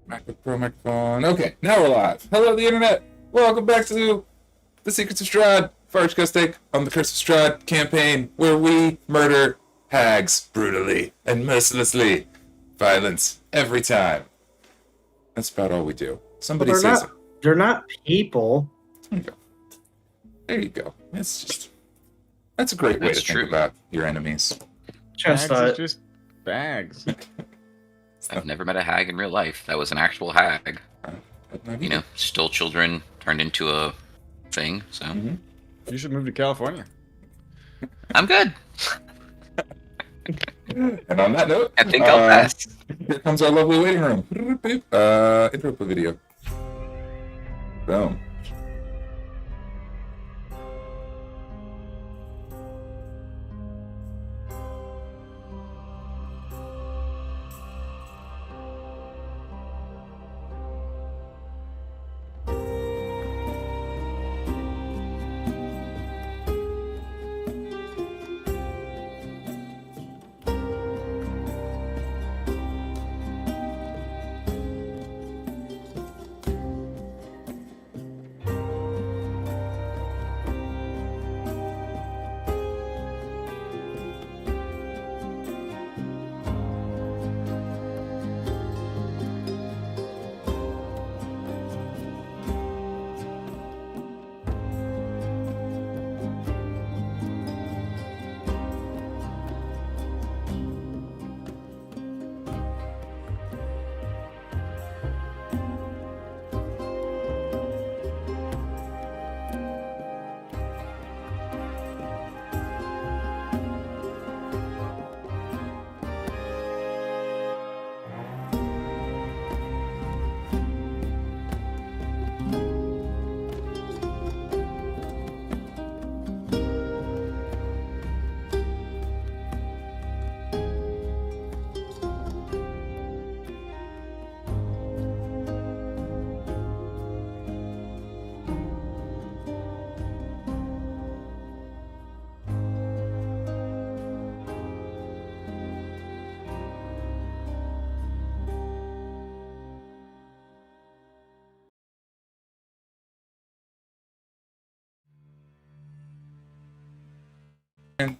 Microphone. Okay, now we're live. Hello, the internet. Welcome back to the Secrets of Strahd, first ghost take on the Curse of Strahd campaign, where we murder hags brutally and mercilessly. Violence every time. That's about all we do. Somebody says it. They're not people. There you go. There you go. That's a great way to think about your enemies. Bags is just bags. I've never met a hag in real life. That was an actual hag. You know, still children turned into a thing, so. Mm-hmm. You should move to California. I'm good. And on that note, I think I'll pass. Here comes our lovely waiting room. Intro video. Boom.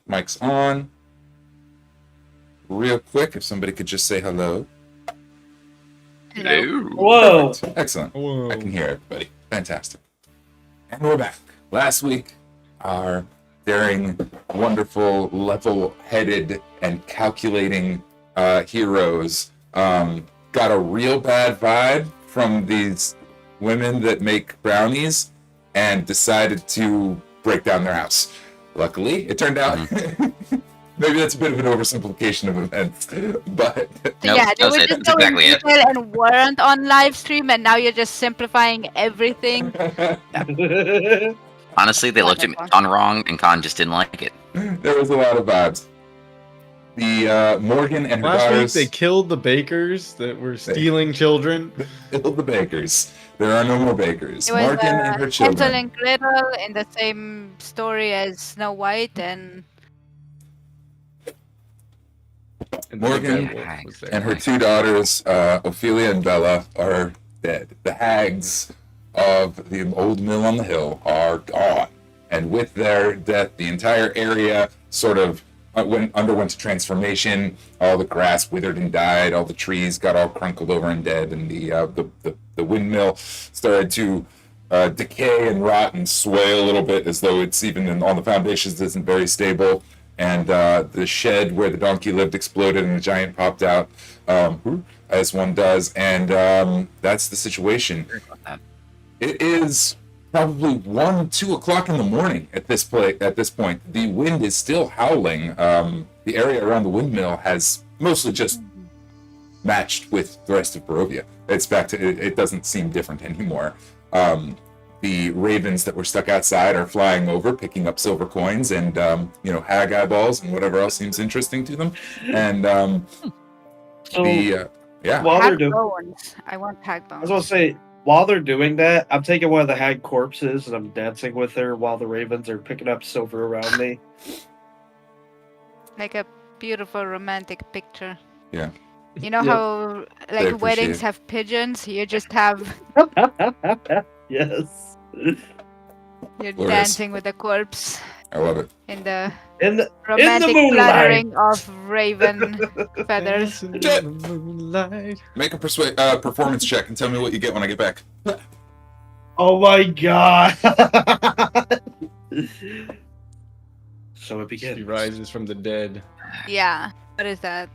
Mic's on. Real quick, if somebody could just say hello. Hello. Whoa. Perfect. Excellent. Whoa. I can hear everybody. Fantastic. And we're back. Last week, our daring, wonderful, level-headed, and calculating heroes got a real bad vibe from these women that make brownies and decided to break down their house. Luckily, it turned out maybe that's a bit of an oversimplification of events, but Nope, yeah, they were that's just exactly it. and weren't on live stream, and now you're just simplifying everything. Honestly, they looked at me Kahn wrong, and Kahn just didn't like it. there was a lot of vibes. The Morgan and her Last week daughters they killed the bakers that were stealing children. killed the bakers. There are no more bakers. It was Morgan and her Hansel children. and Gretel in the same story as Snow White, and And Morgan the wolf was there. and her two daughters, Ophelia and Bella, are dead. The hags of the old mill on the hill are gone. And with their death, the entire area sort of underwent a transformation. All the grass withered and died. All the trees got all crunkled over and dead. And the windmill started to decay and rot and sway a little bit, as though it's even on the foundations isn't very stable. And the shed where the donkey lived exploded and a giant popped out, as one does. And that's the situation. It is probably 1, 2 o'clock in the morning at this point. The wind is still howling. The area around the windmill has mostly just matched with the rest of Barovia. It's back to it doesn't seem different anymore. The ravens that were stuck outside are flying over, picking up silver coins and hag eyeballs and whatever else seems interesting to them. And while they're hag doing, bones. I want hag I bones. was gonna say, while they're doing that, I'm taking one of the hag corpses and I'm dancing with her while the ravens are picking up silver around me. Like a beautiful romantic picture. Yeah. You know Yep. how They like weddings appreciate it. have pigeons? You just have Yes. you're Glorious. dancing with a corpse I love it. in the In the romantic moonlight. fluttering of raven feathers. Dancing in the moonlight. Make a performance check and tell me what you get when I get back. Oh my god. So it begins. She rises from the dead. Yeah. What is that?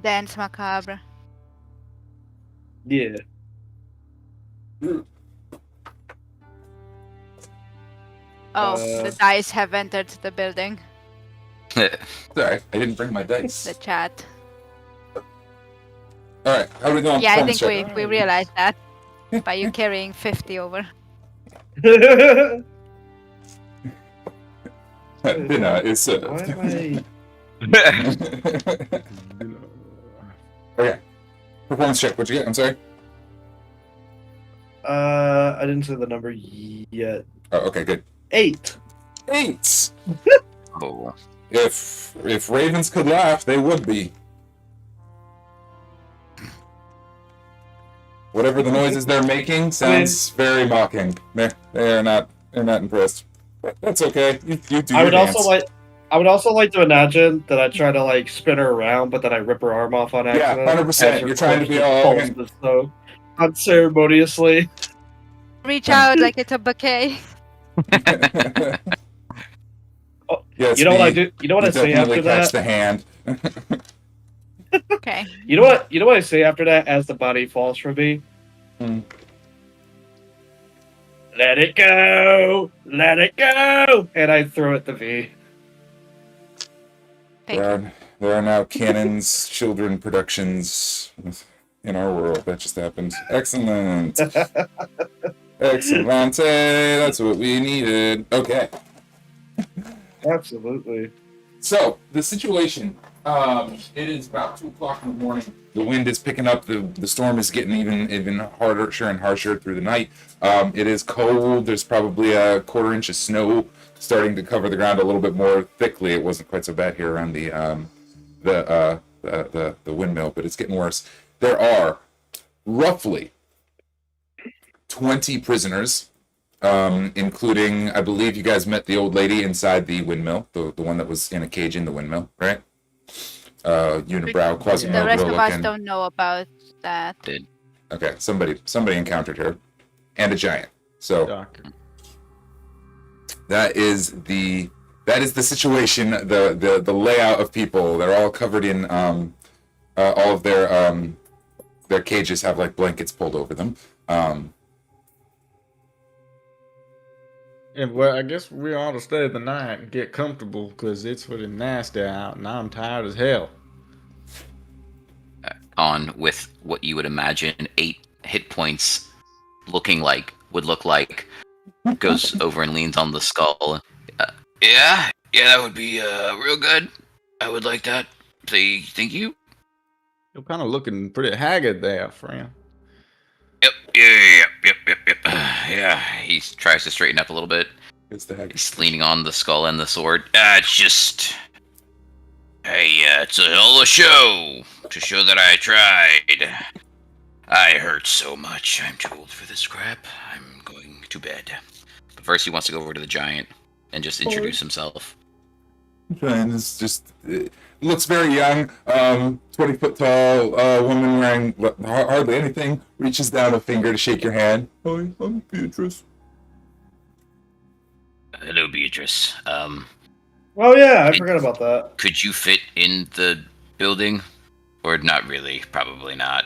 Dance macabre. Yeah. Oh, the dice have entered the building. Sorry, I didn't bring my dice. The chat. All right, how are we doing? Yeah, I Performance think check? we realized that by you carrying 50 over. Dinner is served. Why am Okay. Performance check. What'd you get? I'm sorry. I didn't say the number yet. Oh, okay, good. 8. 8. Oh. If ravens could laugh, they would be. Whatever the noises they're making sounds very mocking. They're not impressed. But that's okay. You do I your would dance. also like to imagine that I try to like spin her around, but then I rip her arm off on Yeah, accident. 100%. as her You're trying to be corpse all- falls to the snow unceremoniously. Reach out like it's a bouquet. Yes, You know what I do? You know what I You say definitely after catch that? the hand. Okay. You know what? You know what I say after that? As the body falls from me. Hmm. Let it go, let it go, and I throw it to V. Thank you. There are now Cannon's children productions in our world. That just happened. Excellent. Excellent. That's what we needed. Okay. Absolutely. So, the situation. It is about 2 o'clock in the morning. The wind is picking up. The storm is getting even harsher and harsher through the night. It is cold. There's probably a 1/4 inch of snow starting to cover the ground a little bit more thickly. It wasn't quite so bad here around the windmill, but it's getting worse. There are roughly 20 prisoners, including, I believe you guys met the old lady inside the windmill, the one that was in a cage in the windmill, right? Unibrow, The Quasimodo rest of us looking. don't know about that. Okay, somebody encountered her, and a giant. So Doctor. that is the situation. The layout of people. They're all covered in all of their cages have like blankets pulled over them. Yeah, well, I guess we ought to stay the night and get comfortable because it's pretty nasty out and I'm tired as hell. On with what you would imagine 8 hit points would look like, goes over and leans on the skull. Yeah, that would be real good. I would like that. Thank you. You're kind of looking pretty haggard there, friend. Yep. Yeah, he tries to straighten up a little bit. It's the heck. He's leaning on the skull and the sword. It's just... Hey, it's a hell of a show to show that I tried. I hurt so much. I'm too old for this crap. I'm going to bed. But first he wants to go over to the giant and just introduce himself. And it's just looks very young. 20-foot tall woman wearing hardly anything. Reaches down a finger to shake your hand. Hi, I'm Beatrice. Hello, Beatrice. Oh yeah, I forgot about that. Could you fit in the building? Or not really? Probably not.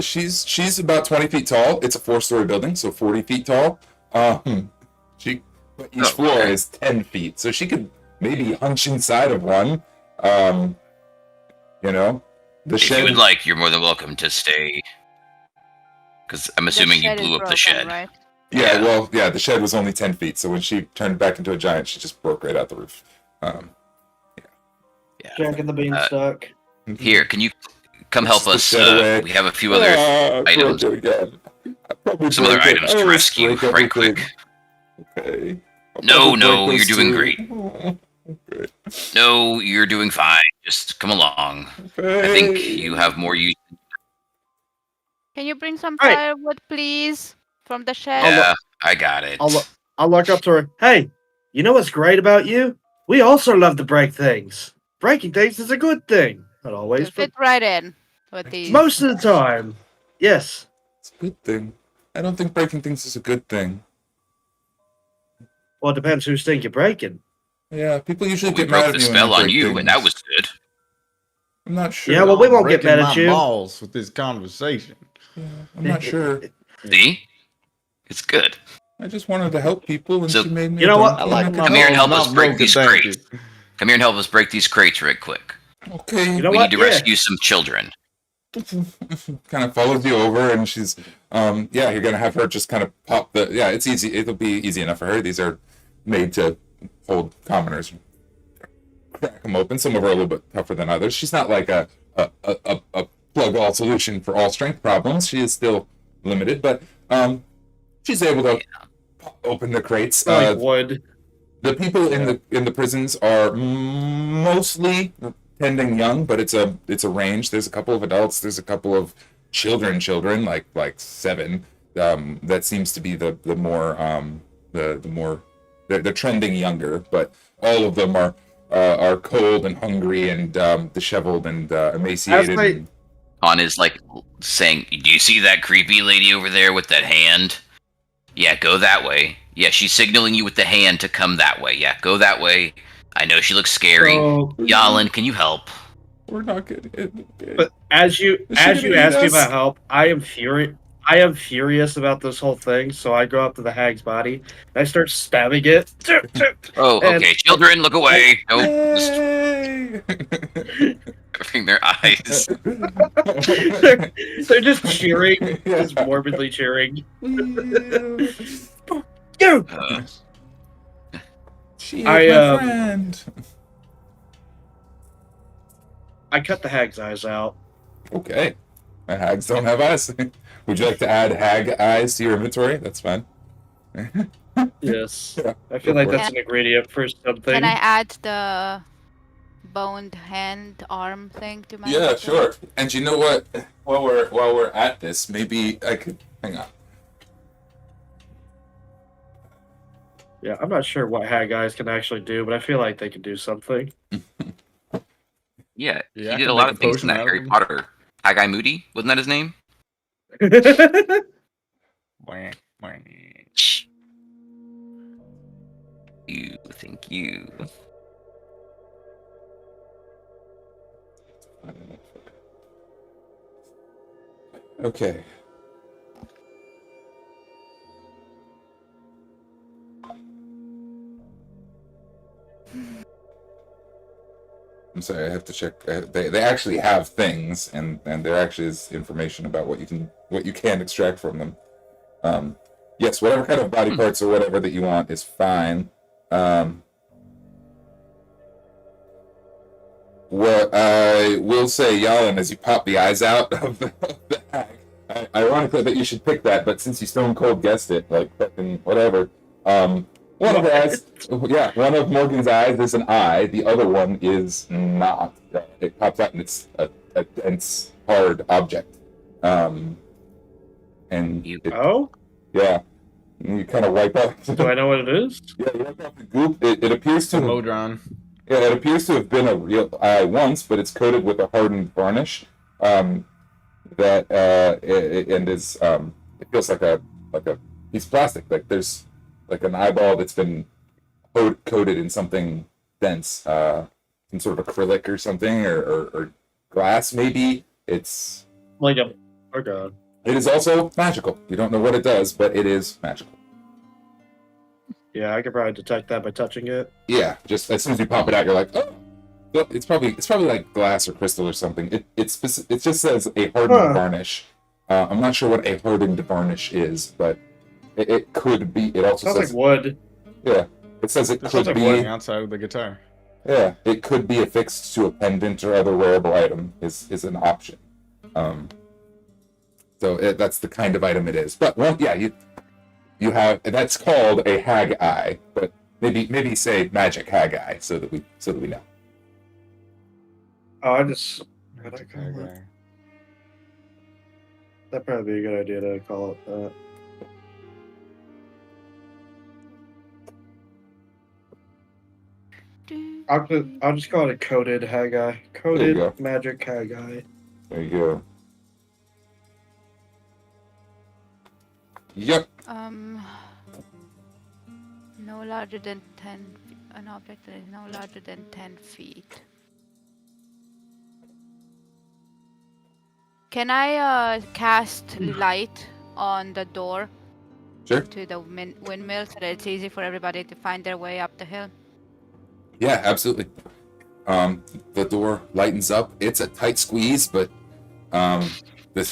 She's about 20 feet tall. It's a 4-story building, so 40 feet tall. Each floor is 10 feet, so she could maybe hunch inside of one. The If shed. you would like, you're more than welcome to stay. Because I'm assuming you shed is blew up the broken, shed. right? Yeah, the shed was only 10 feet, so when she turned back into a giant, she just broke right out the roof. Jack and the Beanstalk. Here, can you come help Just us? the shed away. We have a few other items. Broke it again. I probably Some other broke it. items I to always rescue break right quick. everything. Okay. I'll No, probably break you're those doing too. great. Oh, okay. No, you're doing fine. Just come along. I think you have more use. Can you bring some Right. firewood, please, from the shed? Yeah, I got it. I'll look up to her. Hey, you know what's great about you? We also love to break things. Breaking things is a good thing. Not always, You but fit right in with these. most of the time. Yes. It's a good thing. I don't think breaking things is a good thing. Well, it depends whose thing you're breaking. Yeah, people usually We get mad broke at the me when I spell on break you, things. and that was good. I'm not sure. Yeah, well, we won't get Breaking mad at my you. balls with this conversation. Yeah, I'm not sure. See? It's good. I just wanted to help people, and So- she made me. You know a what? I donkey like and my I Come here and balls help us not break broken, these thank crates. you. Come here and help us break these crates right quick. Okay. You know We what? need to rescue some children. Kind of follows you over, and she's, yeah, you're gonna have her just kind of pop the. Yeah, it's easy. It'll be easy enough for her. These are made to hold commoners. Crack them open. Some of them are a little bit tougher than others. She's not like a plug-all solution for all strength problems. She is still limited, but she's able to pop open the crates. Like wood. The people in the prisons are mostly tending young, but it's a range. There's a couple of adults. There's a couple of children, like 7. That seems to be the more they're trending younger, but all of them are cold and hungry and disheveled and emaciated. As and- Kahn is like saying, "Do you see that creepy lady over there with that hand? Yeah, go that way. Yeah, she's signaling you with the hand to come that way. Yeah, go that way. I know she looks scary. So, Jalin, can you help?" We're not good. but as you Is she gonna eat ask me us? about help, I am furious about this whole thing. So I go up to the hag's body and I start stabbing it. Oh, And- okay. Children, look away. Don't just Yay! covering their eyes. they're just cheering, Yeah. just morbidly cheering. Yeah. You. She is I, my friend. I cut the hag's eyes out. Okay. My hags don't have eyes. Would you like to add hag eyes to your inventory? That's fine. Yes, Yeah, I feel go like for it. that's an ingredient for something. Can I add the boned hand arm thing to my Yeah, inventory? sure. And you know what? While we're at this, maybe I could hang on. Yeah, I'm not sure what hag eyes can actually do, but I feel like they can do something. Yeah, Yeah, I he did can a lot make of a things in potion that out of Harry them. Potter. Haggai Moody, wasn't that his name? Wah, wah. Thank you. Okay. I'm sorry, I have to check. They actually have things, and there actually is information about what you can extract from them. Yes, whatever kind of body parts or whatever that you want is fine. What I will say, Jalin, as you pop the eyes out of the hag, ironically that you should pick that, but since you stone cold guessed it, like fucking whatever. One of the eyes, yeah, one of Morgan's eyes is an eye. The other one is not. It pops out and it's a dense, hard object. And Oh, yeah, and you kind of wipe out. do I know what it is? Yeah, you wipe out the goop. It appears to. Modron. Yeah, it appears to have been a real eye once, but it's coated with a hardened varnish. That and is it feels like a piece of plastic. Like there's like an eyeball that's been coated in something dense, some sort of acrylic or something, or glass maybe. It's Like a oh god. it is also magical. You don't know what it does, but it is magical. Yeah, I could probably detect that by touching it. Yeah, just as soon as you pop it out, you're like, oh, well, it's probably like glass or crystal or something. It just says a hardened Huh. varnish. I'm not sure what a hardened varnish is, but it could be. It also Sounds says like wood. yeah. It says it That could sounds like be working outside of the guitar. yeah. It could be affixed to a pendant or other wearable item is an option. So that's the kind of item it is. But well, yeah, you have that's called a hag eye, but maybe say magic hag eye so that we know. Oh, I just. That's a What I call it? guy. That'd probably be a good idea to call it that. I'll just call it a coded Haggai. There you go. Coded magic Haggai. There you go. Yep. No larger than 10. An object that is no larger than 10 feet. Can I cast light on the door Sure. to the windmill so that it's easy for everybody to find their way up the hill? Yeah, absolutely. The door lightens up. It's a tight squeeze, but the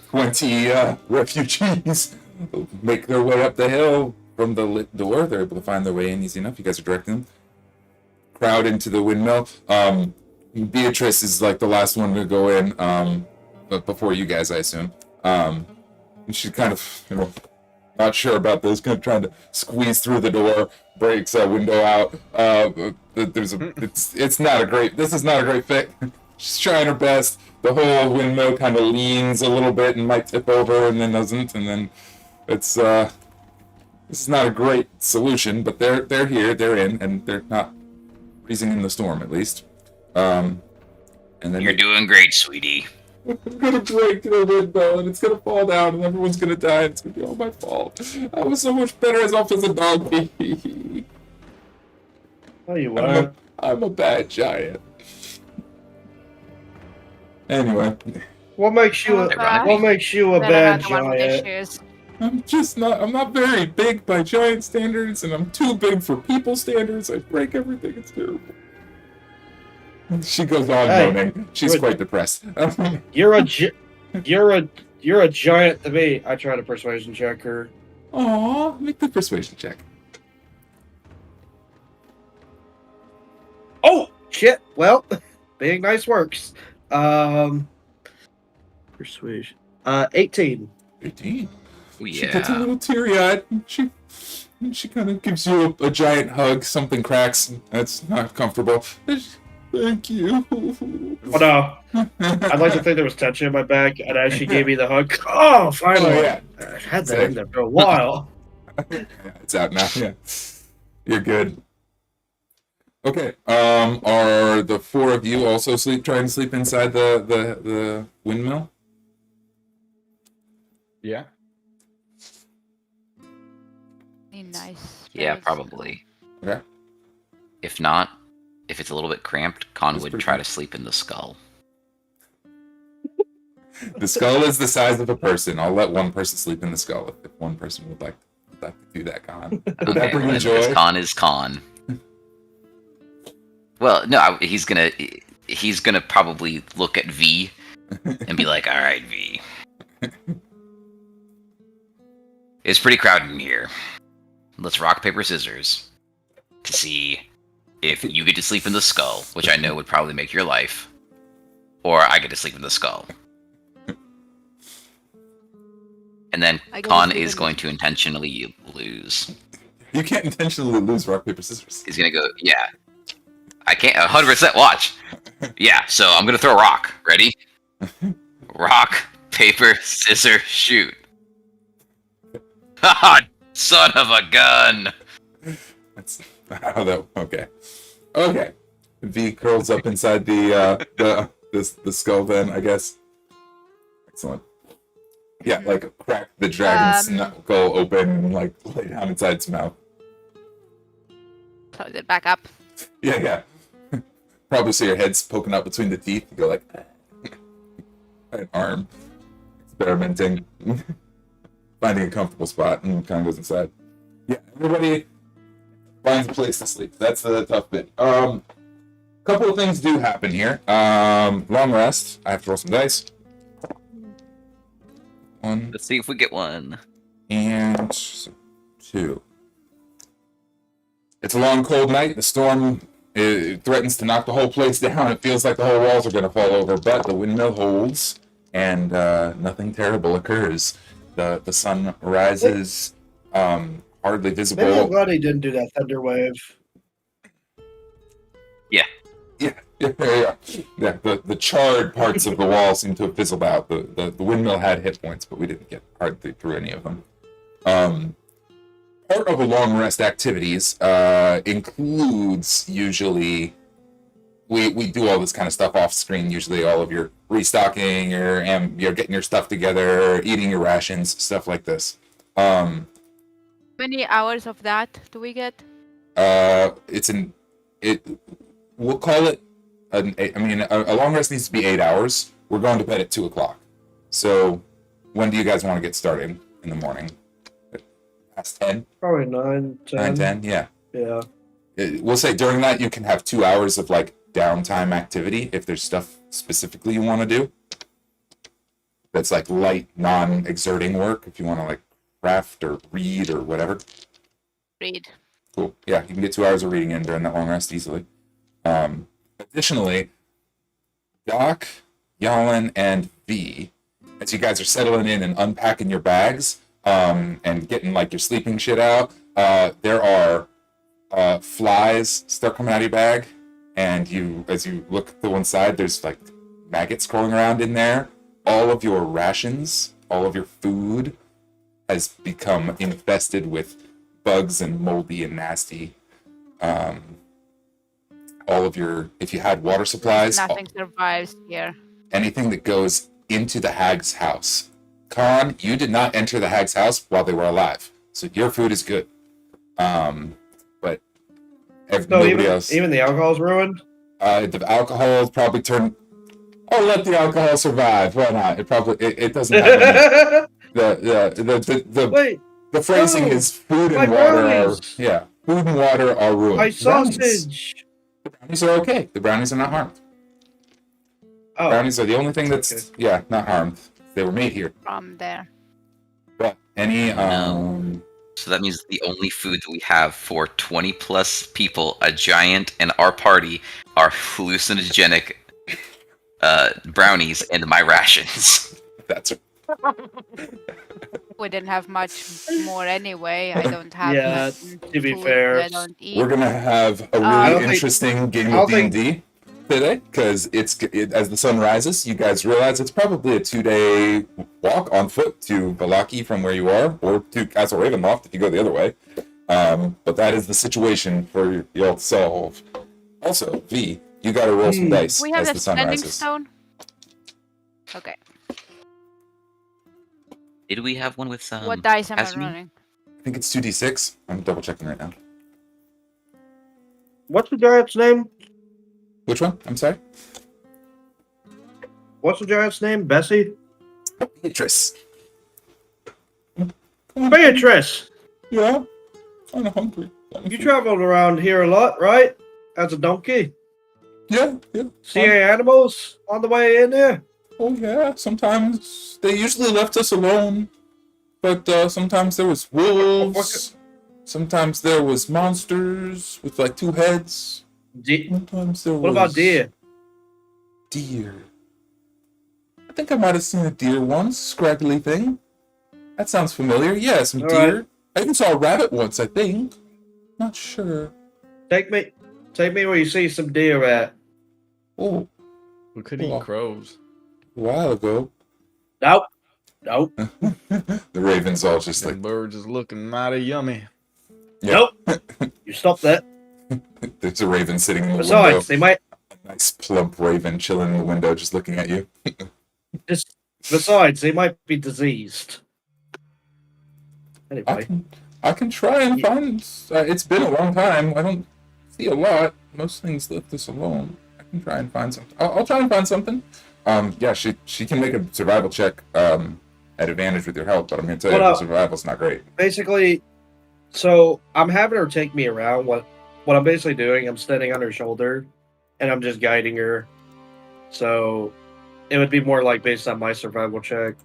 20 refugees make their way up the hill from the lit door. They're able to find their way in easy enough. You guys are directing them. Crowd into the windmill. Beatrice is like the last one to go in, but before you guys, I assume. She's kind of, not sure about this, kind of trying to squeeze through the door, breaks a window out. It's not a great. This is not a great fit. She's trying her best. The whole windmill kind of leans a little bit and might tip over, and then doesn't, and then it's this is not a great solution. But they're here, they're in, and they're not freezing in the storm at least. And then You're doing great, sweetie. I'm gonna break the window and it's gonna fall down and everyone's gonna die and it's gonna be all my fault. I was so much better as off as a donkey. Oh, you were. I'm a bad giant. Anyway, What makes you a bad giant? I'm not very big by giant standards and I'm too big for people standards. I break everything, it's terrible. She goes on moaning. She's quite depressed. You're a giant to me. I try to persuasion check her. Aw, make the persuasion check. Oh shit! Well, being nice works. Persuasion. 18. 18. Oh, She gets a yeah. little teary-eyed. She kind of gives you a giant hug. Something cracks. That's not comfortable. Thank you. Oh no! I'd like to think there was tension in my back, and as she gave me the hug, oh, finally! Oh, yeah. I had that in there for a while. Yeah, it's out now. Yeah, you're good. Okay. Are the four of you also trying to sleep inside the windmill? Yeah. Nice. Yeah, spells. probably. Okay. If not, if it's a little bit cramped, Kahn That's would pretty try good. to sleep in the skull. The skull is the size of a person. I'll let one person sleep in the skull if one person would like to do that, Kahn. Would that bring you because joy? Kahn is Kahn. Well, no, he's gonna probably look at V and be like, "All right, V. It's pretty crowded in here. Let's rock paper scissors to see if you get to sleep in the skull, which I know would probably make your life, or I get to sleep in the skull." And then I get to Kahn sleep is in going the- to intentionally lose. You can't intentionally lose rock paper scissors. He's gonna go, yeah. I can't 100% watch. Yeah, so I'm gonna throw a rock. Ready? Rock, paper, scissors, shoot. Haha, son of a gun! That's how that. Okay. Okay. V curls up inside the skull. Then I guess. Excellent. Yeah, like crack the dragon's skull open and like lay down inside its mouth. Close it back up. Yeah. Probably see your head's poking out between the teeth. You go like an arm, experimenting, finding a comfortable spot, and kind of goes inside. Yeah, everybody finds a place to sleep. That's the tough bit. Couple of things do happen here. Long rest. I have to roll some dice. 1 Let's see if we get one. and 2. It's a long, cold night. The storm threatens to knock the whole place down. It feels like the whole walls are going to fall over, but the windmill holds, and nothing terrible occurs. The sun rises, hardly Maybe I'm visible. glad he didn't do that thunder wave. Yeah. The charred parts of the wall seem to have fizzled out. The windmill had hit points, but we didn't get hardly through any of them. Part of a long rest activities includes usually we do all this kind of stuff off screen. Usually, all of your restocking, you're getting your stuff together, eating your rations, stuff like this. How many hours of that do we get? We'll call it a long rest needs to be 8 hours. We're going to bed at 2:00. So when do you guys want to get started in the morning? Past 10? Probably 9, 10. 9, 10, yeah. Yeah. We'll say during that you can have 2 hours of like downtime activity if there's stuff specifically you want to do. That's like light, non-exerting work if you want to like craft or read or whatever. Read. Cool. Yeah, you can get 2 hours of reading in during that long rest easily. Additionally, Doc, Jalin, and V, as you guys are settling in and unpacking your bags, and getting like your sleeping shit out, there are flies start coming out of your bag, and as you look to one side, there's like maggots crawling around in there. All of your rations, all of your food has become infested with bugs and moldy and nasty. All of if you had water supplies, Nothing survives here. anything that goes into the hag's house. Kahn, you did not enter the hag's house while they were alive, so your food is good. But nobody else. Even the alcohol's ruined? The alcohol probably turned. Oh, let the alcohol survive. Why not? It doesn't have any. Wait, The phrasing no, is food my and water brownies. food and water are ruined. my Brownies. sausage! The brownies are okay. The brownies are not harmed. Oh, Brownies are the only thing that's not harmed. They were made here. From there. But any No. So that means the only food that we have for 20 plus people, a giant, and our party are hallucinogenic brownies and my rations. that's We didn't have much more anyway. I don't have Yeah, much to be food fair, that I don't eat. we're gonna have a I really don't think- interesting game I of don't think- D&D today because as the sun rises, you guys realize it's probably a 2-day walk on foot to Valaki from where you are, or to Castle Ravenloft if you go the other way. But that is the situation for y'all to solve. Also, V, you got to roll some dice We have as a the sun standing rises. stone. Okay. Did we have one with What dice am I Asmi? running? I think it's 2d6. I'm double checking right now. what's the giant's name? Which one? I'm sorry. What's the giant's name? Bessie? Beatrice. Beatrice! Yeah. I'm hungry. You traveled around here a lot, right? As a donkey? Yeah. See any animals on the way in here? Oh yeah, sometimes they usually left us alone, but sometimes there was wolves. Sometimes there was monsters with like 2 heads. Sometimes there was. What about deer? Deer. I think I might have seen a deer once. Scraggly thing. That sounds familiar. Yeah, some All deer. right. I even saw a rabbit once. I think. Not sure. Take me where you see some deer at. Oh, We could Cool. eat crows. a while ago. Nope. The ravens all just The like. bird is looking mighty yummy. Yeah. Nope. You stop that. There's a raven sitting in the window. Besides, they might. Nice plump raven chilling in the window, just looking at you. Besides, they might be diseased. Anyway, I can try and Yeah. find. It's been a long time. I don't see a lot. Most things left us alone. I can try and find something. I'll try and find something. Yeah, she can make a survival check at advantage with your help, but I'm gonna tell you the survival's not great. basically, so I'm having her take me around. What I'm basically doing, I'm standing on her shoulder, and I'm just guiding her. So it would be more like based on my survival check.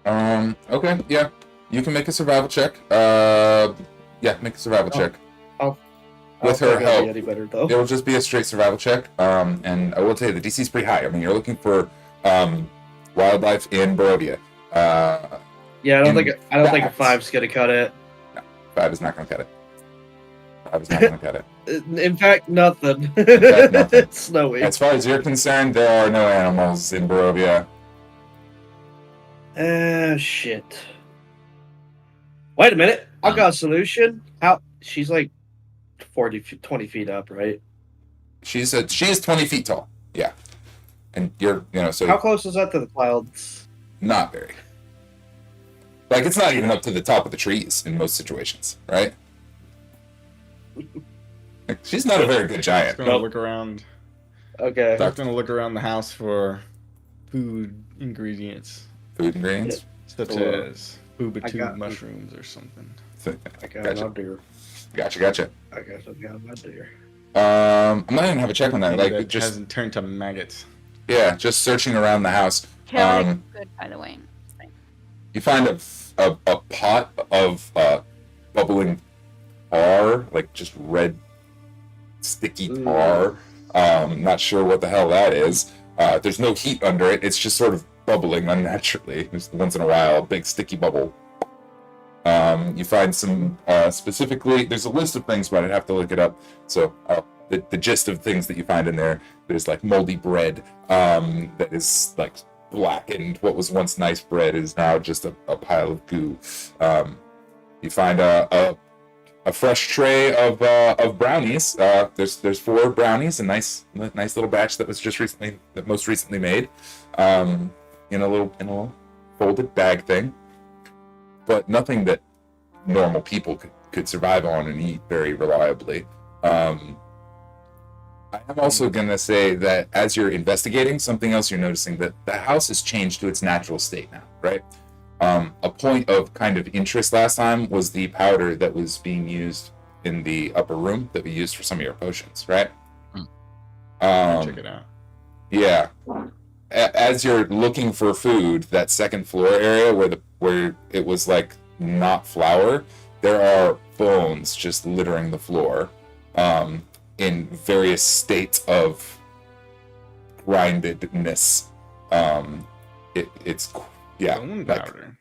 Okay, yeah, you can make a survival check. Yeah, make a survival check. With I don't her think it'll be help. any better though. It will just be a straight survival check. And I will tell you the DC is pretty high. I mean, you're looking for wildlife in Barovia. Yeah, I don't think a Bats. 5's gonna cut it. 5 is not going to cut it. I was not going to cut it. In fact, nothing. fact, nothing. It's snowy. As far as you're concerned, there are no animals in Barovia. Shit. Wait a minute. I got a solution. How? She's like 20 feet up, right? She is 20 feet tall. Yeah. And you're, so How close is that to the clouds? not very. Like, it's not even up to the top of the trees in most situations, right? Like, she's not a very good Just giant. gonna look around. Okay. Just gonna look around the house for food ingredients, Food ingredients? such Or- as booba got- mushrooms or something. I got Gotcha. my deer. Gotcha. I guess I got my deer. I might even have a check on that. Maybe Like, that just, hasn't turned to maggots. yeah, just searching around the house. Carol is good, by the way. You find a pot of bubbling tar, like just red, sticky tar. Not sure what the hell that is. There's no heat under it. It's just sort of bubbling unnaturally. Just once in a while, a big sticky bubble. You find some specifically. There's a list of things, but I'd have to look it up. So the gist of things that you find in there. There's like moldy bread that is like blackened. What was once nice bread is now just a pile of goo. You find a fresh tray of brownies. There's 4 brownies, a nice little batch that was most recently made, in a little folded bag thing, but nothing that normal people could survive on and eat very reliably. I am also going to say that as you're investigating, something else you're noticing that the house has changed to its natural state now, right? A point of kind of interest last time was the powder that was being used in the upper room that we used for some of your potions, right? Check it out. Yeah. As you're looking for food, that second floor area where it was like not flour, there are bones just littering the floor, in various states of grindedness. It's Bone like, powder.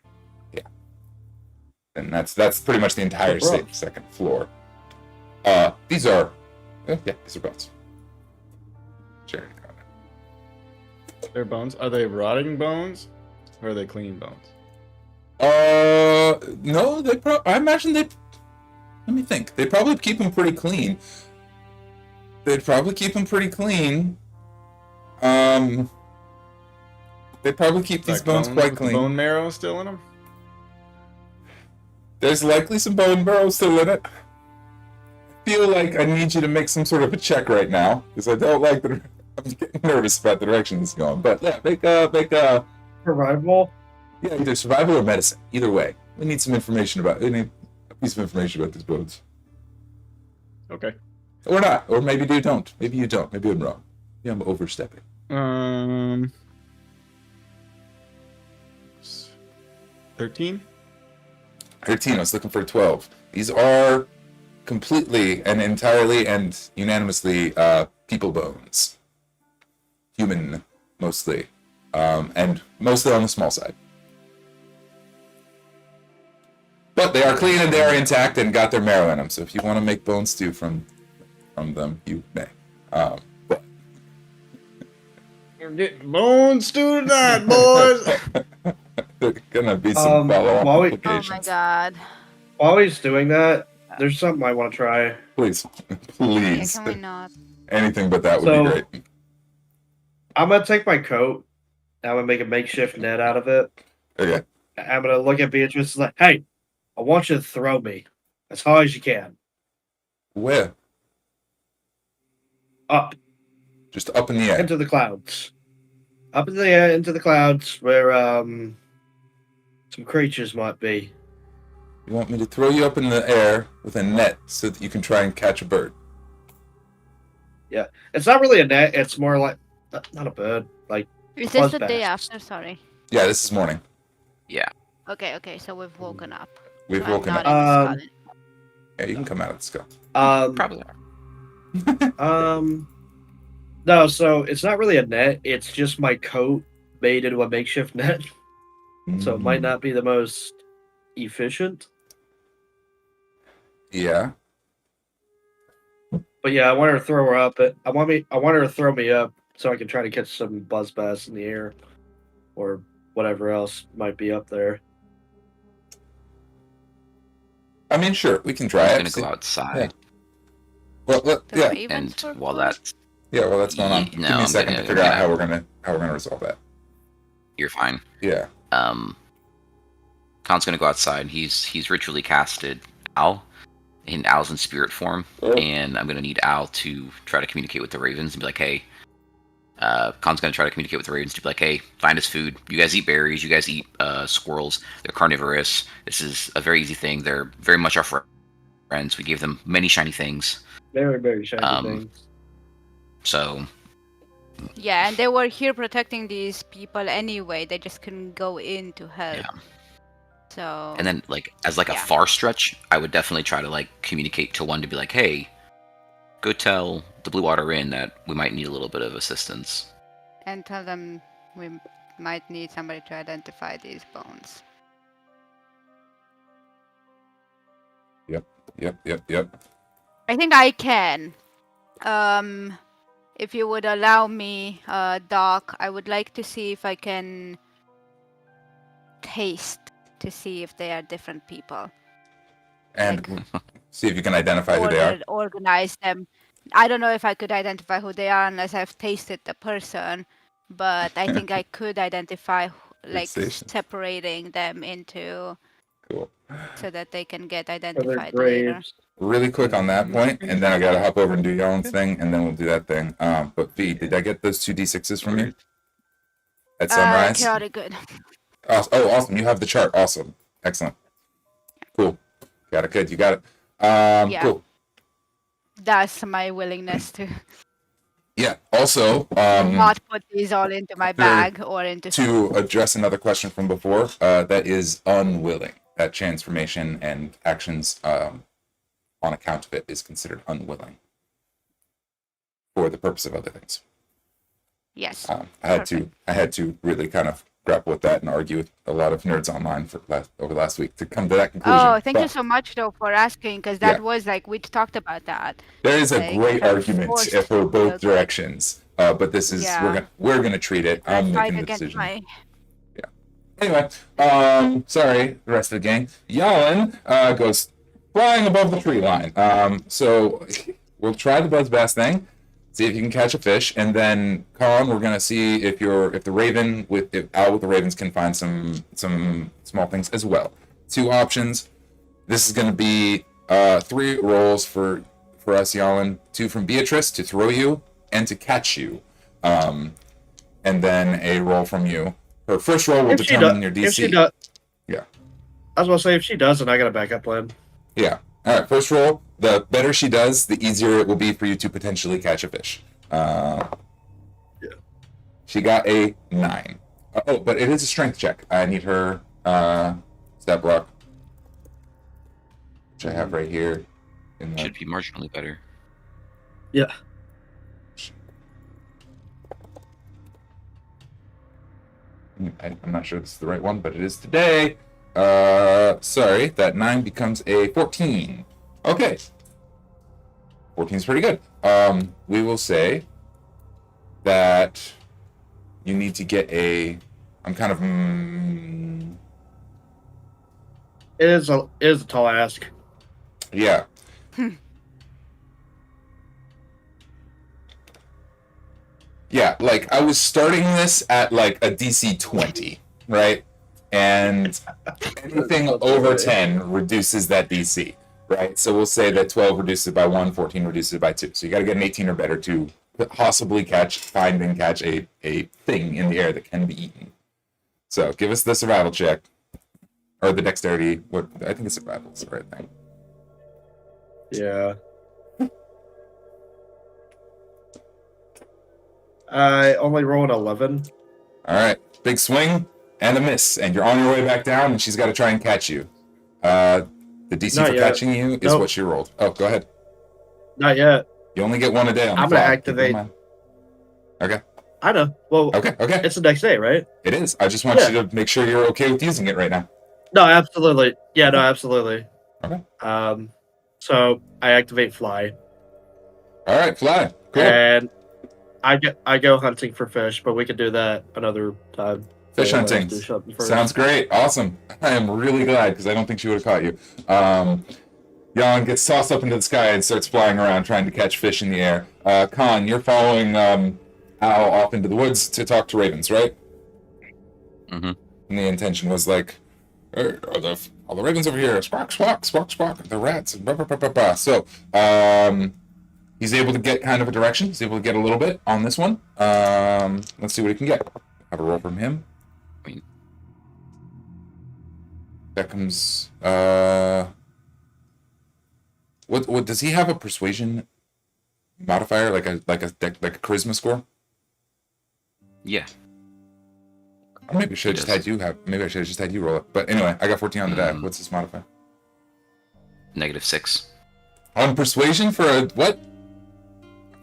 and that's pretty much the entire second floor. These are bones. Sure. They're bones. Are they rotting bones, or are they clean bones? No, I imagine they. Let me think. They probably keep them pretty clean. They'd probably keep them pretty clean. They probably keep these bones quite with clean. Bone marrow still in them. There's likely some bone marrow still in it. I feel like I need you to make some sort of a check right now, because I don't like the. I'm getting nervous about the direction this is going. But yeah, make a Survival? yeah, either survival or medicine. Either way, we need some information we need a piece of information about these bones. Okay. Or not, or maybe you don't. Maybe you don't. Maybe I'm wrong. Yeah, I'm overstepping. 13. 13. I was looking for 12. These are completely and entirely and unanimously people bones. Human, mostly. And mostly on the small side. But they are clean and they are intact and got their marrow in them. So if you want to make bone stew from them, you may. But You're getting bone stew tonight, boys. there's gonna be some follow-up while we- Oh applications. my god. While he's doing that, there's something I want to try. Please, Yeah, please. can we not? Anything but that would So- be great. I'm gonna take my coat. And I'm gonna make a makeshift net out of it. Okay. I'm gonna look at Beatrice like, "Hey, I want you to throw me as high as you can Where? up Just up in the air. into the clouds, up in the air into the clouds where some creatures might be." You want me to throw you up in the air with a net so that you can try and catch a bird? It's not really a net. It's more like not a bird. Like Is this the Buzzbats. day after? Sorry. Yeah, this is morning. Okay, so we've woken up. We've So I'm woken not up. in the skull. Yeah, you can come out of the skull. Probably are. No, so it's not really a net. It's just my coat made into a makeshift net. So it might not be the most efficient. Yeah. But yeah, I want her to throw her up. I want her to throw me up so I can try to catch some buzz bass in the air, or whatever else might be up there. I mean, sure, we can try I'm it. gonna See- go outside, Well, The yeah, ravens and were while cool. that's while that's going on, No, give me a I'm second to gonna figure out get how we're gonna resolve that. you're fine. Yeah. Khan's gonna go outside. He's ritually casted Al, and Al's in spirit form, and I'm gonna need Al to try to communicate with the ravens and be like, hey. Khan's gonna try to communicate with the ravens to be like, hey, find us food. You guys eat berries. You guys eat squirrels. They're carnivorous. This is a very easy thing. They're very much our friends. We gave them many shiny things. Very, very shiny things. So Yeah, and they were here protecting these people anyway. They just couldn't go in to help. Yeah. So. and then like as like a Yeah. far stretch, I would definitely try to like communicate to one to be like, hey, go tell the Blue Water Inn that we might need a little bit of assistance. And tell them we might need somebody to identify these bones. Yep. I think I can. If you would allow me, Doc, I would like to see if I can taste to see if they are different people. And see if you can identify who they are. Organize them. I don't know if I could identify who they are unless I've tasted the person, but I think I could identify, like, station. separating them into Cool. so that they can get For their identified later. graves. Really quick on that point, and then I gotta hop over and do Yalen's thing, and then we'll do that thing. But V, did I get those 2 d6s from you at sunrise? Chaotic good. Oh, awesome! You have the chart. Awesome, excellent, cool. Got it. Good. You got it. Yeah. Cool. That's my willingness to Yeah. Also, not put these all into my bag or into. to address another question from before, that is unwilling. That transformation and actions on account of it is considered unwilling for the purpose of other things. Yes. I had to really kind of grapple with that and argue with a lot of nerds online over last week to come to that conclusion. Oh, thank you But so much though for asking, because that Yeah. was like we talked about that. there is a like, great kind of argument forced for to both agree. directions, but this is Yeah. we're gonna treat it. I I'm tried making the against decision. my. Anyway, sorry, the rest of the gang. Jalin goes flying above the tree line. So we'll try the buzz bass thing, see if you can catch a fish, and then Kahn, we're gonna see if Al with the ravens can find some small things as well. 2 options. This is gonna be 3 rolls for us, Jalin. 2 from Beatrice to throw you and to catch you, and then a roll from you. Her first roll will If she determine does, your DC. if she does, Yeah. I was gonna say if she doesn't, I got a backup plan. Yeah. All right. First roll. The better she does, the easier it will be for you to potentially catch a fish. Yeah. She got a 9. But it is a strength check. I need her stat block, which I have right here. Should be marginally better. Yeah. I'm not sure this is the right one, but it is today. Sorry, that 9 becomes a 14. Okay. 14 is pretty good. We will say that you need to get a. I'm kind of. It is a tall ask. Yeah. Yeah, like I was starting this at like a DC 20, right? And anything over 10 reduces that DC, right? So we'll say that 12 reduces it by 1, 14 reduces it by 2. So you got to get an 18 or better to possibly find and catch a thing in the air that can be eaten. So give us the survival check. Or the dexterity. I think it's survival is the right thing. Yeah. I only roll an 11. All right, big swing and a miss, and you're on your way back down, and she's got to try and catch you. The DC Not for yet. catching you is Nope. what she rolled. Oh, go ahead. Not yet. You only get 1 a day on the I'm gonna fly. activate- Keep in mind. Okay. I know. Well, Okay. it's the next day, right? It is. I just want Yeah. you to make sure you're okay with using it right now. No, absolutely. Yeah, no, absolutely. Okay. So I activate fly. All right, fly. Cool. And I go hunting for fish, but we could do that another time. Fish So, hunting. do something first. Sounds great. Awesome. I am really glad because I don't think she would have caught you. Jan gets tossed up into the sky and starts flying around trying to catch fish in the air. Kahn, you're following Al off into the woods to talk to ravens, right? Mm-hmm. And the intention was like, are all the ravens over here? Squawk, squawk, squawk, squawk. The rats. Blah, blah, blah, blah, blah. So, he's able to get kind of a direction. He's able to get a little bit on this one. Let's see what he can get. Have a roll from him. That comes. What does he have a persuasion modifier like a charisma score? Yeah. Or maybe I should have just had you roll it. But anyway, I got 14 on the die. What's his modifier? -6. On persuasion for a what?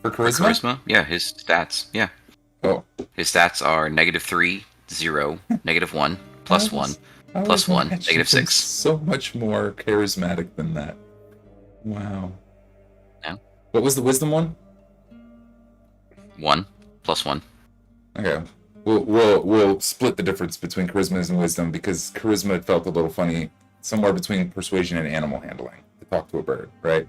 For charisma? Charisma? Yeah, his stats. Yeah. Oh. His stats are -3, 0, -1, +1, +1, -6. So much more charismatic than that. Wow. Yeah. What was the wisdom one? 1, +1. Okay. We'll split the difference between charisma and wisdom because charisma felt a little funny, somewhere between persuasion and animal handling to talk to a bird, right?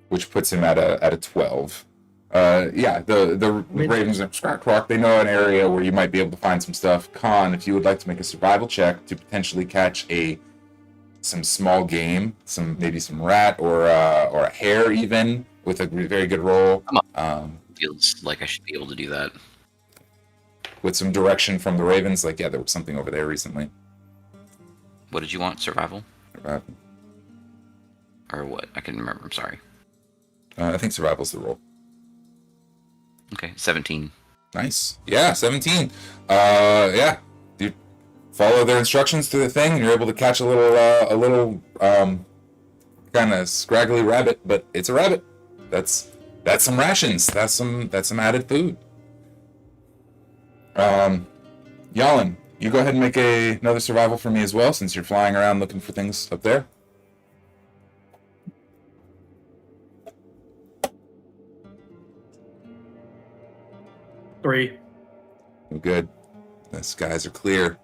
Which puts him at a 12. The ravens are Scrot Croc. They know an area where you might be able to find some stuff. Kahn, if you would like to make a survival check to potentially catch some small game, maybe some rat or a hare even with a very good roll. Feels like I should be able to do that. With some direction from the ravens, like there was something over there recently. What did you want? Survival? Survival. Or what? I couldn't remember. I'm sorry. I think survival's the roll. Okay, 17. Nice. Yeah, 17. You follow their instructions through the thing, and you're able to catch a little kind of scraggly rabbit, but it's a rabbit. That's some rations. That's some added food. Jalin, you go ahead and make another survival for me as well, since you're flying around looking for things up there. Three. Good. The skies are clear.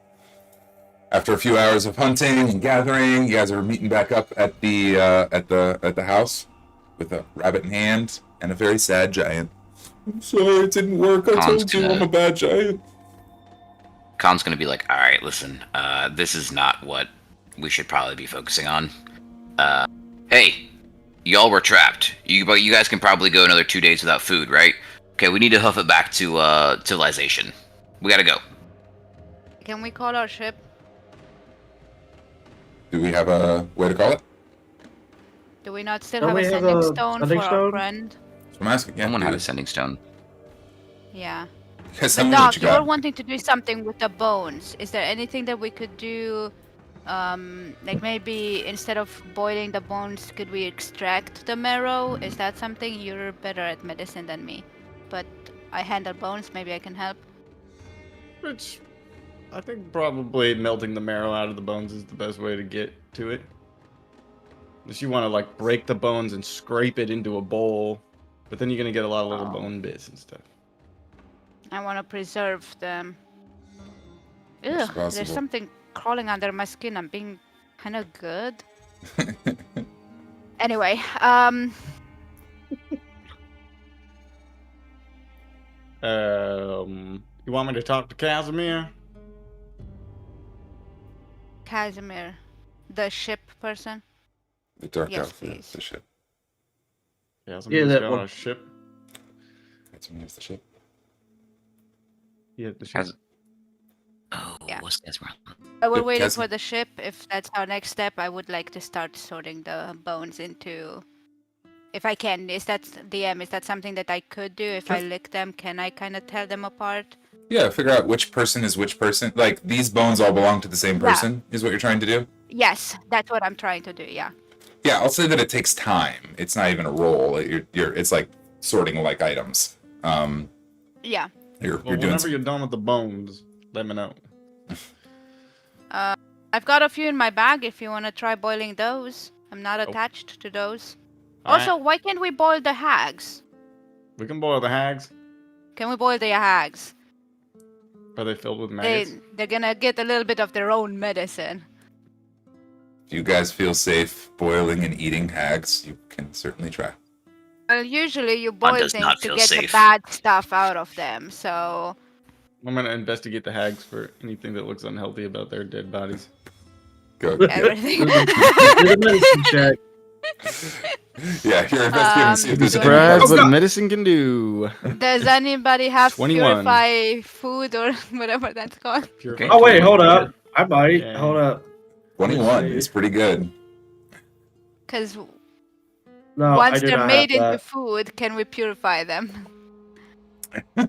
After a few hours of hunting and gathering, you guys are meeting back up at the house with a rabbit in hand and a very sad giant. I'm sorry, it didn't work. I told you I'm a bad giant. Khan's gonna be like, all right, listen, this is not what we should probably be focusing on. Hey, y'all were trapped. You guys can probably go another 2 days without food, right? Okay, we need to hoof it back to civilization. We gotta go. Can we call our ship? Do we have a way to call it? Do we not still Don't have we a have sending a stone sending for our stone? friend? That's what I'm asking. Yeah, Someone do had you- a sending stone. Yeah. Guys, But tell me what Doc, you you were got. wanting to do something with the bones. Is there anything that we could do? Like maybe instead of boiling the bones, could we extract the marrow? Is that something? You're better at medicine than me, but I handle bones. Maybe I can help. Which I think probably melting the marrow out of the bones is the best way to get to it. Unless you want to like break the bones and scrape it into a bowl, but then you're gonna get a lot of little bone bits and stuff. I want to preserve them. It's Ugh, possible. there's something crawling under my skin. I'm being kind of good. Anyway, You want me to talk to Casimir? Casimir, the ship person. The dark Yes, outfit, please. the ship. Casimir's that got one. a ship. That's me as the ship. Yeah, the ship. Has- Oh, Yeah. what's this? We're Yep, waiting Cas- for the ship. If that's our next step, I would like to start sorting the bones into. If I can, is that DM? Is that something that I could do? If I lick them, can I kind of tear them apart? Yeah, figure out which person is which person. Like, these bones all belong to the same Yeah. person, is what you're trying to do? Yes, that's what I'm trying to do. Yeah. Yeah, I'll say that it takes time. It's not even a roll. It's like sorting like items. Yeah. You're Well, doing. whenever you're done with the bones, let me know. I've got a few in my bag if you want to try boiling those. I'm not Oh. attached to those. Also, Alright, why can't we boil the hags? we can boil the hags. Can we boil the hags? Are they filled with maggots? They're gonna get a little bit of their own medicine. If you guys feel safe boiling and eating hags, you can certainly try. Well, usually you One boil does things not to feel get the safe. bad stuff out of them. So I'm gonna investigate the hags for anything that looks unhealthy about their dead bodies. Go. everything. Do the medicine check. Yeah, you're investigating to see if there's any Surprise! parts What that- medicine can do. Does anybody have 21. purify food or whatever that's called? Purify Oh wait, hold food. up. I might. Yeah. Hold up. 21 is pretty good. Because No, I once do they're not made have into that. food, can we purify them? I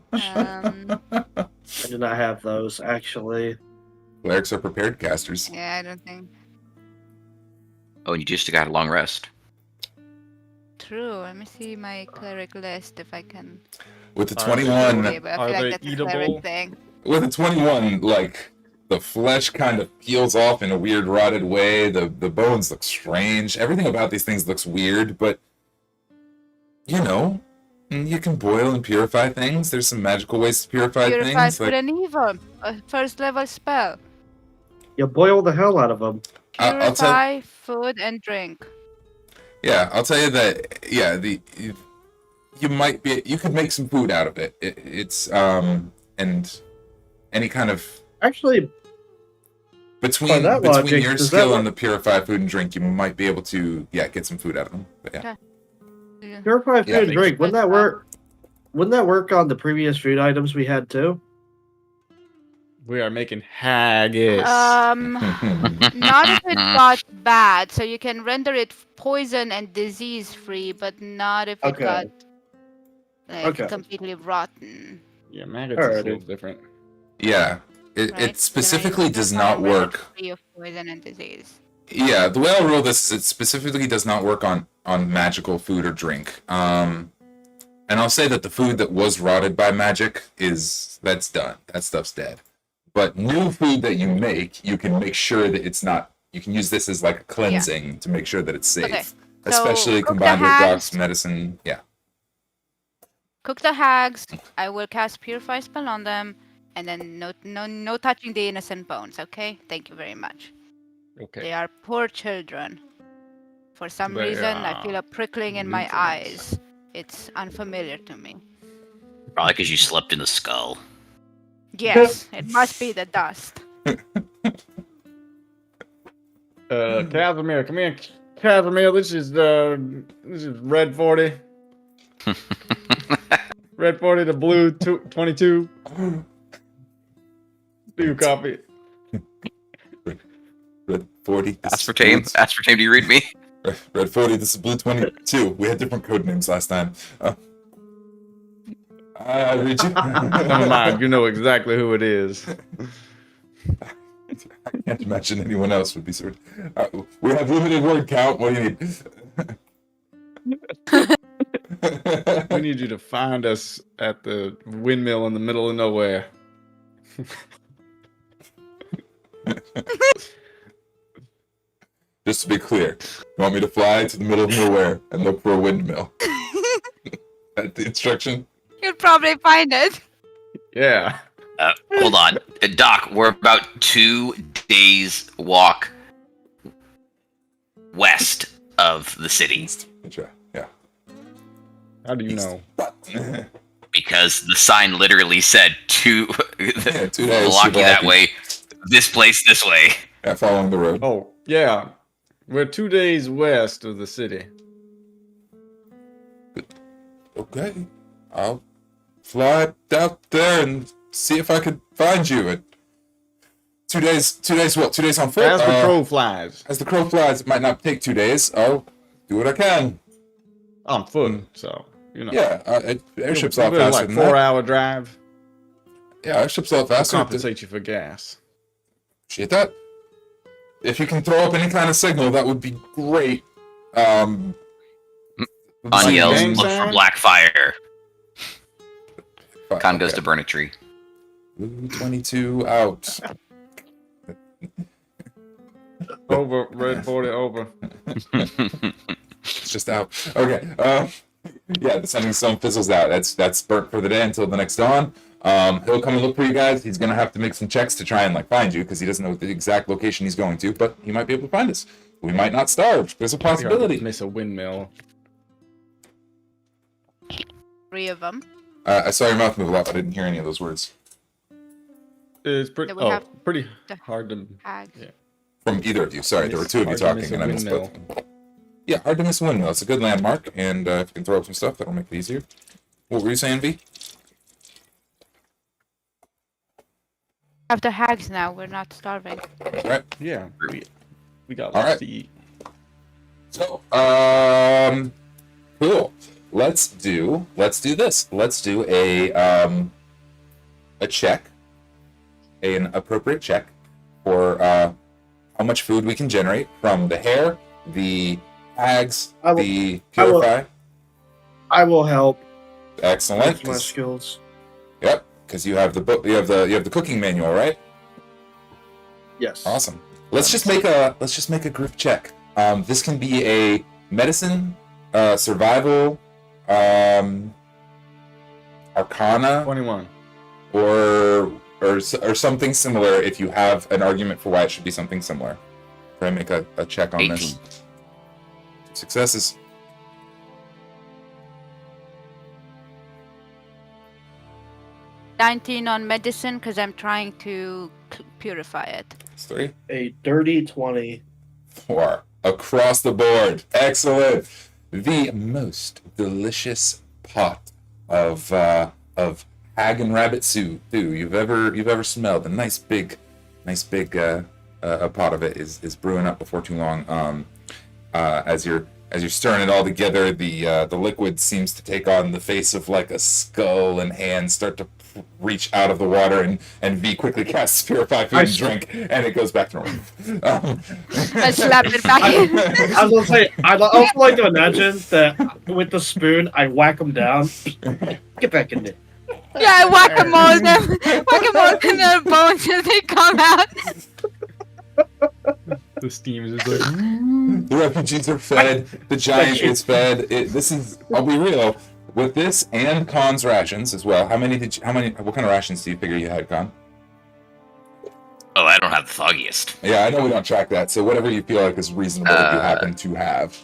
do not have those actually. Clerics are prepared casters. Yeah, I don't think. Oh, and you just got a long rest. True. Let me see my cleric list if I can. With the Are 21, Okay, but I Are feel they like that's a eatable? cleric thing. with a 21, like the flesh kind of peels off in a weird rotted way. The bones look strange. Everything about these things looks weird, but you know, you can boil and purify things. There's some magical ways to purify Purify things. food and evil. A first level spell. You boil the hell out of them. I'll tell. Purify food and drink. Yeah, I'll tell you that. Yeah, you might be. You could make some food out of it. It's and any kind of Actually, between that between logic, your does skill that and the purify food and drink, you might be able to get some food out of them. But yeah. Yeah. purify food Yeah, and makes drink. Wouldn't that work? Wouldn't that work on the previous food items we had too? We are making haggis. Not if it got bad. So you can render it poison and disease free, but not if it Okay. got like Okay. completely rotten. Yeah, maggots is a Alrighty. little different. Yeah, Right? it specifically does not render it work. Free of poison and disease. Yeah, the way I'll rule this is it specifically does not work on magical food or drink. And I'll say that the food that was rotted by magic that's done. That stuff's dead. But new food that you make, you can make sure that it's not. You can use this as like a cleansing to make sure that it's safe, Okay, especially cook the combined with hags. Doc's medicine. Yeah. Cook the hags. I will cast purify spell on them, and then no touching the innocent bones. Okay, thank you very much. Okay. They are poor children. For some They reason, I feel are a prickling in my newtons. eyes. It's unfamiliar to me. Probably because you slept in the skull. Yes, it must be the dust. Casimir, come here. Casimir, this is red 40. Red 40 to blue 22. Do you copy? Red 40. This is Aspartame? blue- Aspartame, do you read me? Red 40. This is blue 22. We had different code names last time. I read you. Never mind, you know exactly who it is. I can't imagine anyone else would be sort of. We have limited word count. What do you need? We need you to find us at the windmill in the middle of nowhere. Just to be clear, you want me to fly to the middle of nowhere and look for a windmill? That's the instruction? You'll probably find it. Yeah. Hold on. Doc, we're about 2 days walk west of the city. Yeah. How do you East. know? Because the sign literally said 2 Yeah, 2 days. we'll walk you that walking. way. This place this way. Yeah, following the road. Oh, yeah. We're 2 days west of the city. Okay. I'll fly out there and see if I could find you. And 2 days. 2 days. What? 2 days on foot. As the crow flies. As the crow flies, it might not take 2 days. I'll do what I can. On foot, so, you know. Yeah, airship's a lot It'll be faster like than 4-hour drive. that. Yeah, airship's a lot I'll faster. compensate you for gas. Appreciate that. If you can throw up any kind of signal, that would be great. On Like yells, gang look for sign? black fire. Fine, Kahn goes okay. to burn a tree. Blue 22 out. Over, red 40 over. It's just out. Okay. Yeah, the sending stone fizzles out. That's burnt for the day until the next dawn. He'll come and look for you guys. He's gonna have to make some checks to try and like find you because he doesn't know the exact location he's going to, but he might be able to find us. We might not starve. There's a possibility. Miss a windmill. 3 of them. I saw your mouth move a lot, but I didn't hear any of those words. It's pretty. Then we have pretty the hard to. Hags. Yeah. From either of you. Sorry, there were two of you Hard to talking, miss a and I missed both. windmill. Yeah, hard to miss a windmill. It's a good landmark, and if you can throw up some stuff, that'll make it easier. What were you saying, V? After hags now, we're not starving. Right. Yeah. We got All lots right. to eat. So, cool. Let's do this. Let's do a check, an appropriate check for how much food we can generate from the hair, the hags, the purify. I will help. Excellent. With my skills. Yep, because you have the book. You have the cooking manual, right? Yes. Awesome. Let's just make a group check. This can be a medicine, survival, arcana, 21. or something similar. If you have an argument for why it should be something similar, try and make a check on 18. this. Successes. $19 on medicine because I'm trying to purify it. It's 3. A dirty 20. 4. Across the board. Excellent. The most delicious pot of hag and rabbit stew you've ever smelled. A nice big a pot of it is brewing up before too long. As you're stirring it all together, the liquid seems to take on the face of like a skull, and hands start to reach out of the water, and V quickly casts Purify Food and Drink, and it goes back to normal. I slap it back in. I was gonna say, I'd also like to imagine that with the spoon, I whack them down. Get back in there. Yeah, I whack them all, in their bones and they come out. The steam is just like. The refugees are fed. The giant is fed. I'll be real. With this and Kahn's rations as well. What kind of rations do you figure you had, Kahn? Oh, I don't have the foggiest. Yeah, I know we don't track that, so whatever you feel like is reasonable that you happen to have,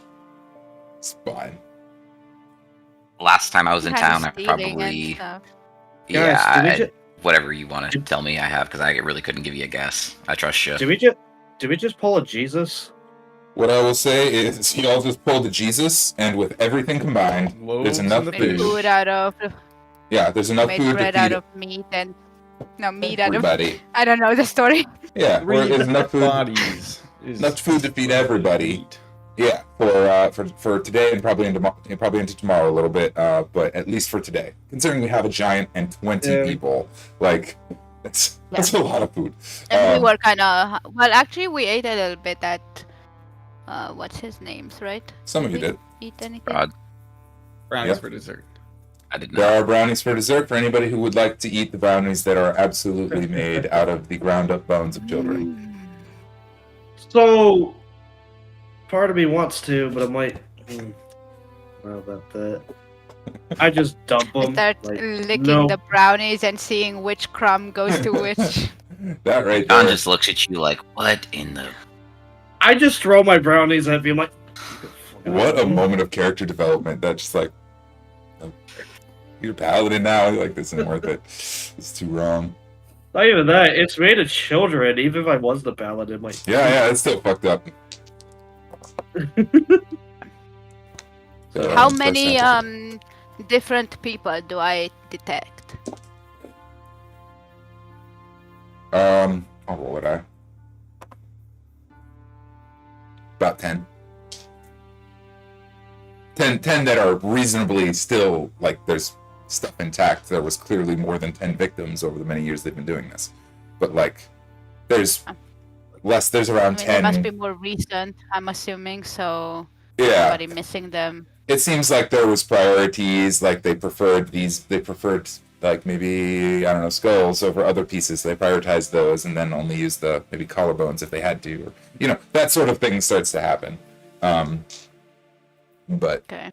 it's fine. Last time I was in Kinda town, I stealing and probably... stuff. Yeah, Guys, whatever you want to tell me I have, because I really couldn't give you a guess. I trust you. Did we just pull a Jesus? What I will say is, you all just pulled the Jesus, and with everything combined, Loaves there's enough in the Made food. food out of Yeah, there's enough made food to bread out feed of meat and meat out of everybody. I don't know the story. Yeah, or there's enough food. Bodies. Enough food to feed everybody. Yeah, for today and probably into tomorrow a little bit, but at least for today. Considering we have a giant and 20 people, like that's a lot of food. And we were kind of actually we ate a little bit at what's his name's, right? Some of you did. Eat anything? God, Brownies Yep. for dessert. I did There not. are brownies for dessert for anybody who would like to eat the brownies that are absolutely made out of the ground up bones of children. So, part of me wants to, but I might. I don't know about that. I just dump I them. start licking the brownies and seeing which crumb goes to which. That right John there. just looks at you like, what in the... I just throw my brownies at me. I'm like, What a moment of character development. That's just like, you're a paladin now. Like, this isn't worth it. It's too wrong. Not even that. It's made of children. Even if I was the paladin, like, Yeah, it's still fucked up. So, How that's many not different people do I detect? I'll roll it. About 10. 10 that are reasonably still, like, there's stuff intact. There was clearly more than 10 victims over the many years they've been doing this. But, like, there's around 10. It must be more recent, I'm assuming, so Yeah. nobody missing them. It seems like there was priorities, like they preferred like maybe, I don't know, skulls over other pieces. They prioritized those and then only used the maybe collarbones if they had to, or, that sort of thing starts to happen. But Okay.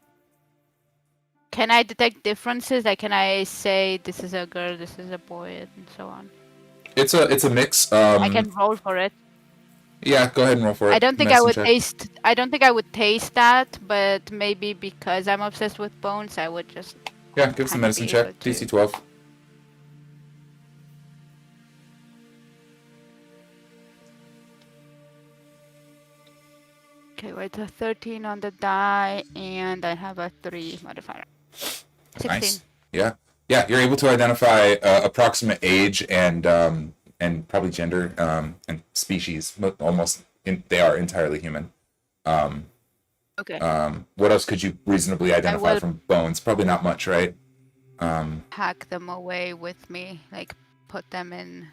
Can I detect differences? Like, can I say this is a girl, this is a boy, and so on? it's a mix. I can roll for it. Yeah, go ahead and roll for it. I don't think I would taste. I don't think I would taste that, but maybe because I'm obsessed with bones, I would just. Yeah, give us a kind of medicine be check. able to- DC 12. Okay, wait, a 13 on the die, and I have a 3 modifier. 16. Nice. Yeah, you're able to identify approximate age and probably gender and species. They are entirely human. Okay. What else could you reasonably identify will- from bones? Probably not much, right? Pack them away with me, like put them in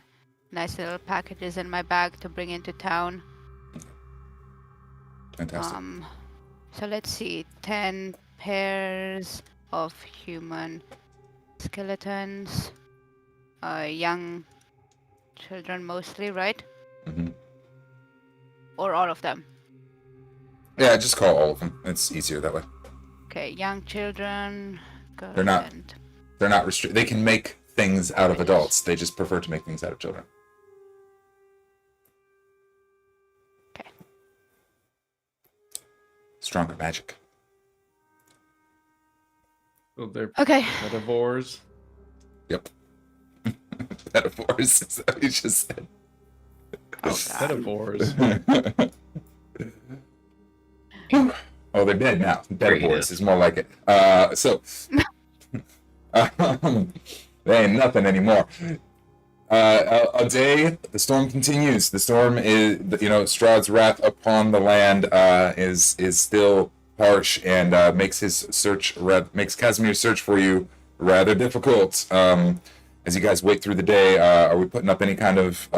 nice little packages in my bag to bring into town. Fantastic. So let's see, 10 pairs of human skeletons, young children mostly, right? Mm-hmm. Or all of them? Yeah, just call all of them. It's easier that way. Okay, young children. They're not- They're not restricted. They can make things out of adults. They just prefer to make things out of children. Okay. Stronger magic. So they're Okay. herbivores. Yep. Metaphors. Is that what you just said? Herbivores. Oh, they're dead now. Metaphors Creative. is more like it. They ain't nothing anymore. A day, the storm continues. The storm is, Strahd's wrath upon the land is still harsh and makes Casimir's search for you rather difficult. As you guys wait through the day, are we putting up any kind of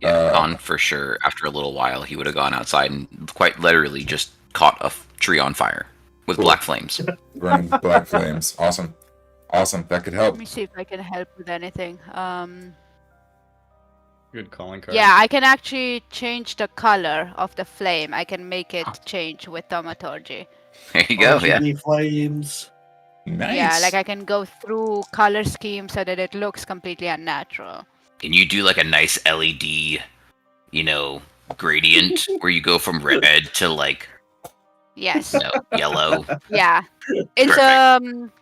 Kahn for sure. After a little while, he would have gone outside and quite literally just caught a tree on fire with Cool. black flames. burning black flames? Awesome. That could help. Let me see if I can help with anything. Good calling card. Yeah, I can actually change the color of the flame. I can make it change with thaumaturgy. There you go. Yeah. RGB flames. Nice. Yeah, like I can go through color scheme so that it looks completely unnatural. Can you do like a nice LED, gradient where you go from red to like Yes. yellow? Yeah. It's Perfect.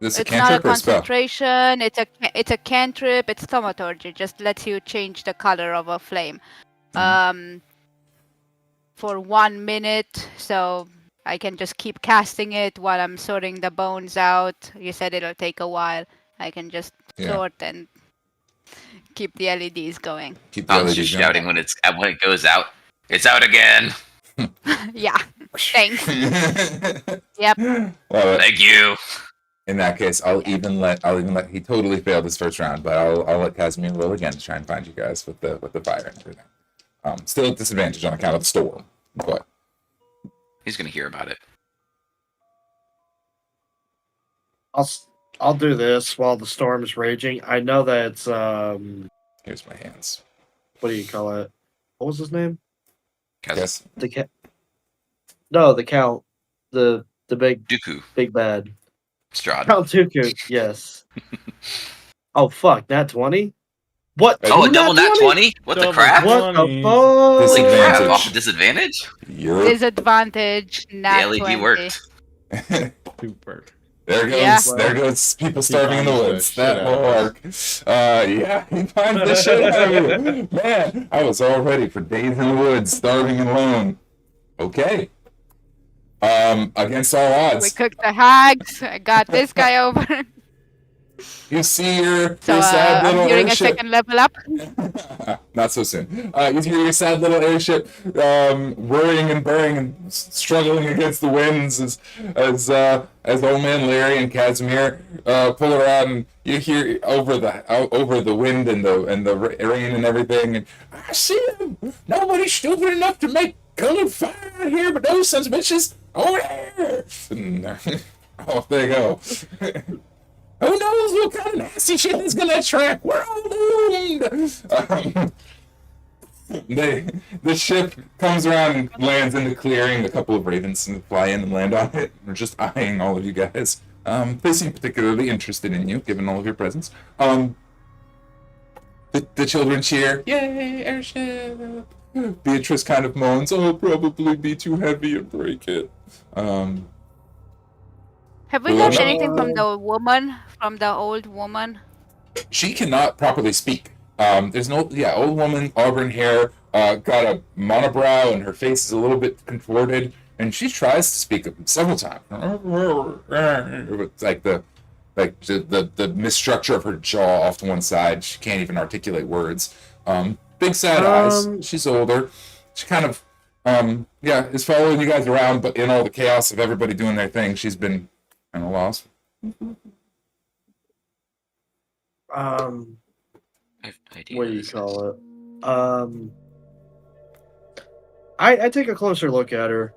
This a it's not a cantrip or a spell? concentration. It's a cantrip. It's thaumaturgy. Just lets you change the color of a flame. For 1 minute, so I can just keep casting it while I'm sorting the bones out. You said it'll take a while. I can just Yeah. sort and keep the LEDs going. Keep the Kahn's LEDs just going. shouting when it goes out. It's out again. Yeah. Thanks. Yep. Love it. Thank you. In that case, I'll even let he totally failed his first round, but I'll let Casimir roll again to try and find you guys with the fire and everything. Still at disadvantage on account of the storm, but He's gonna hear about it. I'll do this while the storm's raging. I know that it's here's my hands. what do you call it? What was his name? Yes. The cat. No, the count. The big Dooku. bad. Strahd. Count Dooku. Yes. Oh fuck! Nat 20. What? Oh, a Two double nat 20? What the Double crap? What the 20. fuck? Holy crap, Disadvantage. off the disadvantage? You're Disadvantage. Nat The LED 20. worked. Super. there goes Yeah. there goes people starving in the finds the woods. shit That out will of work. Yeah, he finds the shit out of you. Man, I was all ready for days in the woods, starving and alone. Okay. Against all We odds, cooked the hags. I got this guy over. you see your So sad little I'm hearing a airship. second level up. Not so soon. You hear your sad little airship worrying and burring and struggling against the winds as old man Larry and Casimir pull around, and you hear over the wind and the rain and everything. And I see them. Nobody's stupid enough to make colored fire out here, but those sons of bitches over there. And, off they go. Who knows what kind of nasty shit is gonna attract? We're all doomed. The ship comes around and lands in the clearing. A couple of ravens fly in and land on it. We're just eyeing all of you guys. They seem particularly interested in you, given all of your presence. The children cheer, "Yay, airship!" Beatrice kind of moans, "Oh, probably be too heavy and break it." Have we learned anything from the woman, from the old woman? She cannot properly speak. There's no, old woman, auburn hair, got a monobrow, and her face is a little bit contorted, and she tries to speak several times. It's like the misstructure of her jaw off to one side. She can't even articulate words. Big sad eyes. She's older. She kind of, is following you guys around, but in all the chaos of everybody doing their thing, she's been kind of lost. What do you call it? I take a closer look at her.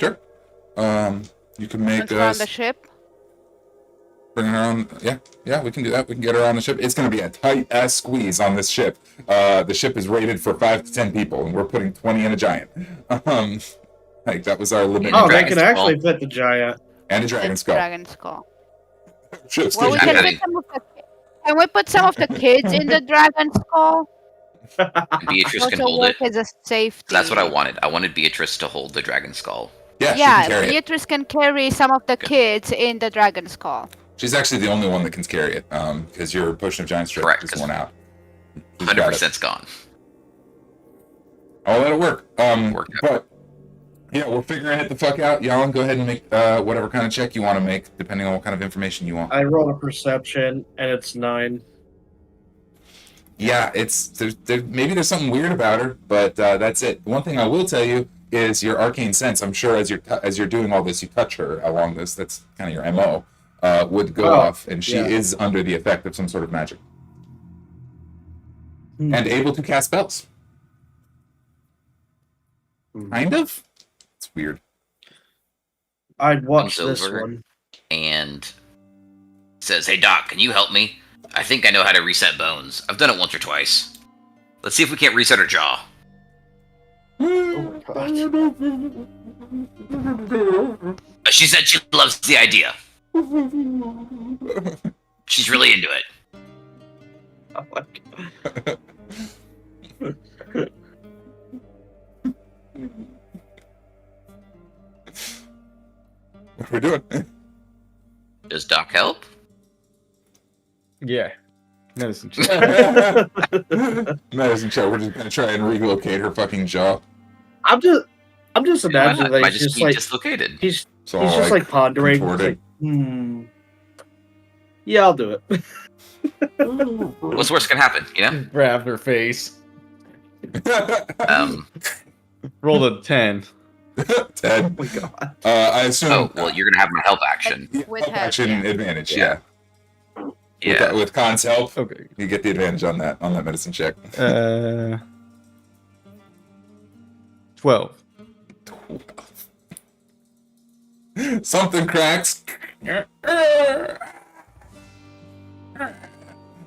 Sure. You can make Her on us the ship? bring her on. Yeah, we can do that. We can get her on the ship. It's going to be a tight ass squeeze on this ship. The ship is rated for 5 to 10 people, and we're putting 20 in a giant. That was our limit. Oh, they can actually fit the giant. And a dragon It's skull. Dragon skull. Ship's Well, we gonna can be- put some of the. Can we put some of the kids in the dragon skull? And Beatrice can Also hold it. work as a safety. That's what I wanted. I wanted Beatrice to hold the dragon skull. Yeah, she Yeah, can carry it. Beatrice can carry some of the kids in the dragon skull. She's actually the only one that can carry it, because your potion of giant strength Correct, is 'cause worn out. You've got it. 100%'s gone. I'll let it work. Worked out. But yeah, we're figuring it the fuck out. Jalin, go ahead and make whatever kind of check you want to make, depending on what kind of information you want. I roll a perception, and it's 9. Yeah, maybe there's something weird about her, but that's it. One thing I will tell you is your arcane sense. I'm sure as you're doing all this, you touch her along this. That's kind of your MO. Would go off, and she is under the effect of some sort of magic, and able to cast spells. Kind of. It's weird. I'd watch Comes this over. one. And says, "Hey Doc, can you help me? I think I know how to reset bones. I've done it once or twice. Let's see if we can't reset her jaw." Oh my god. She said she loves the idea. She's really into it. Oh my god. What are we doing? Does Doc help? Yeah. Medicine check. Medicine check. We're just gonna try and relocate her fucking jaw. I'm just imagining Might like just just be like dislocated. he's So he's just like pondering. He's contorted. like, yeah, I'll do it. What's worse can happen, you know? Grab her face. Rolled a 10. 10. Oh my god. I assume. Oh, well, you're gonna have my help action. With help her, action yeah. advantage. Yeah. Yeah. Yeah. With Khan's help, Okay. you get the advantage on that medicine check. 12. Something cracks.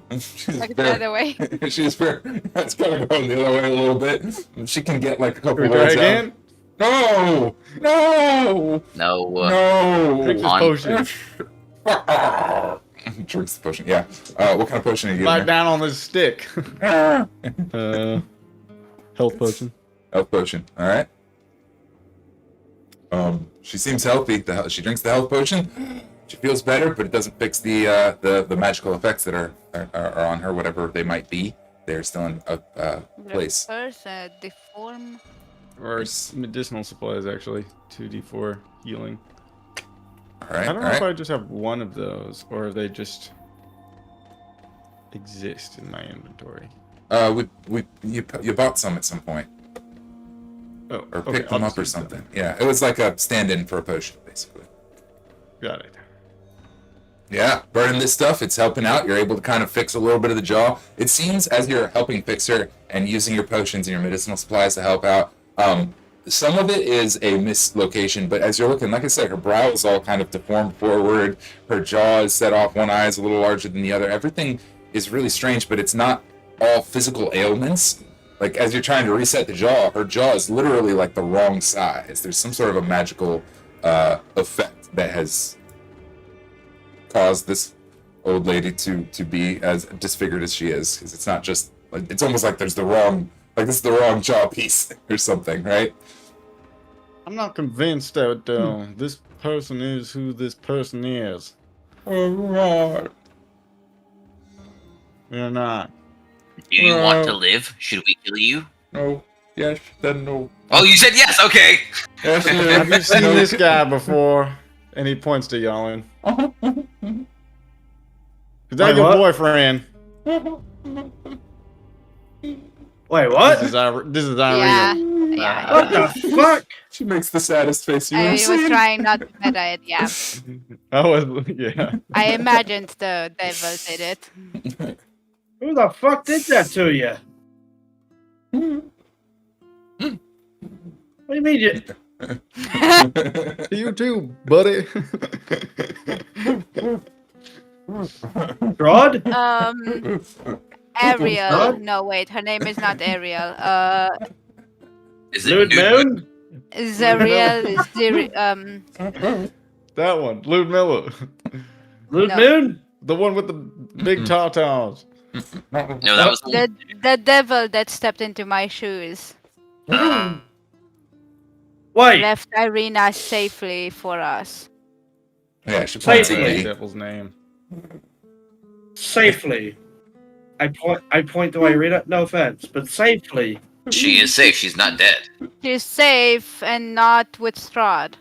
She's Like the very, other way. she's very. It's gonna go the other way a little bit. She can get like a couple Can we try words out. again? No! No! No. Drink No! this potion. Drinks the potion. Yeah. What kind of potion are you Lie getting? down on this stick. Health potion. Health potion. All right. She seems healthy. She drinks the health potion. She feels better, but it doesn't fix the magical effects that are on her, whatever they might be. They're still in a place. First, deform. Or medicinal supplies, actually. 2d4 healing. All right. I All don't know if right. I just have one of those, or if they just exist in my inventory. You bought some at some point, Oh, or okay, picked I'll them up just or use them. something. Yeah, it was like a stand-in for a potion, basically. Got it. Yeah, burning this stuff, it's helping out. You're able to kind of fix a little bit of the jaw. It seems as you're helping fix her and using your potions and your medicinal supplies to help out, some of it is a mislocation, but as you're looking, like I said, her brow is all kind of deformed forward. Her jaw is set off. One eye is a little larger than the other. Everything is really strange, but it's not all physical ailments. like as you're trying to reset the jaw, her jaw is literally like the wrong size. There's some sort of a magical effect that has caused this old lady to be as disfigured as she is, because it's not just like, it's almost like there's the wrong, like this is the wrong jaw piece or something, right? I'm not convinced that this person is who this person is. Alright. You're not. Do you want to live? Should we kill you? No. Yes, then no. Oh, you said yes. Okay. Yes, Have you seen this guy before? And he points to Jalin. Is that Wait, your what? boyfriend? Wait, what? This is Irene. Yeah. Yeah. What the fuck? She makes the saddest face you've I ever was seen. trying not to meta it, yeah. Yeah. I imagined the devil did it. Who the fuck did that to you? What do you mean you... You too, buddy. Strahd? Ariel. No, wait, her name is not Ariel. Is it Lude Moon? Zariel. That one, Ludmilla. Lude No. Moon? The one with the big tatas. No, that was the devil that stepped into my shoes Wait, left Irina safely for us. Yeah, she Safely. points at me. Devil's name. safely. I point to Irina, no offense, but safely. She is safe. She's not dead. She's safe and not with Strahd.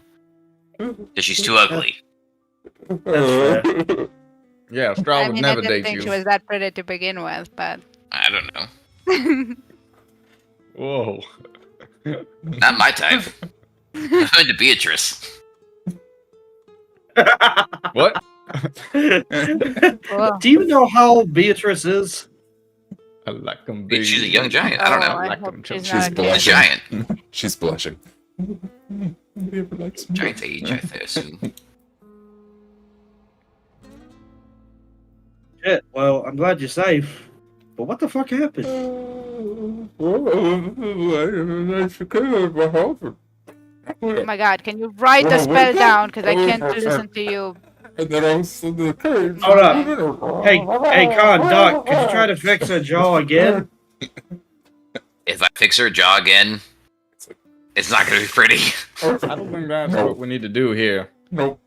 Because she's too ugly. That's fair. Yeah, Strahd I would mean, I never didn't date think you. she was that pretty to begin with, but. I don't know. Whoa. Not my type. I'm going to Beatrice. What? Well, Do you know how Beatrice is? I like them big. She's a young giant. I don't oh, know. I Like hope them she's She's not A black. gay. giant. She's blushing. Nobody ever likes me. Giant's age, I assume. Shit, well, I'm glad you're safe. But what the fuck happened? Oh my god, can you write the spell down? Because I can't listen to you. And then I was in the cage. Hold up. Hey, Kahn, Doc, could you try to fix her jaw again? If I fix her jaw again, it's not going to be pretty. I don't think that's what we need to do here. Nope.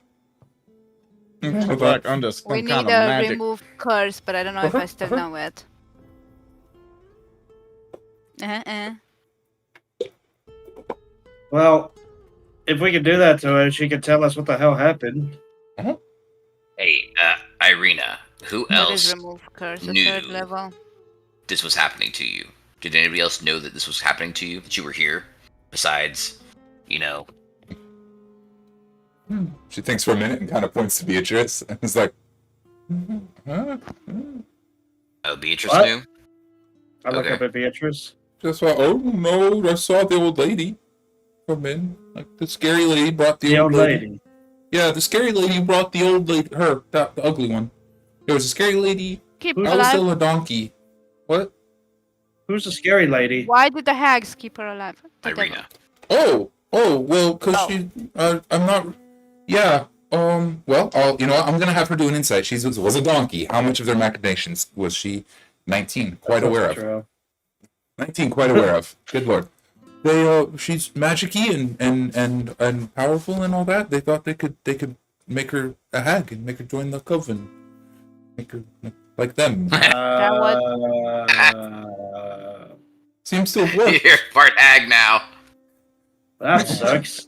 It's like under some We kind need of a magic. remove curse, but I don't know if I still know it. Well, if we could do that to her, she could tell us what the hell happened. Hey, Irina, who What is else remove curse at knew third level? this was happening to you? Did anybody else know that this was happening to you? That you were here? Besides, you know. She thinks for a minute and kind of points to Beatrice and is like, huh? Oh, Beatrice What? knew? I look Okay. up at Beatrice. Just like, oh no, I saw the old lady come in. Like the scary lady brought the, The old lady. Yeah, the scary lady brought the old lady, the ugly one. There was a scary lady. Keep Who's I was alive. still a donkey. What? Who's the scary lady? Why did the hags keep her alive? The devil. Irina. Oh, well, cause Oh. she, I'm not, yeah, well, I'm gonna have her do an insight. She was a donkey. How much of their machinations was she 19? Quite aware of. True. 19, quite aware of. Good lord. They, she's magic-y and powerful and all that. They thought they could make her a hag and make her join the coven. Make her like them. Seems to have worked. You're part hag now. That sucks.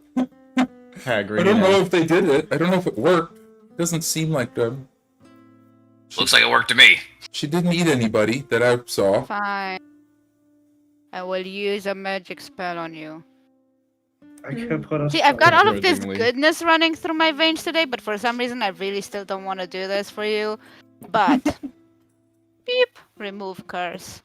Hagrid. I don't know if they did it. I don't know if it worked. Doesn't seem like Looks like it worked to me. she didn't eat anybody that I saw. Fine. I will use a magic spell on you. I can't put a See, I've got all of this Begrudgingly. goodness running through my veins today, but for some reason I really still don't want to do this for you. But beep, remove curse.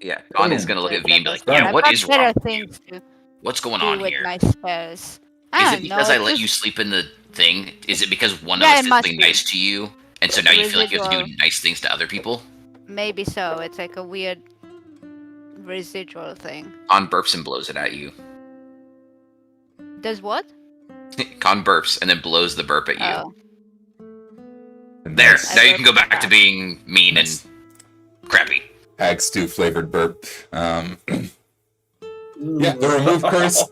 Yeah, Kahn is gonna look at V and be like, Done. yeah, I've what got is better wrong with you? things to What's going do on with here? my spells? Is I it don't because know, I let just you sleep in the thing? Is it because one Yeah, of us it did must something be. nice to you, and so now you feel like you have to do Residual. nice things to other people? Maybe so. It's like a weird residual thing. Kahn burps and blows it at you. Does what? Kahn burps and then blows the burp at you. Oh. There. Nice. Now you can go back to being mean Nice. and crappy. Hag stew flavored burp. Yeah, the remove curse.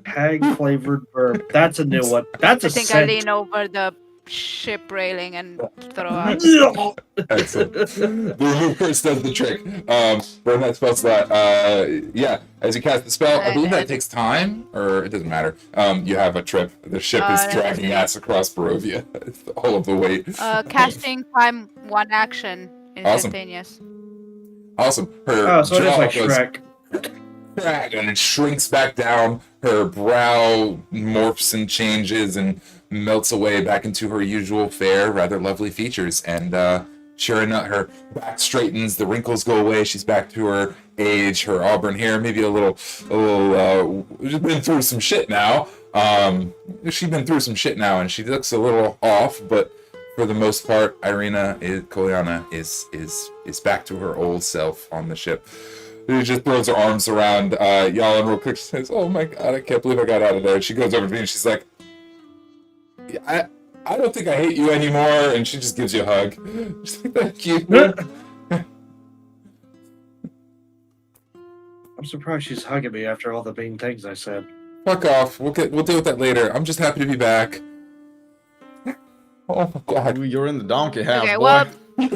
Hag flavored burp. That's a new one. That's a I think I scent. lean over the ship railing and throw up. Excellent. The remove curse does the trick. Burn that spell slot. Yeah, as you cast the spell, I believe that takes time, or it doesn't matter. You have a trip. The ship is That dragging is- ass across Barovia. It's all of the weight. Casting time, 1 action, Awesome. instantaneous. Awesome. Her Oh, so it is jaw like goes Shrek. crack, and it shrinks back down. Her brow morphs and changes and melts away back into her usual fair, rather lovely features. And sure enough, her back straightens, the wrinkles go away. She's back to her age, her auburn hair, maybe a little. She's been through some shit now. She's been through some shit now, and she looks a little off, but for the most part, Koliana is back to her old self on the ship. She just throws her arms around Jalin real quick. She says, "Oh my god, I can't believe I got out of there." And she goes over to me and she's like, I don't think I hate you anymore. And she just gives you a hug. She's like, "Thank you." I'm surprised she's hugging me after all the mean things I said. Fuck off. We'll deal with that later. I'm just happy to be back. Oh my god. Ooh, you're in the donkey house, Okay, boy. well, Fuck,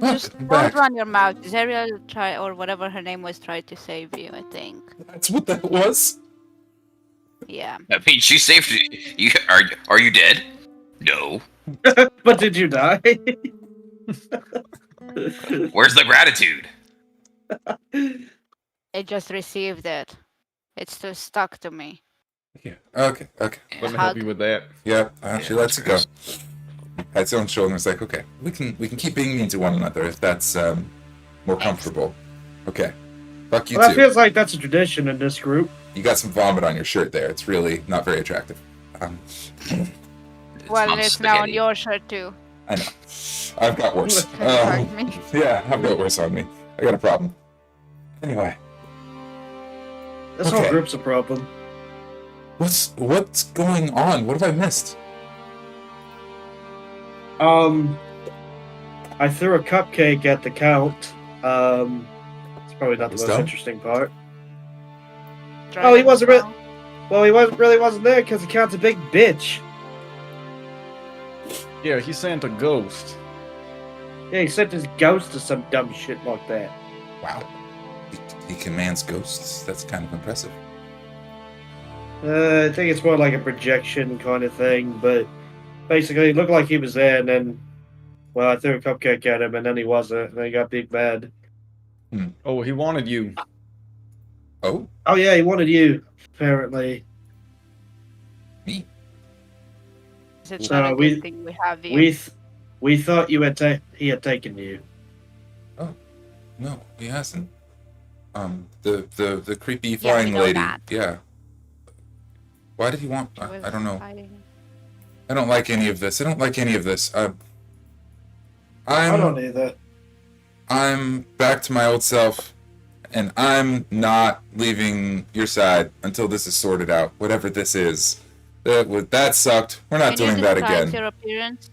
just I'm don't back. run your mouth. Zerial try or whatever her name was tried to save you, I think. That's what that was? Yeah. I mean, she saved you. Are you dead? No. But did you die? Where's the gratitude? I just received it. It's still stuck to me. Yeah. Okay. Let me help Hug. you with that. Yeah, she lets it go. Pats her on the shoulder and is like, "Okay, we can keep being mean to one another if that's more comfortable." Okay. Fuck you Well, that too. feels like that's a tradition in this group. You got some vomit on your shirt there. It's really not very attractive. Well, mom's it's now on spaghetti. your shirt too. I know. I've got worse. Pardon me. Yeah, I've got worse on me. I got a problem. Anyway, This whole Okay. group's a problem. what's going on? What have I missed? I threw a cupcake at the count. It's probably not the Was most dumb? interesting part. Dragon he wasn't smell. Well, he wasn't there because the count's a big bitch. Yeah, he sent a ghost. Yeah, he sent his ghost to some dumb shit like that. Wow. He commands ghosts. That's kind of impressive. I think it's more like a projection kind of thing, but basically it looked like he was there, and then, well, I threw a cupcake at him, and then he wasn't, and then he got big mad. Oh, he wanted you. Oh, Oh yeah, he wanted you, apparently. me. It's So not a we- good thing we have you. We thought you had he had taken you. No, he hasn't. The creepy Yeah, we flying know lady. that. Yeah. Why did he want? She I was don't know. hiding. I don't like any of this. I don't like any of this. I don't either. I'm back to my old self, and I'm not leaving your side until this is sorted out. Whatever this is, that sucked. We're not Can you doing that disguise again. your appearance?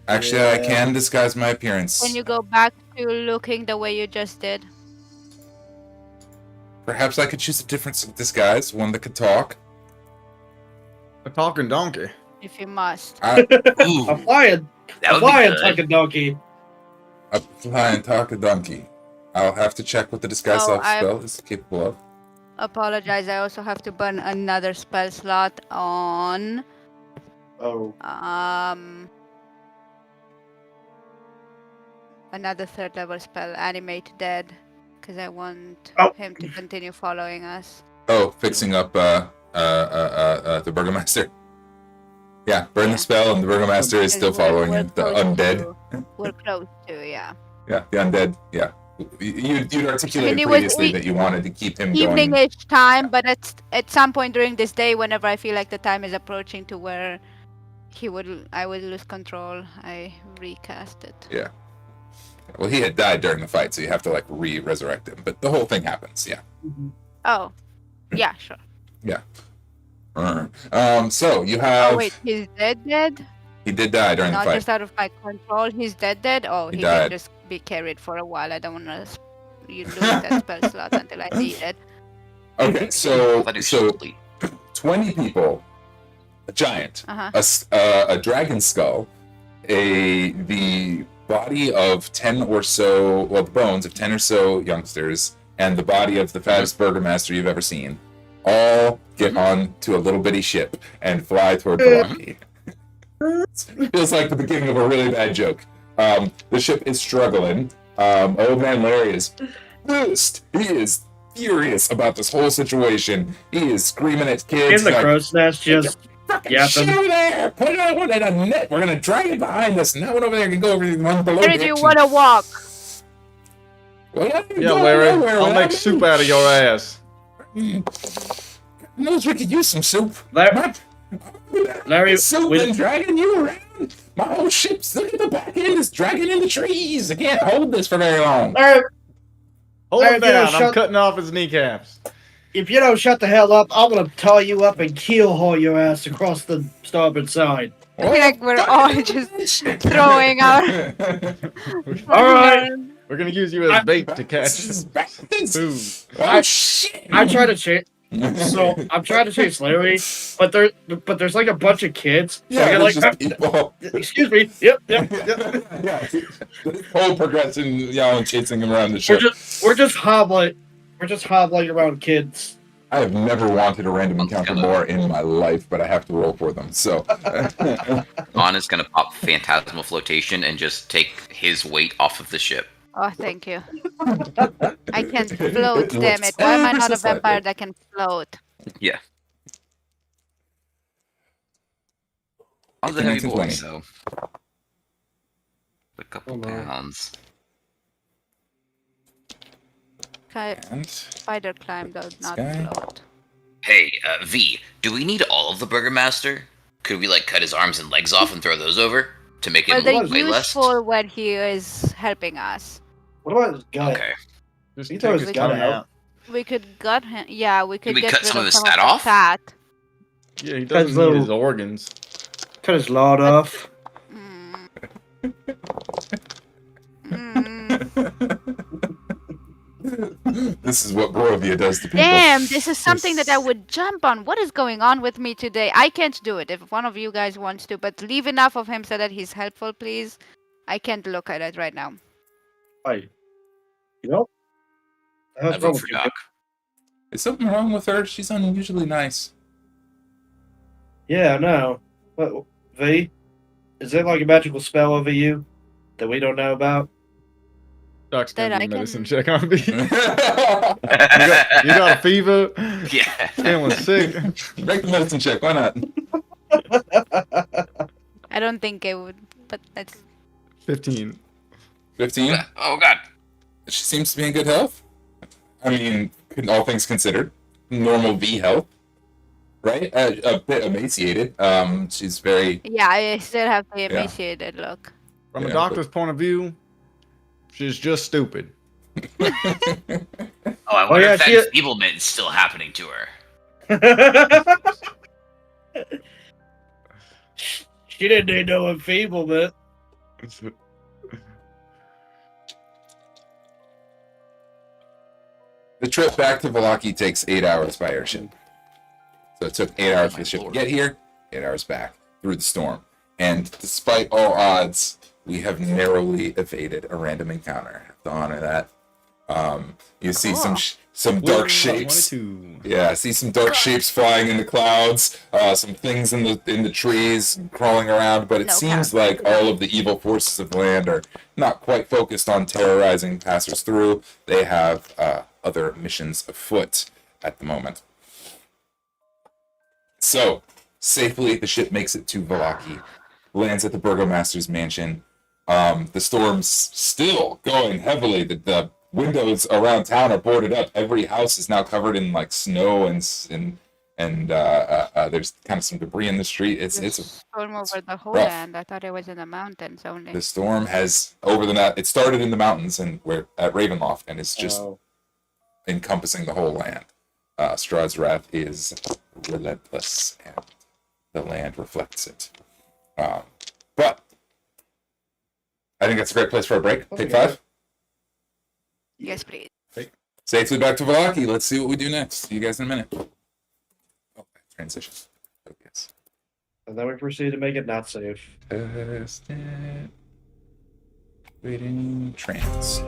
Actually, I Yeah. can disguise my appearance. Can you go back to looking the way you just did? Perhaps I could choose a different disguise, one that could talk. A talking donkey. If you must. Ooh, A flying that would be good. like a donkey. A fly and talk a donkey. I'll have to check what the disguise Oh, self I- spell is capable of. Apologize, I also have to burn another spell slot on Oh, another 3rd level spell, Animate Dead, because I want Oh. him to continue following us. Oh, fixing up the Burgomaster. Yeah, burn Yeah. the spell, and the Burgomaster is still Because we're- following we're it. The close undead. to- we're close to, yeah. Yeah, the undead. Yeah. You'd articulated it was previously that you wanted to keep him going. Evening-ish time, but at some point during this day, whenever I feel like the time is approaching to where I would lose control. I recast it. Yeah. Well, he had died during the fight, so you have to like resurrect him. But the whole thing happens. Yeah. Oh, yeah, sure. Yeah. So you have. Oh wait, he's dead. He did die during the Not fight. just out of my control. He's dead. Oh, He he died. can just be carried for a while. I don't want to you lose that spell slot until I need it. Okay, so Let it so sleep. 20 people, a giant, Uh-huh. a dragon skull, the body of 10 or so, well, the bones of 10 or so youngsters, and the body of the fattest burgomaster you've ever seen, all get on to a little bitty ship and fly toward Valaki. Feels like the beginning of a really bad joke. The ship is struggling. Old man Larry is pissed. He is furious about this whole situation. He is screaming at kids. In the like, crow's nest, just fucking shit yapping. over there! Put it on in a net. We're gonna drag it behind us. No one over there can go over the one below. Where do you want to walk? Well, Yeah, Larry, I'll make soup out of your ass. Knows we could use some soup. Larry, soup we- and dragging you around. My whole ship's look at the back end is dragging in the trees. I can't hold this for very long. Larry, Hold Larry, him you know, down. I'm shut- cutting off his kneecaps. if you don't shut the hell up, I'm gonna tie you up and keel haul your ass across the starboard side. I feel like we're all just throwing our. All right. We're gonna use you as bait to catch food. Oh shit! I try to chase. So I'm trying to chase Larry, but there's like a bunch of kids. So I Yeah, get like, like, just people. excuse me. Yep. Yeah, the whole progression, and chasing him around the ship. We're just hobbling around kids. I have never wanted a random encounter more in my life, but I have to roll for them. So, Kahn is gonna pop Phantasmal Flotation and just take his weight off of the ship. Oh, thank you. I can float, damn it. Why am I not a vampire that can float? Yeah. I was a heavy boy, so a couple pounds. and Spider climb does not guy. float. Hey, V, do we need all of the Burgermaster? Could we like cut his arms and legs off and throw those over to make Well, him they're way less? useful when he is helping us. What about his gut? Okay. Just He take throws his his gun tongue out. We could gut him. Yeah, we could we get cut rid some of his some fat the off? Fat. Yeah, he That's doesn't little- need his organs. Cut his lard off. Mm. Mm. This is what Borovia does to people. Damn, this is something that I would jump on. What is going on with me today? I can't do it if one of you guys wants to, but leave enough of him so that he's helpful, please. I can't look at it right now. Hey, you know? I What's wrong vote with for you? Doc. Is something wrong with her? She's unusually nice. Yeah, I know. What, V? Is there like a magical spell over you that we don't know about? Doc's That gonna do I a medicine can- check on me. You got a fever? Yeah. Feeling sick? Make the medicine check. Why not? I don't think I would, but that's 15. 15. Oh god. She seems to be in good health. I mean, all things considered, normal V health, right? A bit emaciated. She's very. yeah. I still have the emaciated look. From Yeah, a doctor's point of view, she's just stupid. Oh, I wonder yeah, if that she- enfeeblement is still happening to her. She didn't need no enfeeblement. The trip back to Valaki takes 8 hours by airship. So it took 8 hours for the ship to get here, 8 hours back through the storm. And despite all odds, we have narrowly evaded a random encounter. Have to honor that. You see some dark shapes. 22. Yeah, I see some dark shapes flying in the clouds, some things in the trees crawling around, but it No seems count. like all of the evil forces of the land are not quite focused on terrorizing passers through. They have other missions afoot at the moment. So, safely the ship makes it to Valaki, lands at the Burgomaster's mansion. The storm's still going heavily. The windows around town are boarded up. Every house is now covered in like snow and and there's kind of some debris in the street. It's The storm over the whole rough. land. I thought it was in the mountains only. The storm has it started in the mountains and we're at Ravenloft, and it's just encompassing the whole land. Strahd's wrath is relentless, and the land reflects it. But I think that's a great place for a break. Take 5. Yes, please. Safely back to Vallaki. Let's see what we do next. See you guys in a minute. Oh, transition. Oh, yes. And then we proceed to make it not safe. Test it. Waiting. Trans.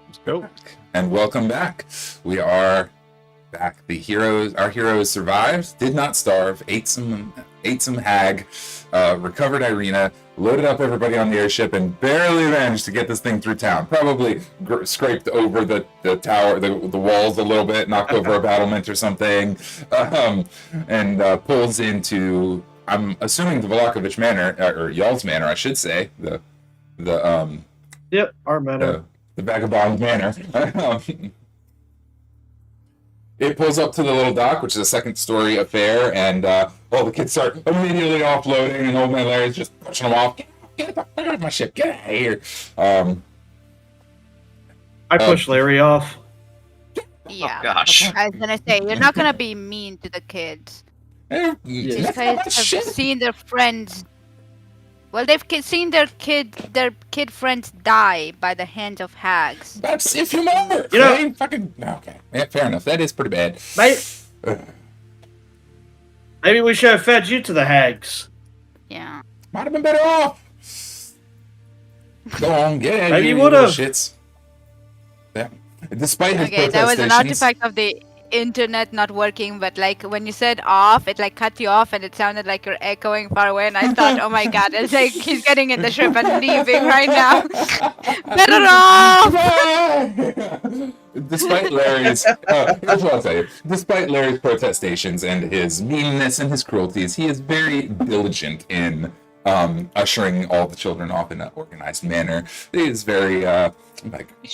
Let's go. And welcome back. We are back. Our heroes survived, did not starve, ate some hag, recovered Irina, loaded up everybody on the airship, and barely managed to get this thing through town. Probably scraped over the tower, the walls a little bit, knocked over a battlement or something, and pulls into, I'm assuming, the Vlahovic Manor, or y'all's manor, I should say, Yep, our manor. the Vagabond Manor. It pulls up to the little dock, which is a second-story affair, and all the kids start immediately offloading, and old man Larry's just pushing them off. Get the fuck out of my ship! Get out of here! I push Larry off. Yeah. gosh. I was gonna say you're not gonna be mean to the kids. These guys have seen their friends. Well, they've seen their kid friends die by the hands of hags. That's if you remember. You know- They ain't fucking okay. Yeah, fair enough. That is pretty bad. Maybe we should have fed you to the hags. Yeah. Might have been better off. Go on, get it. Maybe you would've. Shits. Yeah. Despite his Okay, that was an protestations- artifact of the internet not working, but like when you said off, it like cut you off and it sounded like you're echoing far away, and I thought, oh my god, it's like he's getting in the ship and leaving right now. Better off! Despite Larry's, that's what I'll tell you. Despite Larry's protestations and his meanness and his cruelties, he is very diligent in ushering all the children off in an organized manner. He is very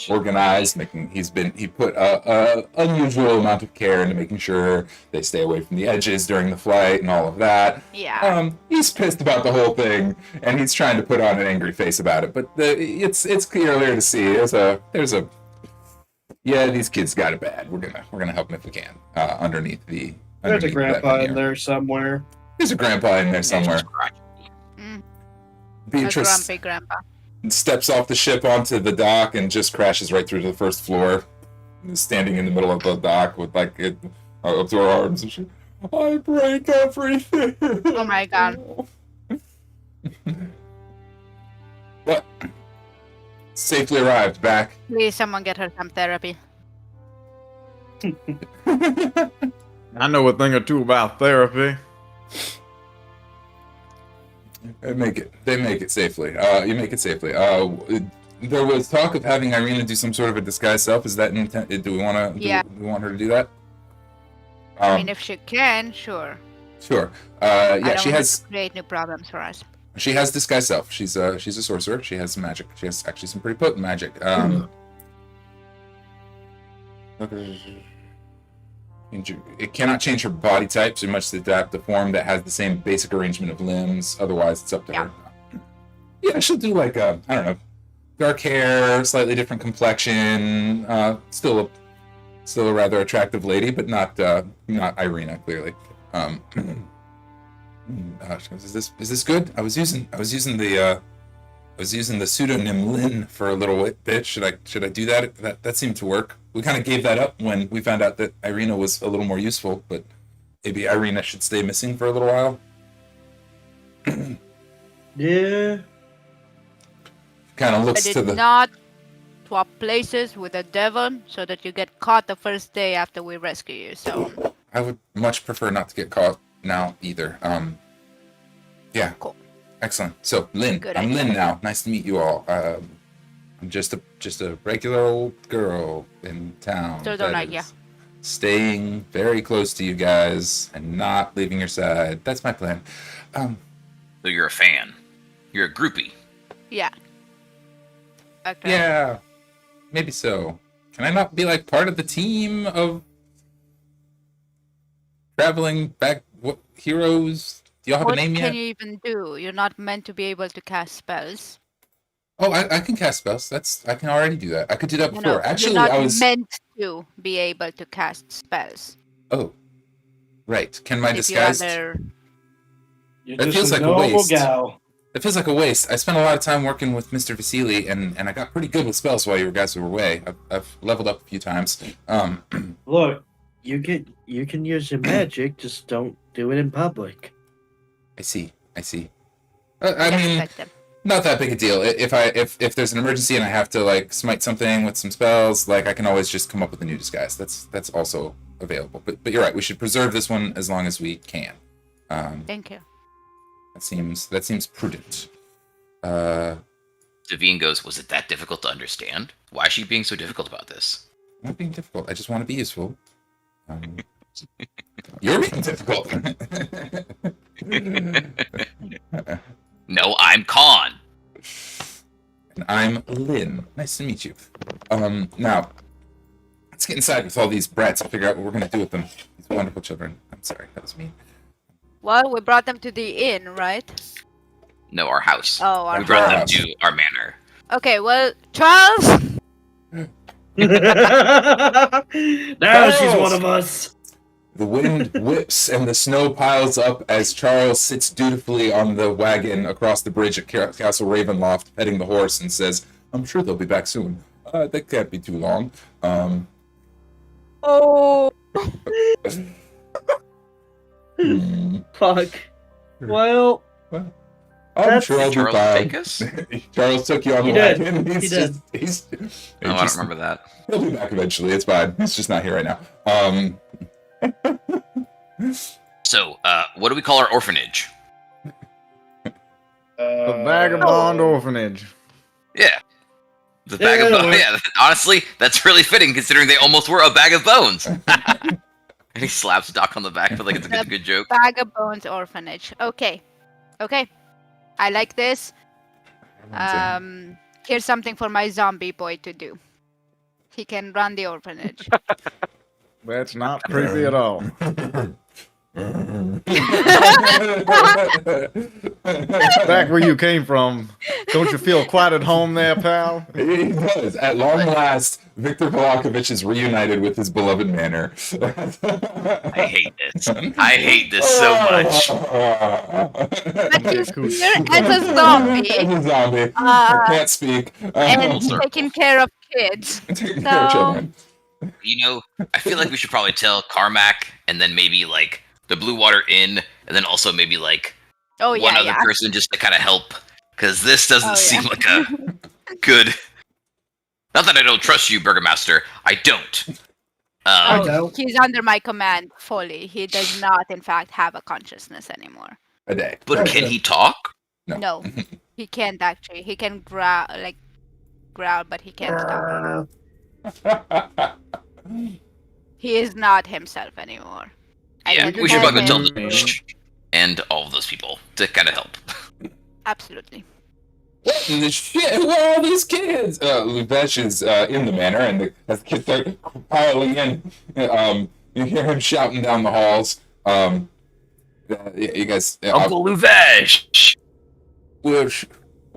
organized. He put a unusual amount of care into making sure they stay away from the edges during the flight and all of that. Yeah. He's pissed about the whole thing, and he's trying to put on an angry face about it. But it's clear to see there's a yeah, these kids got it bad. We're gonna help them if we can. Underneath There's a that grandpa in veneer. there somewhere. There's a grandpa in there somewhere. A Beatrice grumpy grandpa. steps off the ship onto the dock and just crashes right through to the first floor, standing in the middle of the dock with like it up to her arms and she, I break everything. Oh my god. But safely arrived back. Please, someone get her some therapy. I know a thing or two about therapy. They make it safely. You make it safely. There was talk of having Irina do some sort of a disguised self. Is that intent? Do we want to? Yeah. Do we want her to do that? I mean, if she can, sure. Sure. I Yeah, don't she want has. to create new problems for us. She has disguised self. She's a sorcerer. She has some magic. She has actually some pretty potent magic. It cannot change her body type, so you must adapt a form that has the same basic arrangement of limbs. Otherwise, it's up to her. Yeah, she'll do like I don't know, dark hair, slightly different complexion. Still a rather attractive lady, but not Irina, clearly. Is this good? I was using the pseudonym Lynn for a little bit. Should I do that? That seemed to work. We kind of gave that up when we found out that Irina was a little more useful, but maybe Irina should stay missing for a little while. Yeah. Kind of I looks to did the. not swap places with the devil so that you get caught the first day after we rescue you, so... I would much prefer not to get caught now either. Yeah. Cool. Excellent. So Lynn, Good I'm idea. Lynn now. Nice to meet you all. I'm just a regular old girl in town. So don't that like ya. is staying very close to you guys and not leaving your side. That's my plan. So you're a fan. You're a groupie. Yeah. Okay. Yeah, maybe so. Can I not be like part of the team of traveling back? What heroes? Do y'all have What a name can yet? you even do? You're not meant to be able to cast spells. Oh, I can cast spells. I can already do that. I could do that No, before. no, Actually, you're not I was. meant to be able to cast spells. Oh, right. Can my If disguise? you're under... You're That just feels like a normal waste. gal. It feels like a waste. I spent a lot of time working with Mr. Vasily, and I got pretty good with spells while you guys were away. I've leveled up a few times. Look, you can use your magic, just don't do it in public. I see. I mean, Expect them. Not that big a deal. If there's an emergency and I have to like smite something with some spells, like I can always just come up with a new disguise. That's also available. But you're right. We should preserve this one as long as we can. Thank you. That seems prudent. Devine goes, was it that difficult to understand? Why is she being so difficult about this? Not being difficult. I just want to be useful. You're being difficult. No, I'm Kahn. And I'm Lynn. Nice to meet you. Now, let's get inside with all these brats and figure out what we're going to do with them. These wonderful children. I'm sorry, that was mean. Well, we brought them to the inn, right? No, our house. Oh, our We brought them house. to our manor. Okay, well, Charles. Now she's one of us. The wind whips and the snow piles up as Charles sits dutifully on the wagon across the bridge at Castle Ravenloft, petting the horse, and says, I'm sure they'll be back soon. That can't be too long. Oh. Fuck. Well, I'm That's- sure I'll be Charles fine. take us? Charles took you on the He did. wagon. He did. Oh, I don't remember that. He'll be back eventually. It's fine. He's just not here right now. So, what do we call our orphanage? The Vagabond Orphanage. Yeah. The bag of bones. Yeah, honestly, that's really fitting considering they almost were a bag of bones. And he slaps Doc on the back, but like it's a good joke. Bag of Bones Orphanage. Okay. I like this. Here's something for my zombie boy to do. He can run the orphanage. That's not creepy at all. Back where you came from, don't you feel quite at home there, pal? He does. At long last, Victor Polakovich is reunited with his beloved manor. I hate this. I hate this so much. But he's here as a zombie. As a zombie. I can't speak. And Circle. taking care of kids. Taking care of children. You know, I feel like we should probably tell Carmack and then maybe like the Blue Water Inn and then also maybe like Oh one yeah, other yeah. person just to kind of help because this doesn't Oh, seem yeah. like a good. Not that I don't trust you, Burgermaster. I don't. I Oh, don't. he's under my command fully. He does not, in fact, have a consciousness anymore. A day. But can he talk? No, he can't actually. He can growl, but he can't talk. He is not himself anymore. I Yeah, would we should tell probably tell him- the Shh and all of those people to kind of help. Absolutely. What in the shit? Who are all these kids? Luvesh is in the manor, and as the kids start piling in, you hear him shouting down the halls. You guys, Uncle Luvesh!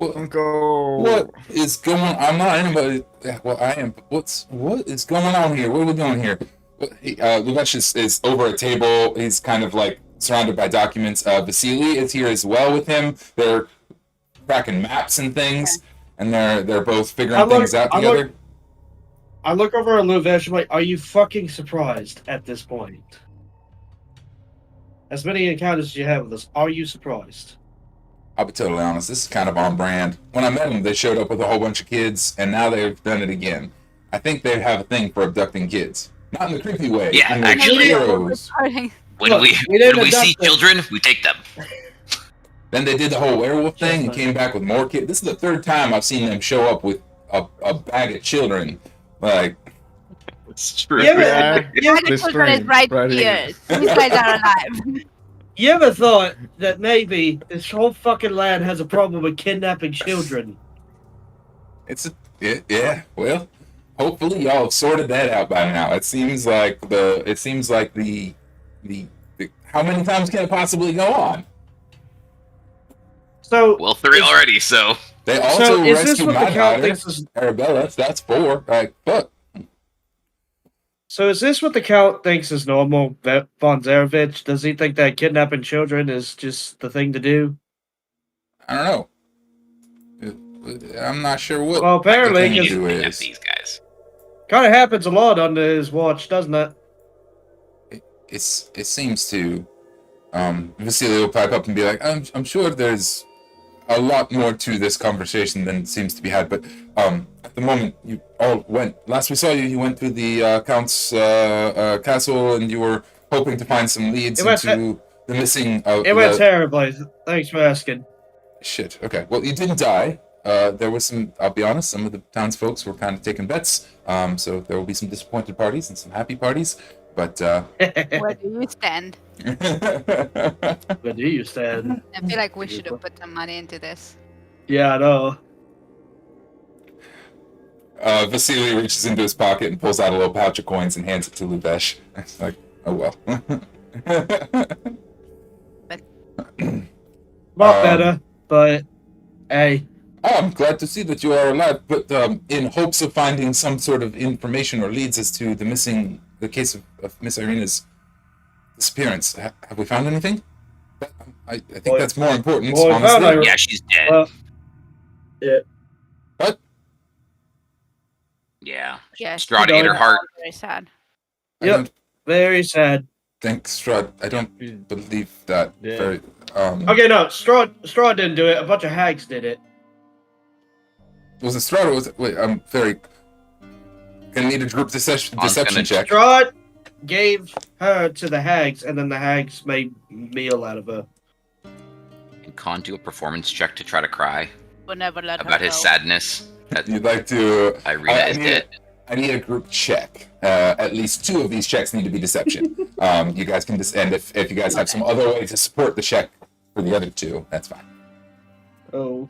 Uncle. What is going on? I'm not anybody. Well, I am. What is going on here? What are we doing here? Luvesh is over a table. He's kind of like surrounded by documents. Vasily is here as well with him. They're cracking maps and things, and they're both figuring things out together. I look over at Luvesh, I'm like, are you fucking surprised at this point? As many encounters as you have with us, are you surprised? I'll be totally honest. This is kind of on brand. When I met them, they showed up with a whole bunch of kids, and now they've done it again. I think they have a thing for abducting kids. Not in the creepy way. Yeah, in the actually- heroes. When Look, we we didn't when we see adopt them. children, we take them. Then they did the whole werewolf thing and came back with more kids. This is the third time I've seen them show up with a bag of children. Like, It's true. Yeah, Yeah, You, this Children is stream, right right here. here. These guys are alive. you ever thought that maybe this whole fucking land has a problem with kidnapping children? yeah. Well, hopefully y'all have sorted that out by now. It seems like the how many times can it possibly go on? So, Well, 3 already, so They also is this rescued what my the count daughter, thinks is? Arabella. That's 4. Like, fuck. So is this what the count thinks is normal, Von Zarovitch? Does he think that kidnapping children is just the thing to do? I don't know. I'm not sure what. Well, apparently, the thing you to because do kidnap is. these guys. kind of happens a lot under his watch, doesn't it? It seems to. Vasily will pipe up and be like, I'm sure there's a lot more to this conversation than seems to be had, but at the moment you all went. Last we saw you, you went to the Count's castle, and you were hoping to find some leads into the missing. It went terribly. Thanks for asking. Shit. Okay. Well, you didn't die. There was some. I'll be honest. Some of the townsfolk were kind of taking bets. So there will be some disappointed parties and some happy parties. But Where do you stand? Where do you stand? I feel like we should have put some money into this. Yeah, I know. Vasily reaches into his pocket and pulls out a little pouch of coins and hands it to Luvesh. It's like, oh well. Not better, but hey. Oh, I'm glad to see that you are alive, but in hopes of finding some sort of information or leads as to the case of Miss Irina's disappearance. Have we found anything? I think that's more important, honestly. Yeah, she's dead. Yeah. What? Yeah. Yeah, Strahd ate her heart. Very sad. Yep. Very sad. Thanks, Strahd. I don't believe that. Yeah. Very. Okay, no, Strahd didn't do it. A bunch of hags did it. Was it Strahd or was it? Wait, I'm very. Gonna need a group deception check. Strahd gave her to the hags, and then the hags made meal out of her. Can Kahn do a performance check to try to cry We'll never let her about his go. sadness? That You'd like to. Irina is dead. I need a group check. At least 2 of these checks need to be deception. You guys can and if you guys have some other way to support the check for the other 2, that's fine. Oh,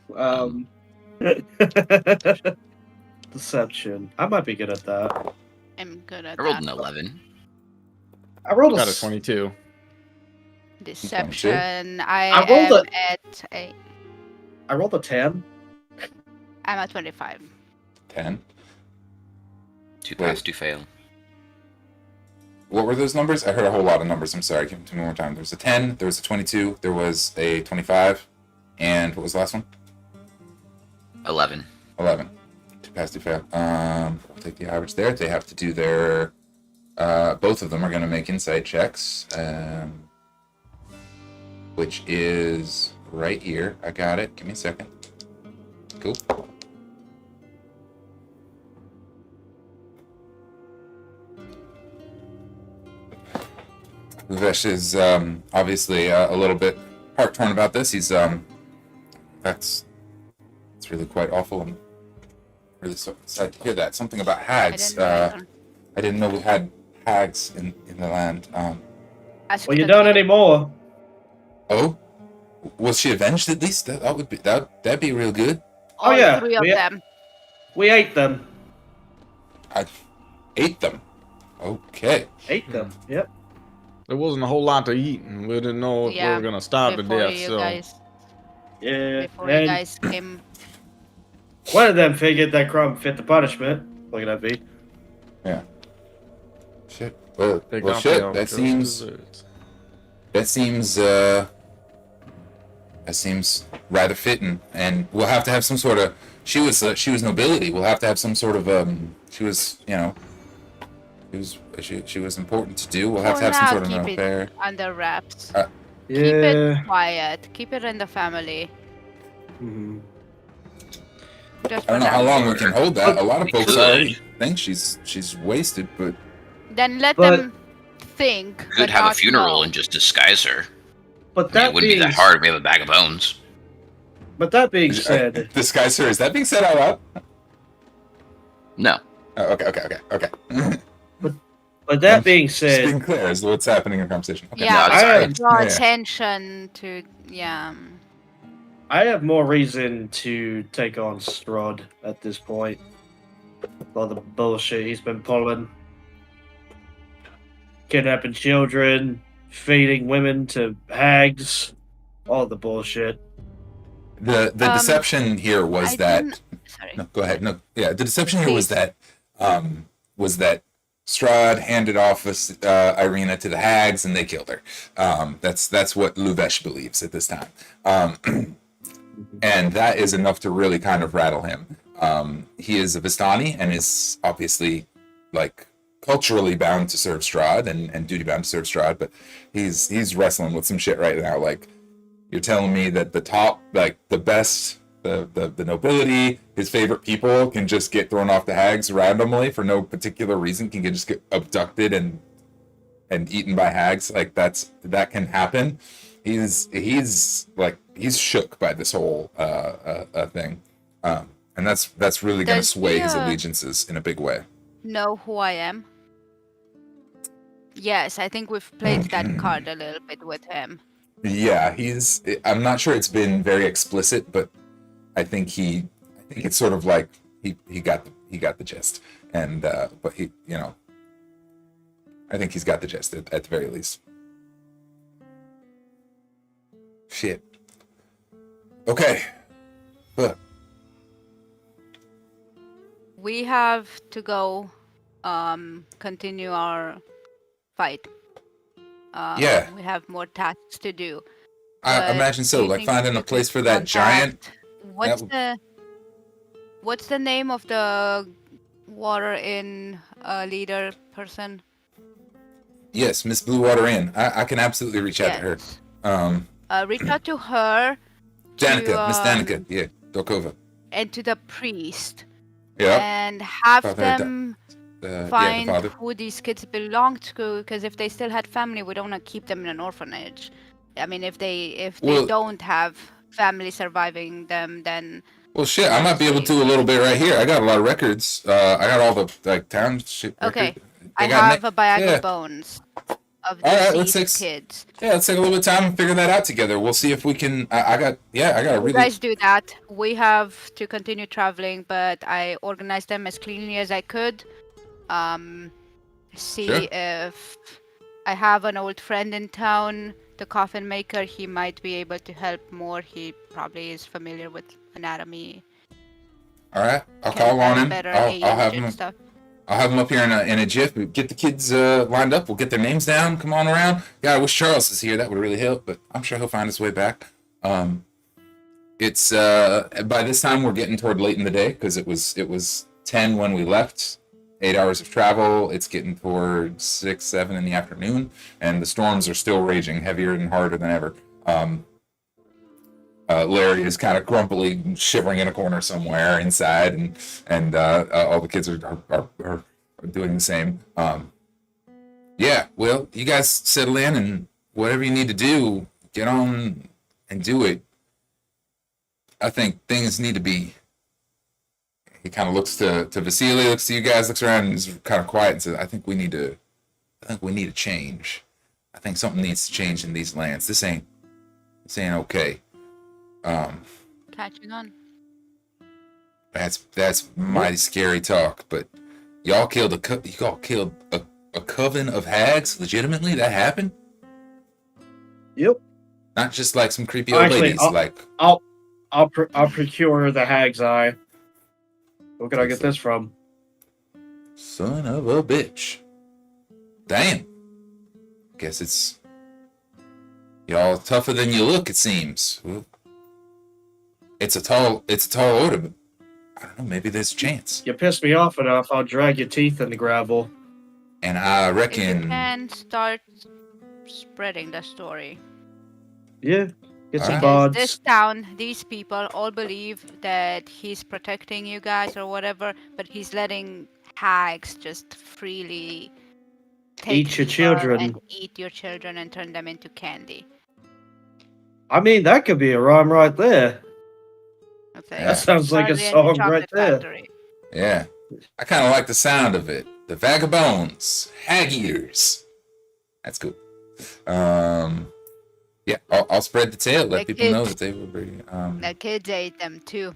deception. I might be good at that. I'm good at I rolled that. an 11. I rolled Got a 22. Deception. I rolled at 8. I rolled a 10. I'm at 25. 10. 2 pass, 2 fail. What were those numbers? I heard a whole lot of numbers. I'm sorry. Give them to me one more time. There was a 10. There was a 22. There was a 25. And what was the last one? 11. 11. 2 pass, 2 fail. We'll take the average there. They have to do their. Both of them are going to make insight checks. Which is right here. I got it. Give me a second. Cool. Luvesh is obviously a little bit heart torn about this. He's that's really quite awful. I'm really so sad to hear that. Something about hags. I didn't know we had hags in the land. Well, you don't anymore. Oh, was she avenged at least? That would be that'd be real good. Oh, All yeah, 3 of them. We ate them. I ate them. Okay. Ate them. Yep. There wasn't a whole lot to eat, and we didn't know if we were gonna starve to Before death. you So guys, Yeah. before you And guys came. one of them figured that crumb fit the punishment. Look at that be. Shit. Well, they well got shit. the That seems. desserts. That seems rather fitting, and we'll have to have some sort of. She was nobility. We'll have to have some sort of She was she was important to do. We'll have to have some sort of an affair. Under wraps. Yeah. Keep it quiet. Keep it in the family. Mhm. Just I don't know for how now. long we can hold that. A lot of folks Good. already think she's wasted, but Then let But- them think. Could but have a not funeral know. and just disguise her. But I mean, that it wouldn't be being that hard. We have a bag of bones. But that being said, disguise her. Is that being said out loud? No. Oh, okay. but that being Just said, being clear is what's happening in the conversation. Okay. Yeah, No, sorry. draw Yeah. attention to I have more reason to take on Strahd at this point. All the bullshit he's been pulling. Kidnapping children, feeding women to hags, all the bullshit. The deception here was I that. didn't- Sorry. No, go ahead. No, yeah. The deception here was Please. that Strahd handed off Irina to the hags and they killed her. That's what Luvesh believes at this time, and that is enough to really kind of rattle him. He is a Vistani and is obviously like culturally bound to serve Strahd and duty bound to serve Strahd, but he's wrestling with some shit right now. Like You're telling me that the top, like the best, the nobility, his favorite people can just get thrown off the hags randomly for no particular reason, can just get abducted and eaten by hags. Like that can happen. He's shook by this whole thing, and that's really going to Does sway he, his allegiances in a big way. Know who I am? Yes, I think we've played that card a little bit with him. Yeah, I'm not sure it's been very explicit, but I think it's sort of like he got the gist, and but he, I think he's got the gist at the very least. Shit. Okay. Look. We have to go continue our fight. Yeah. We have more tasks to do. I But imagine do so. you Like think finding we a place could for that giant. contact- What's the name of the water in leader person? Yes, Miss Bluewater Inn. I can absolutely reach out to her. Yes. Reach out to her. Danica, Miss Danica. Yeah, Dokova. And to the priest. Yeah. And have Father them the find father. who these kids belong to, because if they still had family, we don't want to keep them in an orphanage. I mean, if they Well- don't have family surviving them, then Well, shit, I might be able to do a little bit right here. I got a lot of records. I got all the township. Okay. records. I They got have a bag yeah. of bones of All right, let's deceased take- kids. Yeah, let's take a little bit of time and figure that out together. We'll see if we can. I got a You really. guys do that. We have to continue traveling, but I organized them as cleanly as I could. See Sure. if I have an old friend in town, the coffin maker. He might be able to help more. He probably is familiar with anatomy. All right, I'll can call on have him. better I'll age have and him. stuff. I'll have him up here in a jiff. Get the kids lined up. We'll get their names down. Come on around. God, I wish Charles was here. That would really help. But I'm sure he'll find his way back. It's by this time we're getting toward late in the day because it was 10 when we left. 8 hours of travel. It's getting toward 6, 7 in the afternoon, and the storms are still raging, heavier and harder than ever. Larry is kind of grumpily shivering in a corner somewhere inside, and all the kids are doing the same. Yeah, well, you guys settle in, and whatever you need to do, get on and do it. I think things need to be. He kind of looks to Vasily, looks to you guys, looks around, and is kind of quiet and says, I think we need a change. I think something needs to change in these lands. This ain't okay. Catching on. That's mighty scary talk, but y'all killed a coven of hags legitimately? That happened? Yep. Not just like some creepy old Actually, ladies, I'll procure the hag's eye. Where could I get this from? son of a bitch. Damn. Guess it's y'all tougher than you look, it seems. Well, it's a tall order, but I don't know, maybe there's a chance. You piss me off enough, I'll drag your teeth in the gravel. And I If you reckon can start spreading the story. Yeah. Get some Alright. bods. This town, these people all believe that he's protecting you guys or whatever, but he's letting hags just freely take Eat your people children. and eat your children and turn them into candy. I mean, that could be a rhyme right there. Okay. Yeah. That sounds like a Charlie and the song right Chocolate there. Factory. yeah. I kinda like the sound of it. The vagabonds, hag eaters. That's cool. Yeah, I'll spread the tale, let The people know kids- that they were very The kids ate them too.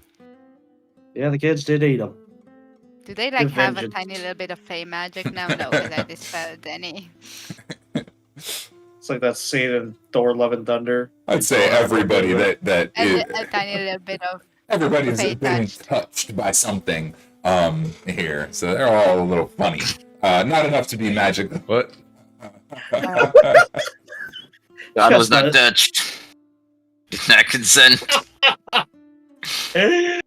Yeah, the kids did eat them. Do they like have a vengeance. tiny little bit of fey magic now? No, because I dispelled any. It's like that scene in Thor: Love and Thunder. I'd say everybody that And is, a tiny little bit of. everybody's Fey been touched. touched by something here, so they're all a little funny. Not enough to be magical. What? God was not Chestnut. touched. Did not consent. Okay,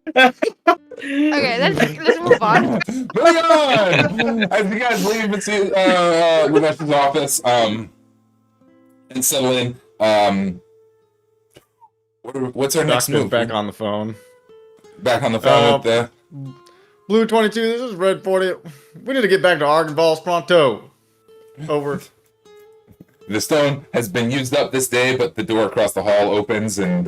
let's move on. Moving on! As you guys leave Lavesh's office and settle in, What's our next Doctor's move? back on the phone. Back on the phone with the. Blue 22, this is Red 40. We need to get back to Argenval's pronto. Over. The stone has been used up this day, but the door across the hall opens, and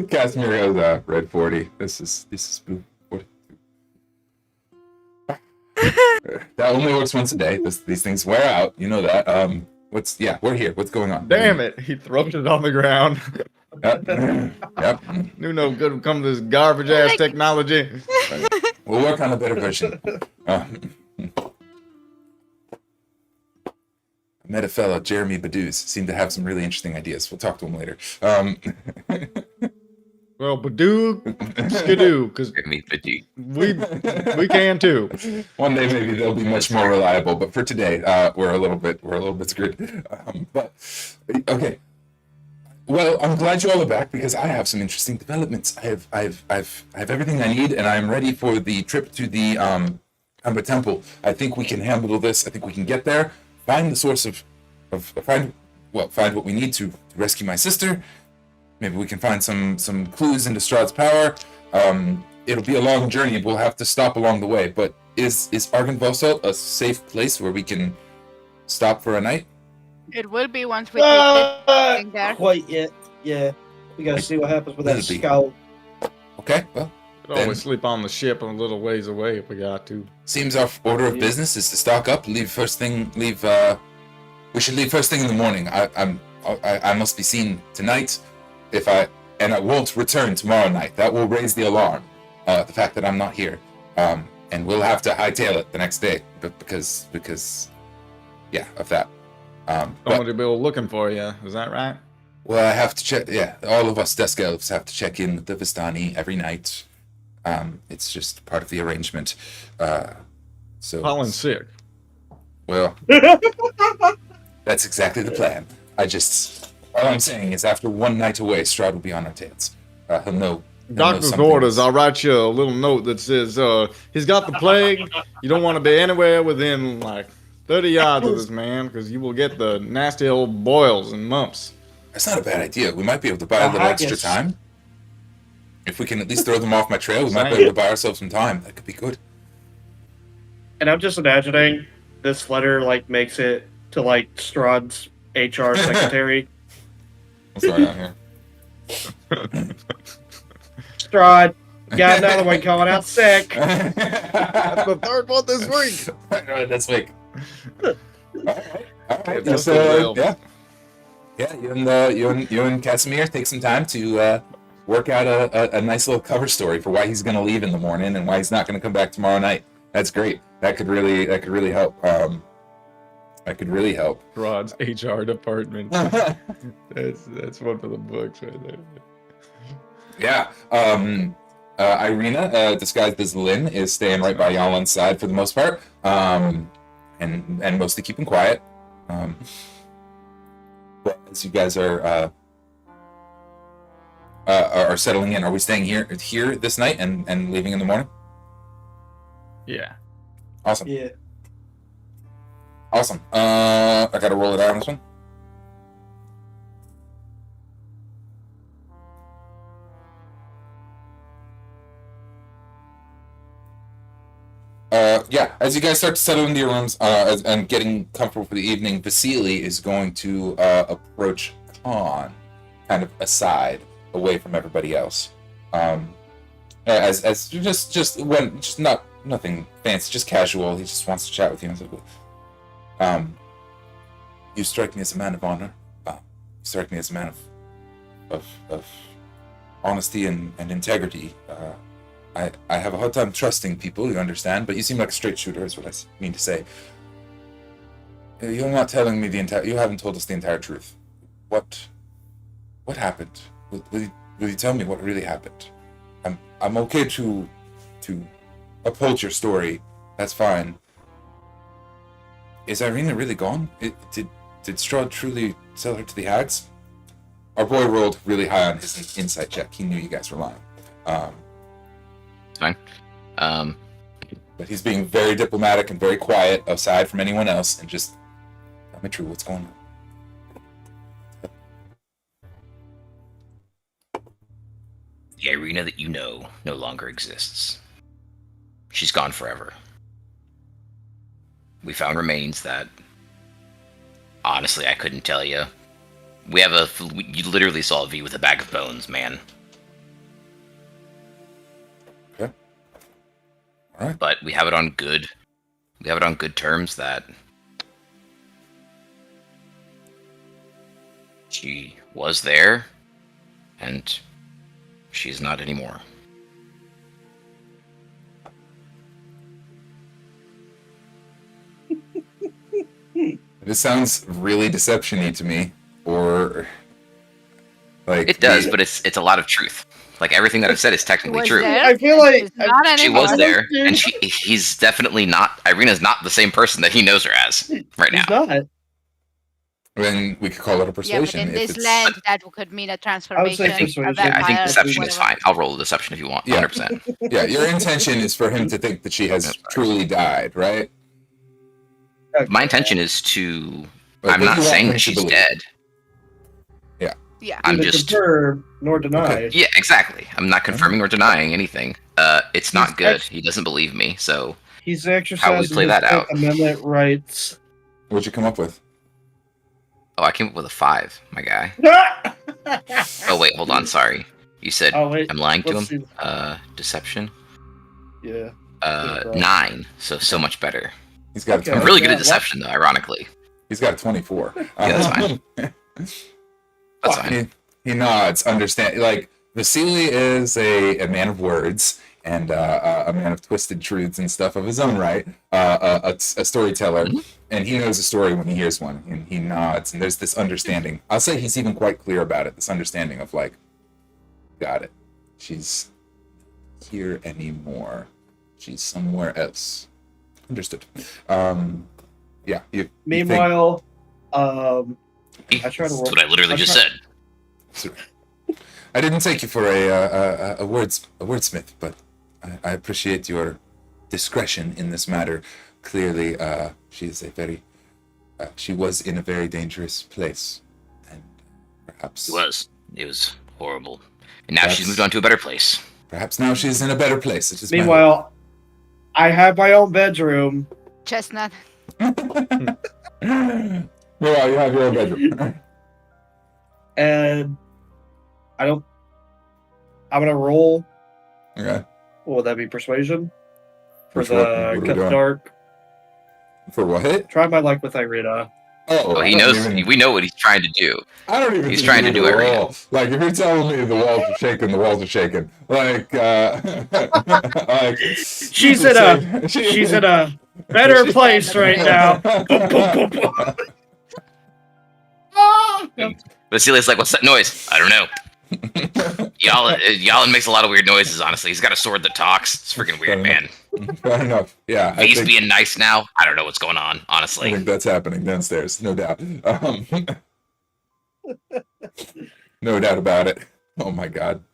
Casimir goes, Red 40. This is Blue 40. That only works once a day. These things wear out. You know that. We're here. What's going on? Damn it. He throws it on the ground. Yep. Knew no good would come to this garbage ass technology. We'll work on a better version. I met a fellow, Jeremy Baduz, seemed to have some really interesting ideas. We'll talk to him later. Well, Badoo, skidoo, because we can too. One day maybe they'll be much more reliable, but for today, we're a little bit screwed. But okay. Well, I'm glad you all are back because I have some interesting developments. I have everything I need, and I'm ready for the trip to the Amber Temple. I think we can handle this. I think we can get there, find the source find what we need to rescue my sister. Maybe we can find some clues into Strahd's power. It'll be a long journey. We'll have to stop along the way. But is Argenvalsalt a safe place where we can stop for a night? It will be once we take everything there. Quite yet. Yeah. We gotta see what happens with that Maybe. scout. Okay, well, Could always sleep on the ship a little ways away if we got to. seems our order of business is to stock up, we should leave first thing in the morning. I must be seen tonight, and I won't return tomorrow night. That will raise the alarm, the fact that I'm not here. And we'll have to hightail it the next day, because of that. Somebody will be looking for you. Is that right? Well, I have to check, all of us desk elves have to check in with the Vistani every night. It's just part of the arrangement. Colin's sick. Well, that's exactly the plan. All I'm saying is after one night away, Strahd will be on our tails. He'll know. Doctor's orders. I'll write you a little note that says, he's got the plague. You don't want to be anywhere within, 30 yards of this man, because you will get the nasty old boils and mumps. That's not a bad idea. We might be able to buy a little extra time. If we can at least throw them off my trail, we might be able to buy ourselves some time. That could be good. And I'm just imagining this letter makes it to Strahd's HR secretary. What's going on here? Strahd, got another one coming out sick. That's the third one this week. This week. All right. That's You and Casimir take some time to work out a nice little cover story for why he's going to leave in the morning and why he's not going to come back tomorrow night. That's great. That could really help. That could really help. Strahd's HR department. That's one for the books right there. Yeah. Irina, disguised as Lynn, is staying right by Yalin's side for the most part, and mostly keeping quiet. But as you guys are settling in, are we staying here this night and leaving in the morning? Yeah. Awesome. Yeah. Awesome. I gotta roll it out on this one. As you guys start to settle into your rooms and getting comfortable for the evening, Vasily is going to approach Kahn, kind of aside, away from everybody else. As nothing fancy, just casual. He just wants to chat with you. You strike me as a man of honor. You strike me as a man of honesty and integrity. I have a hard time trusting people, you understand, but you seem like a straight shooter, is what I mean to say. You're not telling me you haven't told us the entire truth. What happened? Will you tell me what really happened? I'm okay to uphold your story. That's fine. Is Irina really gone? Did Strahd truly sell her to the hags? Our boy rolled really high on his insight check. He knew you guys were lying. Fine. But he's being very diplomatic and very quiet aside from anyone else, and just tell me true, what's going on? no longer exists. She's gone forever. We found remains that, honestly, I couldn't tell you. You literally saw a V with a bag of bones, man. Okay. All right. But we have it on good terms that she was there, and she's not anymore. This sounds really deception-y to me, or like It does, but it's a lot of truth. Like everything that I've said is technically Was true. there? I feel like She's not She anymore. was there, and he's definitely not. Irina's not the same person that he knows her as right now. He's not. then we could call it a Yeah, but persuasion. in if this it's- land, that could mean a transformation. persuasion. A Yeah, Yeah, I think vampire, deception is whatever. fine. I'll roll a deception if you want. Yeah. 100%. Yeah, your intention is for him to think that she has truly died, right? My intention is to. Like, I'm what not you want saying him that to she's believe. dead. Yeah. I'm Neither just. confirm nor deny. Yeah, exactly. I'm not confirming or denying anything. It's not He's good. ex- He doesn't believe me, so He's How we exercising play his that out? Fifth Amendment rights. What'd you come up with? oh, I came up with a 5, my guy. Oh wait, hold on. Sorry, you said Oh wait, I'm lying to let's him. see. Deception. Yeah. 9. So much better. He's got Okay. a I'm 20, really good yeah, at deception, though. Ironically, he's got a 24. Yeah, that's fine. That's fine. He nods, understand. Like Vasily is a man of words and a man of twisted truths and stuff of his own right. A storyteller, and he knows a story when he hears one, and he nods. And there's this understanding. I'll say he's even quite clear about it. This understanding of like, got it. She's here anymore. She's somewhere else. Understood. Yeah. You Meanwhile, I try to That's what I literally just said. I didn't take you for a wordsmith, but I appreciate your discretion in this matter. Clearly, she was in a very dangerous place, and perhaps It was horrible, and now she's moved on to a better place. Perhaps now she's in a better place. It is my meanwhile, I have my own bedroom. Chestnut. hope. Meanwhile, you have your own bedroom. And I'm gonna roll. Okay. What would that be? Persuasion for Which one? What are the we cut doing? dark. For what? Try my luck with Irina. Oh, I he don't knows. even- We know what he's trying to do. I don't even. He's think trying you to need do everything. roll. Like if you're telling me the walls are shaking, the walls are shaking. Like, like She's in a better place right now. Vasily's like, "What's that noise?" I don't know. Jalin makes a lot of weird noises. Honestly, he's got a sword that talks. It's freaking weird, man. Fair enough. Yeah, I He's think, being nice now. I don't know what's going on. I Honestly, think that's happening downstairs, no doubt. No doubt about it. Oh my God.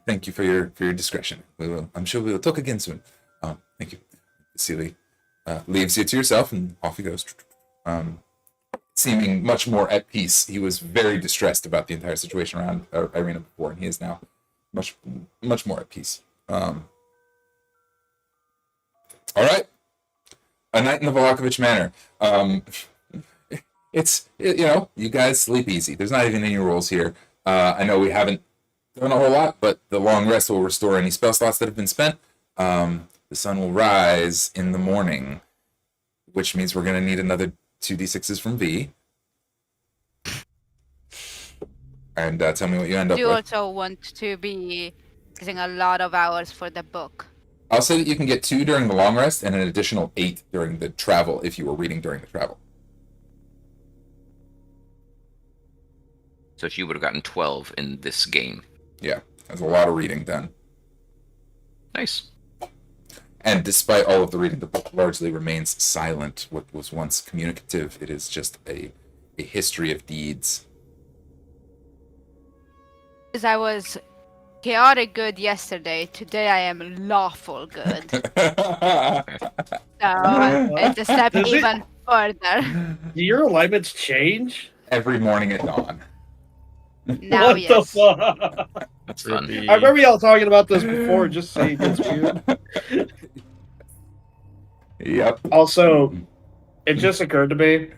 Thank you for your discretion. I'm sure we will talk again soon. Thank you. Vasily leaves you to yourself, and off he goes. Seeming much more at peace. He was very distressed about the entire situation around Irina before, and he is now much more at peace. All right. A night in the Valakovich Manor. You guys sleep easy. There's not even any rules here. I know we haven't done a whole lot, but the long rest will restore any spell slots that have been spent. The sun will rise in the morning, which means we're going to need another 2d6s from V. And tell me what you end up Do you with. also want to be using a lot of hours for the book? I'll say that you can get 2 during the long rest and an additional 8 during the travel if you were reading during the travel. so she would have gotten 12 in this game. Yeah, that's a lot of reading done. Nice. And despite all of the reading, the book largely remains silent. What was once communicative, it is just a history of deeds. Because I was chaotic good yesterday, today I am lawful good. So it's a step Does it- even further. Do your alignments change? Every morning at dawn. Now, what yes. the fuck? That's fun. Trippy. I remember y'all talking about this before, just so it gets weird. Yep. Also, it just occurred to me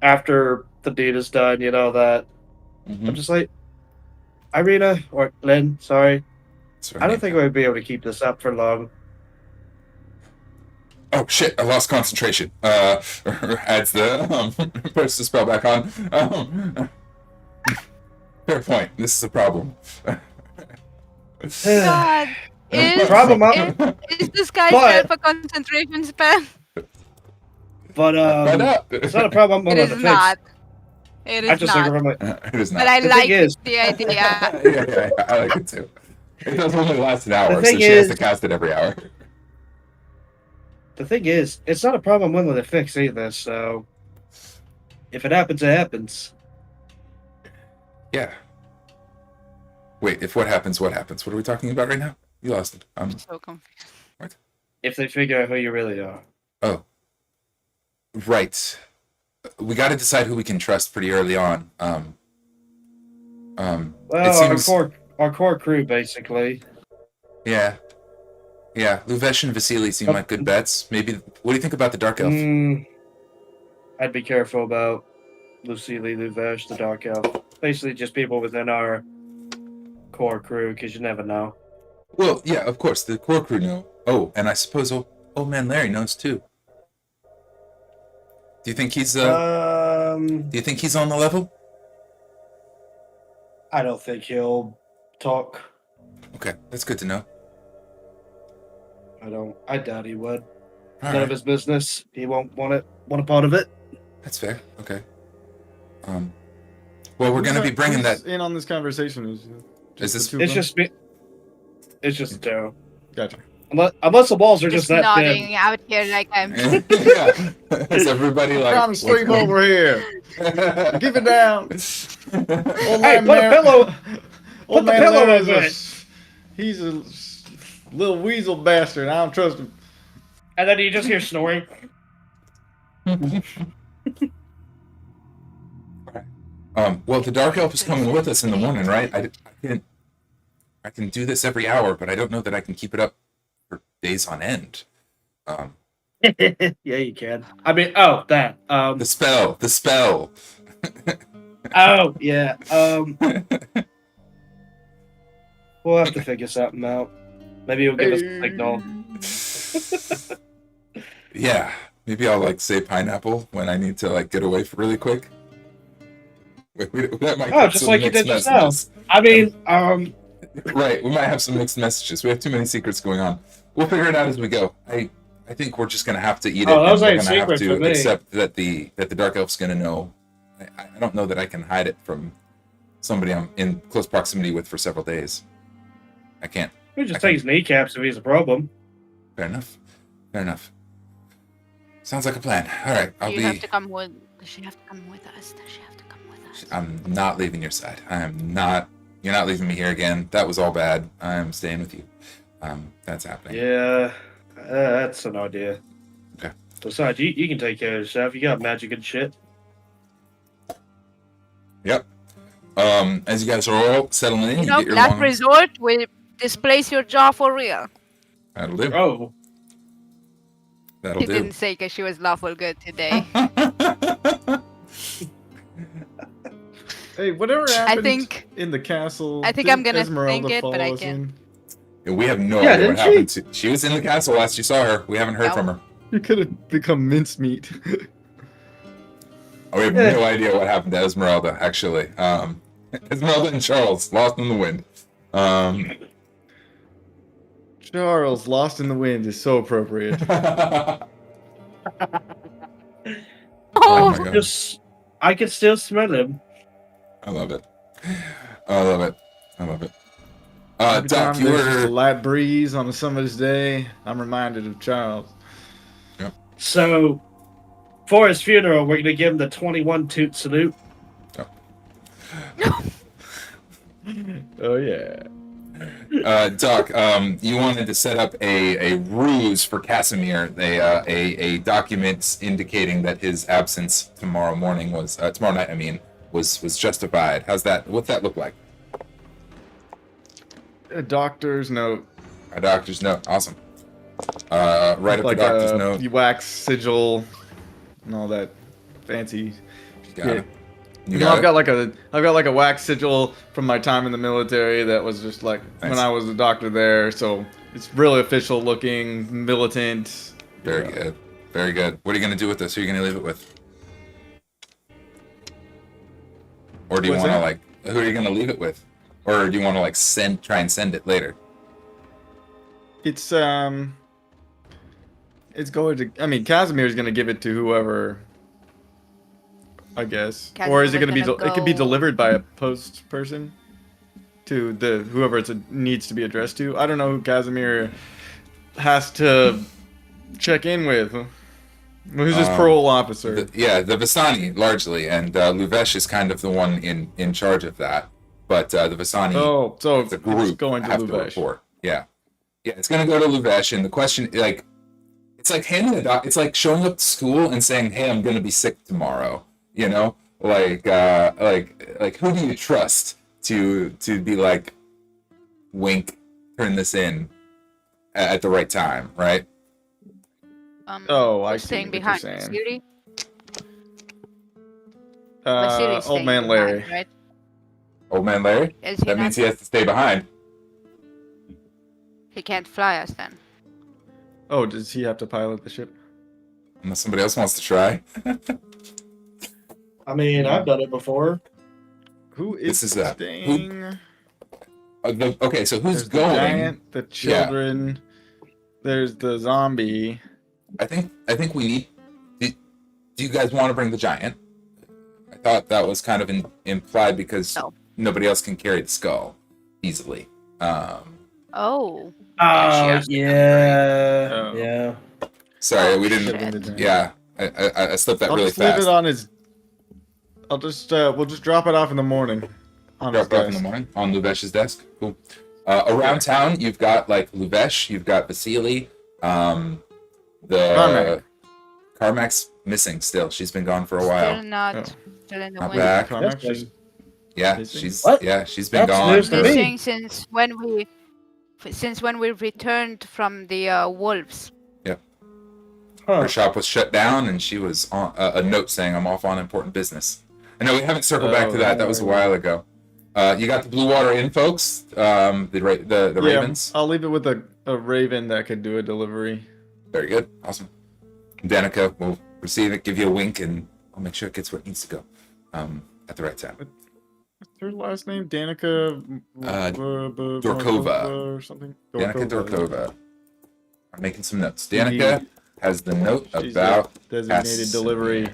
after the deed is done, that I'm just like, Irina, or Lynn, sorry. I don't think we'd be able to keep this up for long. Oh shit! I lost concentration. Adds the puts the spell back on. Fair point. This is a problem. God, Problem, is this guy's But- have a concentration span? but Find out. it's not a problem. I'm It gonna is fix. not. It I is just think not. I'm like, It is not. But I The like thing is- the idea. yeah, I like it too. It does only last an hour, so thing she has is- to cast it every hour. the thing is, it's not a problem I'm willing to fix either. So if it happens, it happens. Yeah. Wait, if what happens, what happens? What are we talking about right now? You lost it. So confused. If they figure out who you really are. Oh. Right. We got to decide who we can trust pretty early on. Well, it seems... our core crew, basically. Yeah. Yeah, Luvesh and Vasily seem like good bets. Maybe... What do you think about the Dark Elf? I'd be careful about Lucille, Luvesh, the Dark Elf. Basically, just people within our core crew, because you never know. Well, yeah, of course, the core crew know. Oh, and I suppose old man Larry knows too. Do you think he's do you think he's on the level? I don't think he'll talk. Okay, that's good to know. I doubt he would. All None of right, his business. He won't want a part of it. that's fair. Okay. Well, we're gonna be bringing Who's that. in on this conversation. Is the this? two of It's them? just me. It's just Joe. Gotcha. Unless the walls are just Just that nodding thin. out here like I'm. Yeah. Is everybody like? Come sleep over here. Give it down. Old Hey, man put a pillow. Old the man pillow Larry's over a- it. He's a little weasel bastard. I don't trust him. And then you just hear snoring. Well, the Dark Elf is coming with us in the morning, right? I can do this every hour, but I don't know that I can keep it up for days on end. Yeah, you can. I mean, that. The spell. Oh, yeah. We'll have to figure something out. Maybe he'll give us a signal. Yeah, maybe I'll say pineapple when I need to get away for really quick. That might get Just some like you mixed did just now. messages. I mean, Right, we might have some mixed messages. We have too many secrets going on. We'll figure it out as we go. I think we're just gonna have to eat it. those and ain't we're gonna have secrets to for me. accept that the Dark Elf's gonna know. I don't know that I can hide it from somebody I'm in close proximity with for several days. I can't. we just take his kneecaps if he's a problem. Fair enough. Sounds like a plan. All right, Does she have to come with us? I'm not leaving your side. I am not. You're not leaving me here again. That was all bad. I am staying with you. That's happening. Yeah, that's an idea. Okay. Besides, you can take care of yourself. You got magic and shit. Yep. As you guys are all settling in, you get your Last long... resort will displace your jaw for real. That'll do. Oh, That'll She do. didn't say because she was lawful good today. Hey, whatever happened think- in the castle? I think didn't I'm gonna Esmeralda think it, but I follow us can't. in? We have no Yeah, idea what didn't she? happened to. She was in the castle last you saw her. We haven't heard No. from her. You could have become mincemeat. We have no idea what happened to Esmeralda. Actually, Esmeralda and Charles lost in the wind. Charles, lost in the wind is so appropriate. Oh my God. I can still smell him. I love it. I love it. Every Doc, time you there's just a were. light breeze on a summer's day, I'm reminded of Charles. So, for his funeral, we're gonna give him the 21 toot salute. Oh yeah. Doc, you wanted to set up a ruse for Casimir, a document indicating that his absence tomorrow night, was justified. What's that look like? A doctor's note. A doctor's note. Awesome. Write up Like the doctor's note. You wax sigil and all that fancy. Got it. You I've got got like a wax sigil from my time in the military that was just like Nice. when I was a doctor there. So it's really official looking, militant. Very good. Very good. What are you going to do with this? Who are you going to leave it with? Or do you What's want to that? like? Who are you going to leave it with? Or do you want to like try and send it later? It's going to. I mean, Casimir's going to give it to whoever. I guess. Or is it going to be? It could be delivered by a post person to the whoever it needs to be addressed to. I don't know who Casimir has to check in with. Who's his parole officer? The Vistani largely, and Luvesh is kind of the one in charge of that. But the Vistani, so the group it's going to have to Luvesh. report. Yeah, it's going to go to Luvesh, and the question, like, it's like handing it's like showing up to school and saying, "Hey, I'm going to be sick tomorrow." You know, like who do you trust to be like, wink, turn this in at the right time, right? I who's see staying what you're behind? saying. Vasily? Vasily's Old staying man behind, Larry. right? Old man Larry? Is he That not? means he has to stay behind. He can't fly us then. Oh, does he have to pilot the ship? Unless somebody else wants to try. I mean, I've done it before. Who is This is staying? Okay, so who's There's the going? giant, the children. There's the zombie. I think we need. Do you guys want to bring the giant? I thought that was kind of implied because No. nobody else can carry the skull easily. Oh. Oh, she yeah. Oh. Yeah. Sorry, Oh, we shit. didn't. Yeah, I slipped that I'll really just leave fast. it on his. I'll just we'll just drop it off in the morning. On his Dropped off in the desk. morning on Luvesh's desk. Cool. Around town, you've got like Luvesh, you've got Vasily, Carmack. Carmack's missing still. She's been gone for a while. Still not. Oh. Still in the Not wind. back. Carmack That's just- Yeah, Missing? she's What? she's been That's gone. news to for- me. Missing since when we returned from the wolves. Huh. Her shop was shut down, and she was on a note saying, "I'm off on important business." I know we haven't circled back to that. That was a while ago. You got the Blue Water Inn, folks. The Ravens. I'll leave it with a raven that could do a delivery. Very good. Awesome. Danica will receive it, give you a wink, and I'll make sure it gets where it needs to go at the right time. What's her last name? Danica Dorkova. or something. Danica Dorkova. I'm making some notes. Danica has the note She's about a designated Cassian. delivery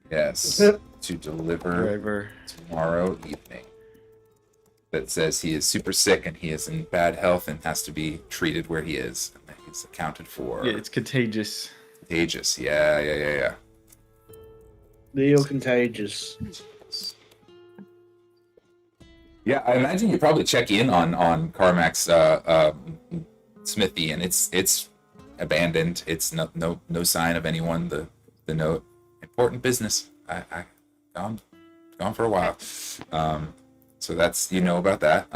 Yes, to deliver driver. tomorrow evening. That says he is super sick and he is in bad health and has to be treated where he is. And that he's accounted for. Yeah, it's contagious. Contagious. Yeah. Neo contagious. Yeah, I imagine you probably check in on Carmack's smithy, and it's abandoned. It's no sign of anyone. The note, important business. I gone for a while. So that's about that.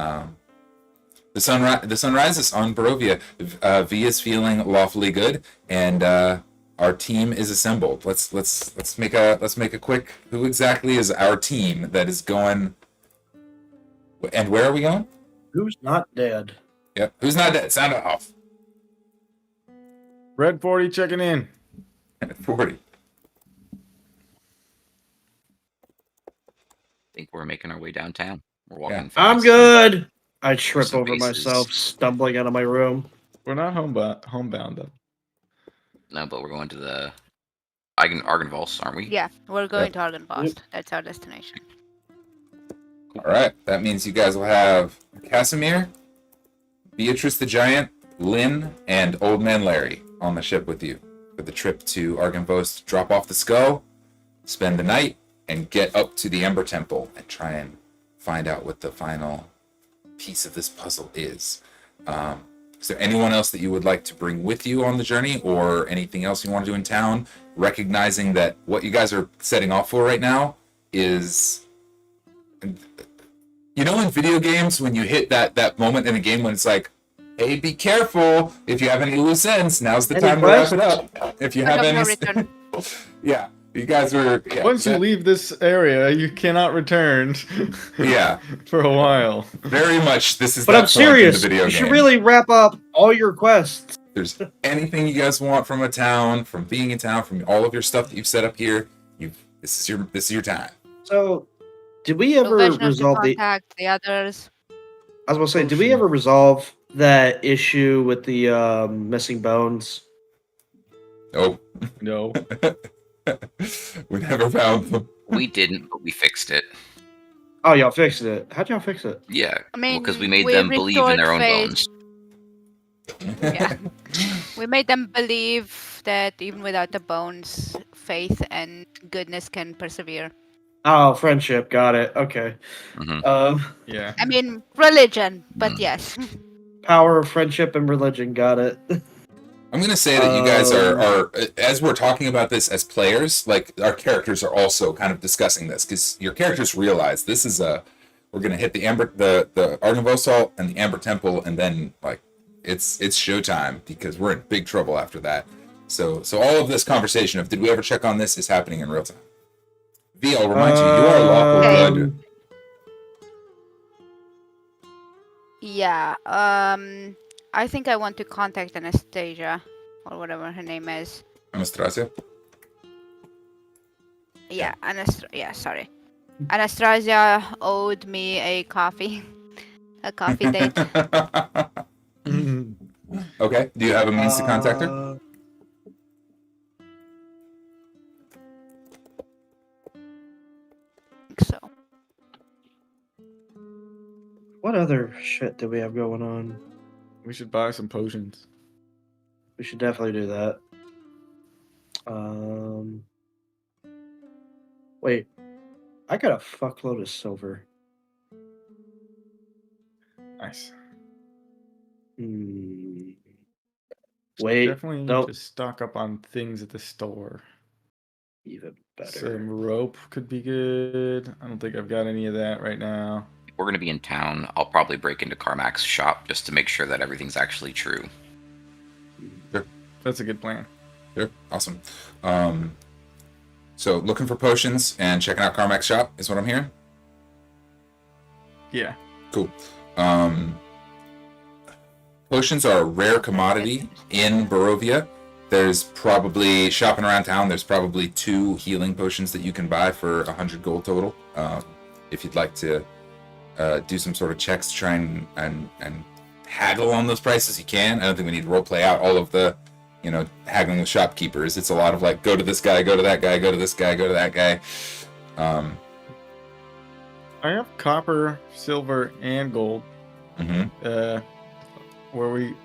The sun rises on Barovia. V is feeling lawfully good, and our team is assembled. Let's make a quick. Who exactly is our team that is going? And where are we going? Who's not dead? Yep. Who's not dead? Sound it off. Red 40 checking in. 40. I think we're making our way downtown. We're walking Yeah. fast. I'm good. I trip Some over bases. myself, stumbling out of my room. We're not homebound though. No, but we're going to the Argenvols, aren't we? Yeah, we're going Yep. to Argenvost. That's our destination. All right. That means you guys will have Casimir, Beatrice the Giant, Lynn, and Old Man Larry on the ship with you for the trip to Argenvost. Drop off the skull, spend the night, and get up to the Ember Temple and try and find out what the final piece of this puzzle is. Is there anyone else that you would like to bring with you on the journey, or anything else you want to do in town, recognizing that what you guys are setting off for right now is You know, in video games, when you hit that moment in a game when it's like, hey, be careful. If you have any loose ends, now's the Any time to wrap it quests? up. If you Point have of no any... return. Yeah, you guys were... Yeah, Once you leave this area, you cannot return. Yeah. For a while. Very much, this is But that I'm point in the serious. video You should game. really wrap up all your quests. If there's anything you guys want from a town, from being in town, from all of your stuff that you've set up here, this is your time. So, did we ever Professionals to resolve the? contact the others. I was gonna say, did we ever resolve that issue with the missing bones? Oh, No. we never found them. We didn't, but we fixed it. Oh, y'all fixed it. How'd y'all fix it? Yeah, I mean, because we made them believe in their own restored bones. Yeah. We made them believe that even without the bones, faith and goodness can persevere. Oh, friendship. Got it. Okay. Mhm. Yeah. I mean, religion, but yes. Power of friendship and religion. Got it. I'm gonna say that you guys are as we're talking about this as players, like our characters are also kind of discussing this because your characters realize this is we're gonna hit the Argent Assault and the Amber Temple, and then like it's showtime because we're in big trouble after that. So all of this conversation of did we ever check on this is happening in real time. V, I'll remind you, you are lawful good. Yeah. I think I want to contact Anastasia or whatever her name is. Anastasia? Yeah, sorry. Anastasia owed me a coffee. A coffee date. Okay. Do you have a means to contact her? So. What other shit do we have going on? We should buy some potions. We should definitely do that. Wait. I got a fuckload of silver. Nice. Wait. Definitely Nope. just stock up on things at the store. Even better. Some rope could be good. I don't think I've got any of that right now. If we're going to be in town, I'll probably break into Carmack's shop just to make sure that everything's actually true. Sure. That's a good plan. Sure. Awesome. So looking for potions and checking out Carmack's shop is what I'm hearing. Yeah. Cool. Potions are a rare commodity in Barovia. There's probably, shopping around town, there's probably 2 healing potions that you can buy for 100 gold total. If you'd like to do some sort of checks to try and haggle on those prices, you can. I don't think we need to roleplay out all of the, haggling with shopkeepers. It's a lot of like, go to this guy, go to that guy, go to this guy, go to that guy. I have copper, silver, and gold. Mm-hmm. Were we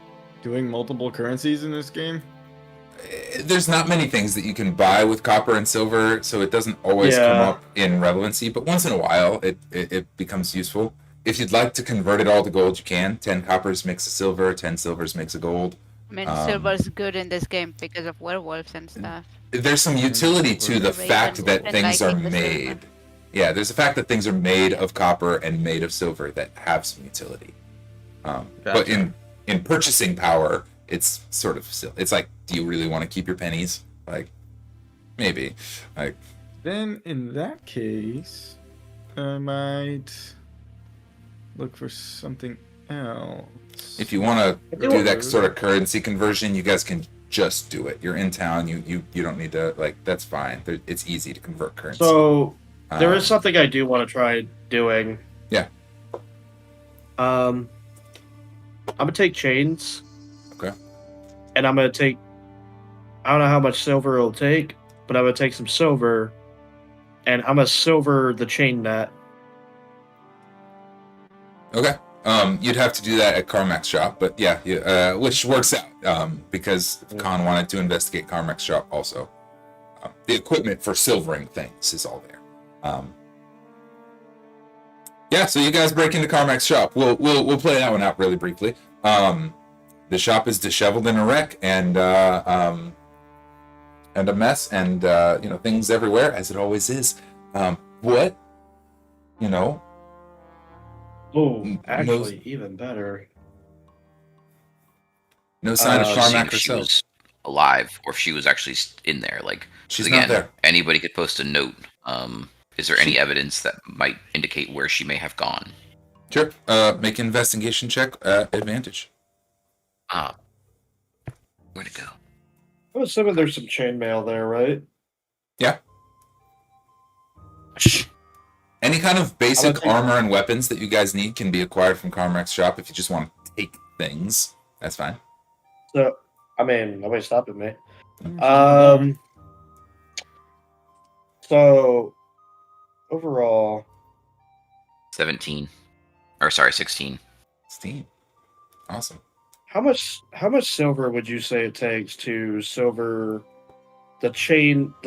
doing multiple currencies in this game? There's not many things that you can buy with copper and silver, so it doesn't always come up in relevancy, but once in a while it becomes useful. If you'd like to convert it all to gold, you can. 10 coppers makes a silver, 10 silvers makes a gold. I mean, silver's good in this game because of werewolves and stuff. There's some utility to the fact that things are made. Yeah, there's the fact that things are made of copper and made of silver that have some utility. But in purchasing power, it's sort of silly. It's like, do you really want to keep your pennies? Like, maybe. Like, then in that case, I might look for something else. if you want to do that sort of currency conversion, you guys can just do it. You're in town. You don't need to, like, that's fine. It's easy to convert currency. So there is something I do want to try doing. Yeah. I'm gonna take chains. Okay. And I'm gonna take, I don't know how much silver it'll take, but I'm gonna take some silver and I'm gonna silver the chain net. Okay. You'd have to do that at Carmack's shop, but yeah, which works out because Kahn wanted to investigate Carmack's shop also. The equipment for silvering things is all there. Yeah, so you guys break into Carmack's shop. We'll play that one out really briefly. The shop is disheveled in a wreck and a mess, and things everywhere as it always is. Oh, No, actually, even better. no sign of Uh, Just seeing Carmack if she herself. was alive or if she was actually in there. Like, 'cause She's not there. anybody could post a note. Is there any She- evidence that might indicate where she may have gone? Sure. Make an investigation check at advantage. Ah, where'd it go? I'm assuming there's some chainmail there, right? Yeah. Shh. Any kind of basic take- armor and weapons that you guys need can be acquired from Carmack's shop. If you just want to take things, that's fine. So, I mean, nobody's stopping me. So, overall, 17. Or sorry, 16. Steam. Awesome. how much silver would you say it takes to silver the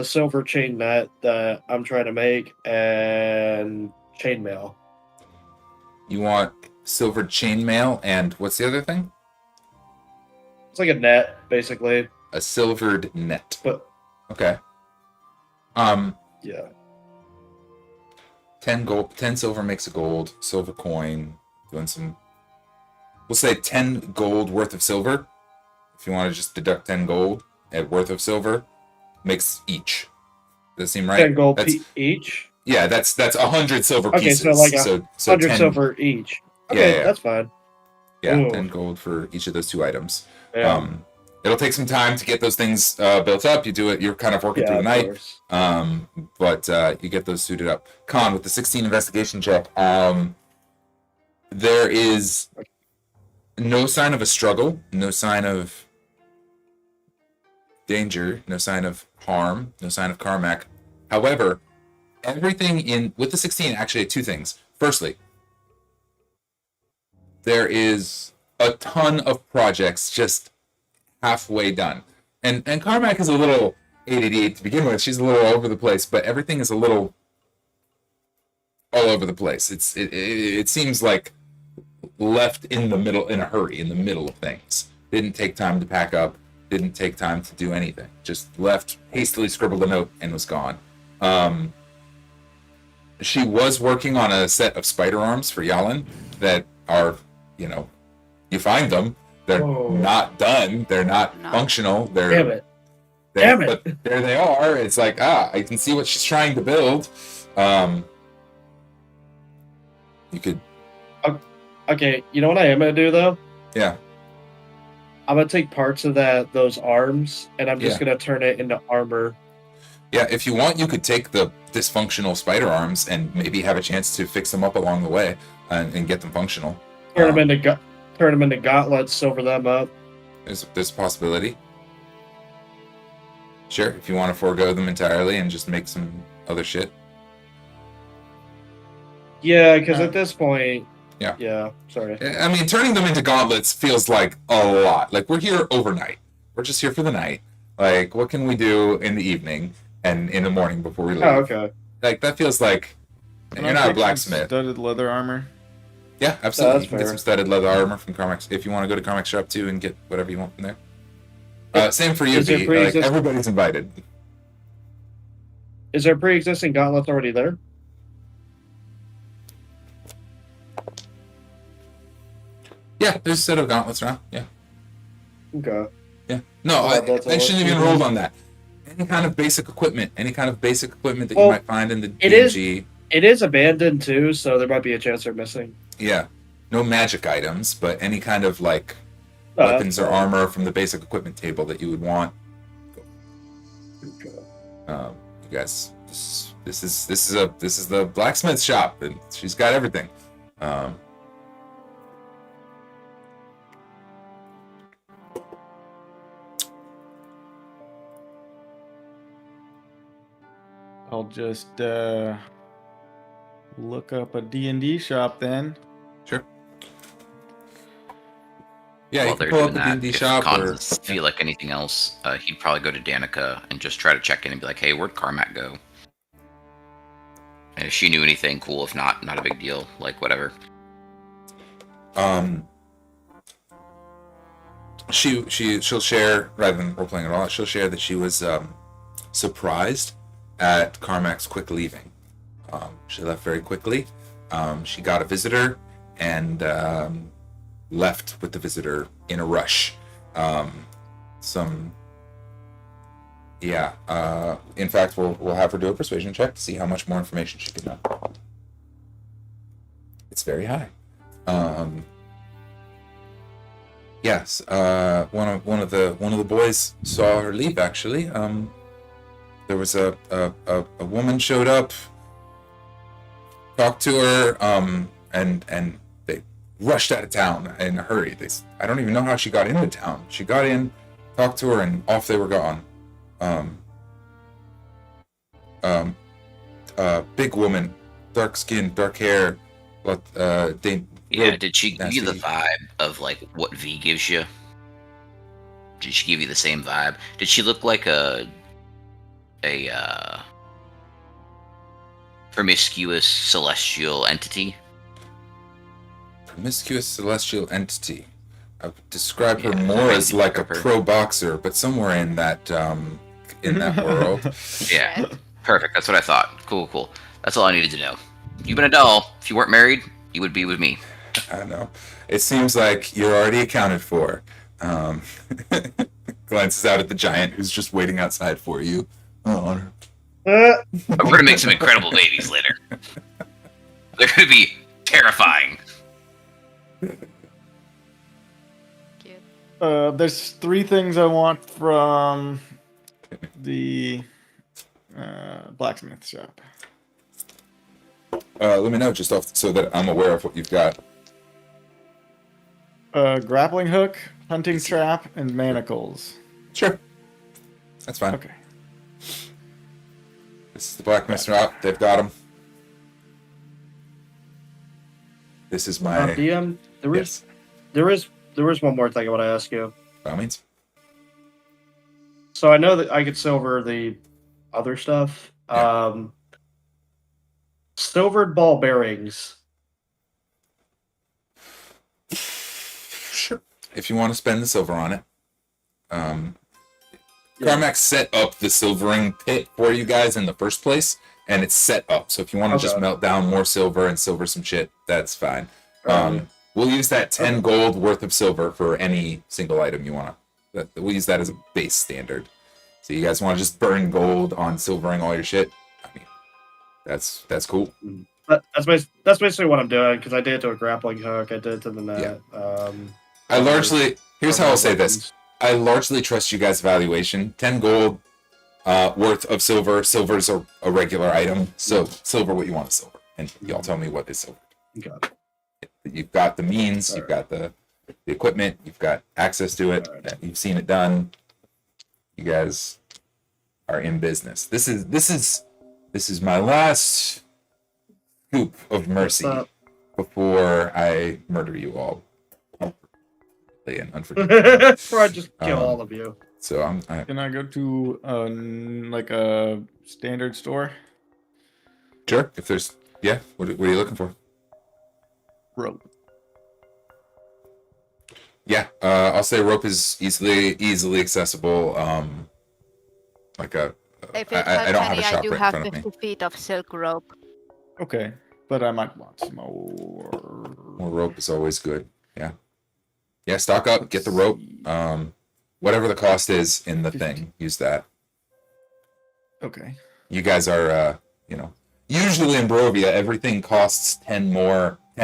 silver chain net that I'm trying to make and chainmail? You want silver chainmail and what's the other thing? It's like a net, basically. A silvered net. But Okay. yeah, 10 silver makes a gold, silver coin, doing some, we'll say 10 gold worth of silver. If you want to just deduct 10 gold at worth of silver, makes each. Does that seem right? 10 gold That's, each. yeah, that's 100 silver Okay, pieces. so like so 100 10, silver each. Okay, yeah. that's fine. Yeah, Ooh. 10 gold for each of those two items. Yeah, It'll take some time to get those things built up. You do it, you're kind of working through the of night. course. But you get those suited up. Kahn, with the 16 investigation check, there is no sign of a struggle, no sign of danger, no sign of harm, no sign of Carmack. However, everything in with the 16 actually two things. Firstly, there is a ton of projects just halfway done. And Carmack is a little ADD to begin with. She's a little all over the place, but everything is a little all over the place. It seems like left in the middle in a hurry, in the middle of things. Didn't take time to pack up, didn't take time to do anything. Just left, hastily scribbled a note, and was gone. She was working on a set of spider arms for Jalin that are, you find them. They're Whoa. not done. They're not No. functional. They're, Damn it. they're- Damn it. But there they are. It's like, I can see what she's trying to build. You could, Okay, you know what I am gonna do though? yeah. I'm gonna take parts of those arms and I'm just Yeah. gonna turn it into armor. Yeah, if you want, you could take the dysfunctional spider arms and maybe have a chance to fix them up along the way and get them functional. Turn them into gauntlets, silver them up. There's a possibility. Sure, if you want to forego them entirely and just make some other shit. Yeah, because at this point. Yeah. Yeah. Sorry. I mean, turning them into gauntlets feels like a lot. Like, we're here overnight. We're just here for the night. Like, what can we do in the evening and in the morning before we leave? Oh, okay. Like, that feels like Can you're I not a take some blacksmith. Studded leather armor. Yeah, absolutely. that's You can get fair. some studded leather armor from Carmack's if you want to go to Carmack's shop too and get whatever you want from there. Same for you, Is there B. Like, pre-exist- everybody's invited. Is there pre-existing gauntlets already there? Yeah, there's a set of gauntlets around. Yeah. Okay. Yeah. No, Oh, that's I all shouldn't have it's even rolled on that. Any kind of basic equipment that Well, you might find in the it is- DMG. It is abandoned too, so there might be a chance they're missing. Yeah. No magic items, but any kind of like Oh, weapons or that's fine. armor from the basic equipment table that you would want. Okay. You guys, this is the blacksmith shop, and she's got everything. I'll just look up a D&D shop then. Sure. Yeah, While you they're can pull up doing a that, D&D if shop Kahn or doesn't feel like anything else, he'd probably go to Danica and just try to check in and be like, "Hey, where'd Carmack go?" And if she knew anything, cool. If not, not a big deal. Like, whatever. she'll share, rather than role playing at all, she'll share that she was surprised at Carmack's quick leaving. She left very quickly. She got a visitor, and left with the visitor in a rush. In fact, we'll have her do a persuasion check to see how much more information she can know. It's very high. Yes. One of the boys saw her leave. Actually, there was a woman showed up, talked to her, and they rushed out of town in a hurry. I don't even know how she got into town. She got in, talked to her, and off they were gone. Big woman, dark skin, dark hair. Did she give you the vibe of like what V gives you? Did she give you the same vibe? Did she look like a promiscuous celestial entity? Promiscuous celestial entity. I would describe her more as like a pro boxer, but somewhere in that world. Yeah, perfect. That's what I thought. Cool. That's all I needed to know. You've been a doll. If you weren't married, you would be with me. I don't know. It seems like you're already accounted for. Glances out at the giant who's just waiting outside for you. Oh. We're gonna make some incredible babies later. They're gonna be terrifying. Cute. There's 3 things I want from the blacksmith shop. Let me know just off so that I'm aware of what you've got. Grappling hook, hunting trap, and manacles. Sure. That's fine. Okay. This is the blacksmith shop. They've got them. This is my... DM, there is one more thing I want to ask you. By all means. So I know that I could silver the other stuff. Yeah. Silvered ball bearings. Sure. If you want to spend the silver on it. Carmack set up the silvering pit for you guys in the first place, and it's set up. So if you want to just melt down more silver and silver some shit, that's fine. We'll use that 10 gold worth of silver for any single item you want to. We'll use that as a base standard. So you guys want to just burn gold on silvering all your shit? I mean, that's cool. But that's basically what I'm doing, because I did it to a grappling hook. I did it to the net. Yeah. Here's how I'll say this. I largely trust you guys' valuation. 10 gold worth of silver. Silver's a regular item. So silver what you want to silver. And y'all tell me what is silver. Got it. You've got the means, you've got the equipment, you've got access to it, you've seen it done. You guys are in business. This is my last scoop of mercy before I murder you all. And unforgivable. Before I just kill all of you. So Can I go to like a standard store? Sure. If there's what are you looking for? Rope. Yeah, I'll say rope is easily accessible. Like a If it's I don't have a uncanny, I shop do right in have front of 50 me. feet of silk rope. Okay, but I might want some more. More rope is always good. Yeah, stock up, get the rope. Whatever the cost is in the thing, use that. Okay. You guys are, usually in Barovia, everything costs 10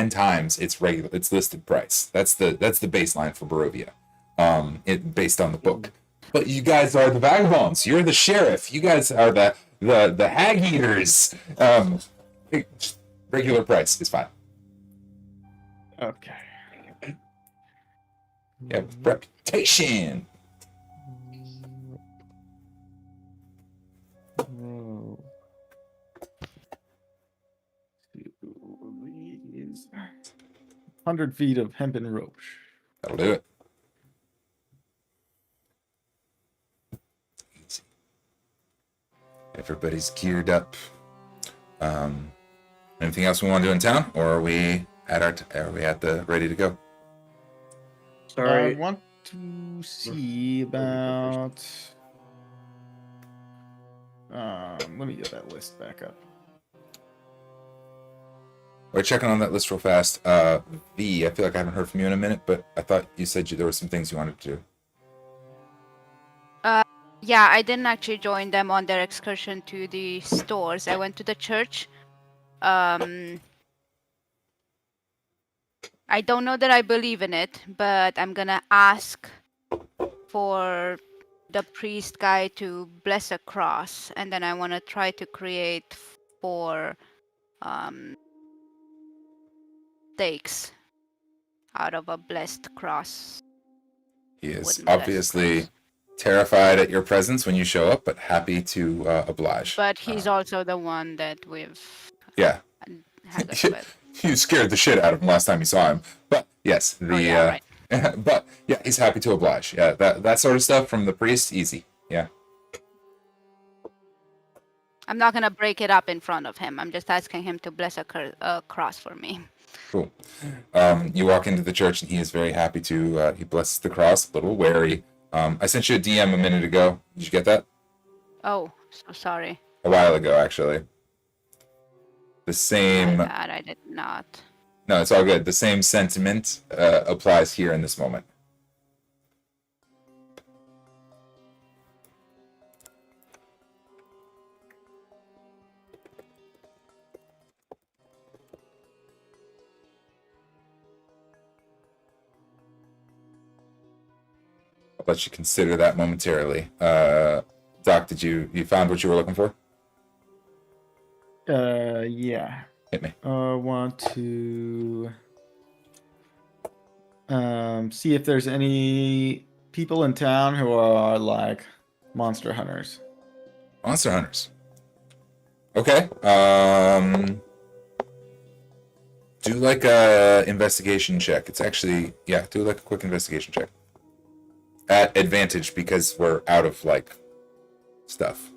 times its listed price. That's the baseline for Barovia, based on the book. But you guys are the vagabonds. You're the sheriff. You guys are the hag eaters. Regular price is fine. Okay. Yeah, reputation. Oh. 100 feet of hempen rope. That'll do it. Easy. Everybody's geared up. Anything else we want to do in town, or are we ready to go? Sorry. I want to see about. Let me get that list back up. We're checking on that list real fast. V, I feel like I haven't heard from you in a minute, but I thought you said there were some things you wanted to do. Yeah, I didn't actually join them on their excursion to the stores. I went to the church. I don't know that I believe in it, but I'm gonna ask for the priest guy to bless a cross, and then I want to try to create 4 stakes out of a blessed cross. He is Wooden blessed obviously cross. terrified at your presence when you show up, but happy to oblige. But he's also the one that we've Yeah. haggled with. You scared the shit out of him last time you saw him. But yes, the right. but yeah, he's happy to oblige. Yeah, that sort of stuff from the priest, easy. Yeah. I'm not gonna break it up in front of him. I'm just asking him to bless a cross for me. Cool. You walk into the church and he is very happy to. He blesses the cross. A little wary. I sent you a DM a minute ago. Did you get that? Oh, so sorry. A while ago, actually. The same. My bad, I did not. No, it's all good. The same sentiment applies here in this moment. I'll let you consider that momentarily. Doc, did you found what you were looking for? Yeah. Hit me. I want to see if there's any people in town who are like monster hunters. Monster hunters. Okay. Do like a investigation check. It's actually do like a quick investigation check. At advantage because we're out of like stuff.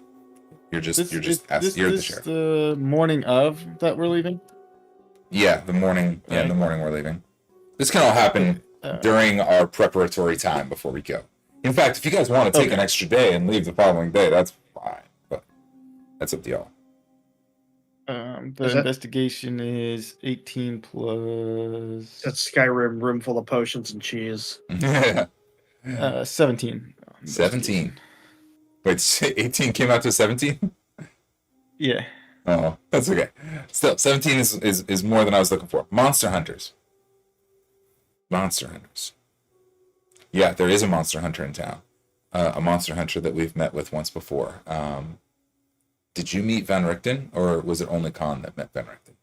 You're the sheriff. The morning of that we're leaving? Yeah, the morning. Yeah, in the morning we're leaving. This can all happen Okay. during our preparatory time before we go. In fact, if you guys want to take an extra day and leave the following day, that's fine. But that's up to y'all. The investigation is 18 plus That Skyrim room full of potions and cheese. 17. 17. Wait, 18 came out to 17? Yeah. Oh, that's okay. Still, 17 is more than I was looking for. Monster hunters. Monster hunters. Yeah, there is a monster hunter in town. A monster hunter that we've met with once before. Did you meet Van Richten, or was it only Kahn that met Van Richten?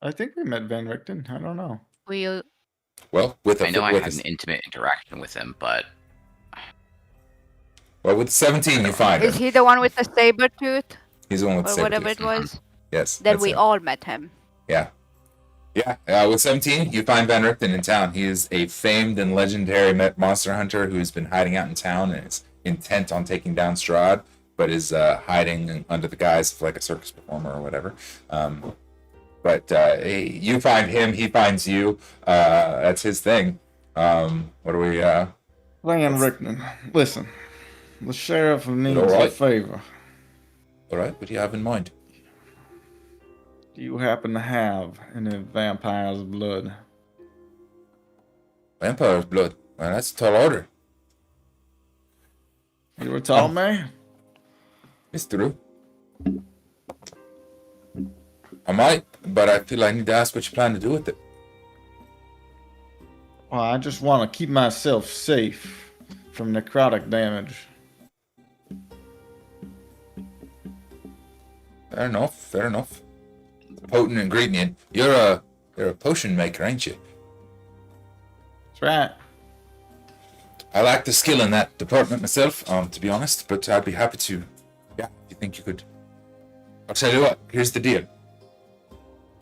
I think we met Van Richten. I don't know. Well, I know I had an intimate interaction with him, but with 17 you find him. Is he the one with the saber tooth? He's the one with the or saber whatever tooth. it was? Yes. Then that's we him. all met him. Yeah. Yeah. With 17, you find Van Richten in town. He is a famed and legendary monster hunter who's been hiding out in town and is intent on taking down Strahd, but is hiding under the guise of like a circus performer or whatever. You find him, he finds you. That's his thing. What do we... Van Richten, listen. The sheriff needs a favor. All right, what do you have in mind? Do you happen to have any vampire's blood? Vampire's blood? Well, that's a tall order. You a tall man? It's true. I might, but I feel I need to ask what you plan to do with it. Well, I just want to keep myself safe from necrotic damage. Fair enough. Potent ingredient. You're a potion maker, ain't you? That's right. I lack the skill in that department myself, to be honest, but I'd be happy to. Yeah, if you think you could. I'll tell you what, here's the deal.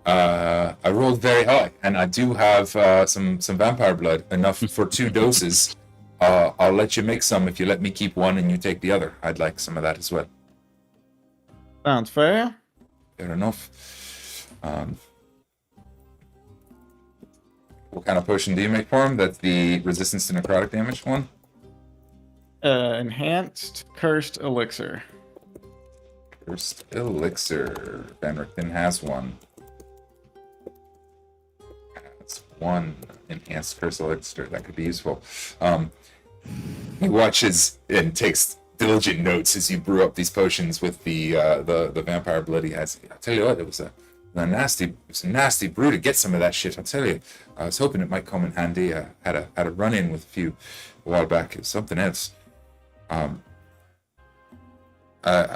I rolled very high, and I do have some vampire blood, enough for 2 doses. I'll let you make some if you let me keep one and you take the other. I'd like some of that as well. Sounds fair. Fair enough. What kind of potion do you make for him? That's the resistance to necrotic damage one? Enhanced cursed elixir. Cursed elixir. Van Richten has one. 1 enhanced curse elixir. That could be useful. He watches and takes diligent notes as you brew up these potions with the vampire blood he has. I'll tell you what, it was a nasty brew to get some of that shit. I'll tell you, I was hoping it might come in handy. I had a run in with a few a while back. It was something else. I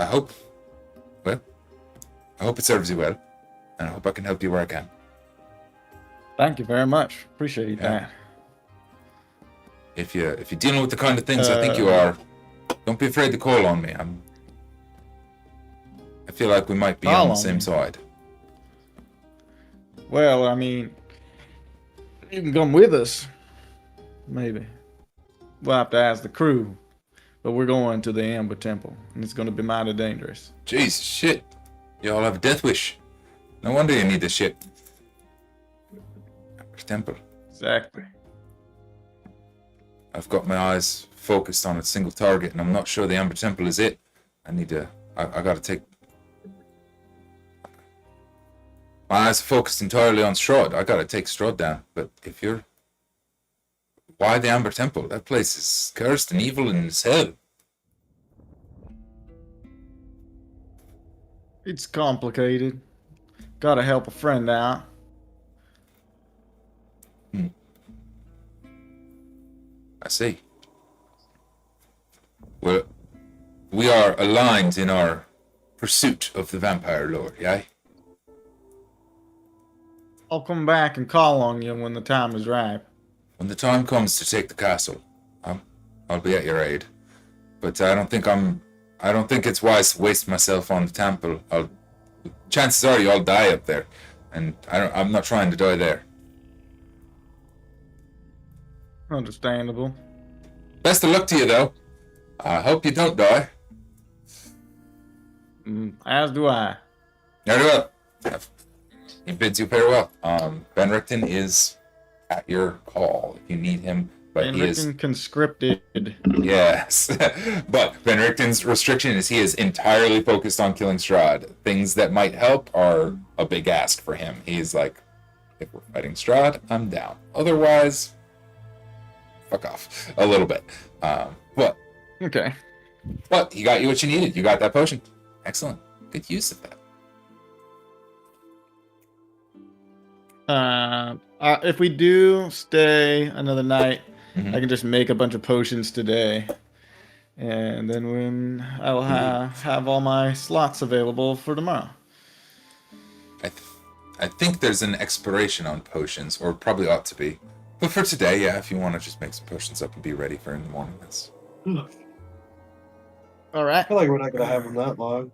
hope it serves you well, and I hope I can help you where I can. Thank you very much. Appreciate that. If you're dealing with the kind of things I think you are, don't be afraid to call on me. I feel like we might be on the same side. Well, I mean, you can come with us. Maybe. We'll have to ask the crew. But we're going to the Amber Temple, and it's going to be mighty dangerous. Jeez, shit. You all have a death wish. No wonder you need this shit. Amber Temple. Exactly. I've got my eyes focused on a single target, and I'm not sure the Amber Temple is it. I gotta take... My eyes are focused entirely on Strahd. I gotta take Strahd down. But if you're... Why the Amber Temple? That place is cursed and evil and as hell. It's complicated. Gotta help a friend out. I see. Well, we are aligned in our pursuit of the vampire lord, yeah? I'll come back and call on you when the time is right. When the time comes to take the castle, I'll be at your aid. But I don't think it's wise to waste myself on the temple. Chances are you'll die up there, and I'm not trying to die there. Understandable. Best of luck to you, though. I hope you don't die. As do I. Very well. He bids you farewell. Ben Richten is at your call if you need him, but Ben he is conscripted. Yes, but Ben Richten's restriction is he is entirely focused on killing Strahd. Things that might help are a big ask for him. He's like, if we're fighting Strahd, I'm down. Otherwise, fuck off a little bit. But Okay. But he got you what you needed. You got that potion. Excellent. Good use of that. If we do stay another night, Mhm. I can just make a bunch of potions today, and then when I will have all my slots available for tomorrow. I think there's an expiration on potions, or probably ought to be. But for today, yeah, if you want to just make some potions up and be ready for in the morning, that's... All right. I feel like we're not gonna have them that long.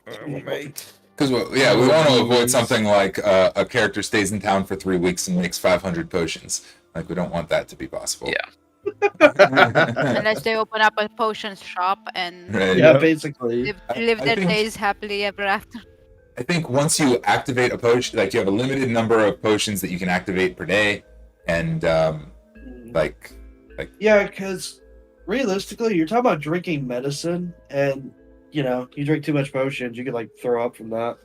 Because, yeah, we want to avoid something like a character stays in town for 3 weeks and makes 500 potions. Like, we don't want that to be possible. Yeah. Unless they open up a potions shop and Right. Yeah, basically. live I their think- days happily ever after. I think once you activate a potion, like you have a limited number of potions that you can activate per day, and Yeah, because realistically, you're talking about drinking medicine, and you drink too much potions, you could like throw up from that.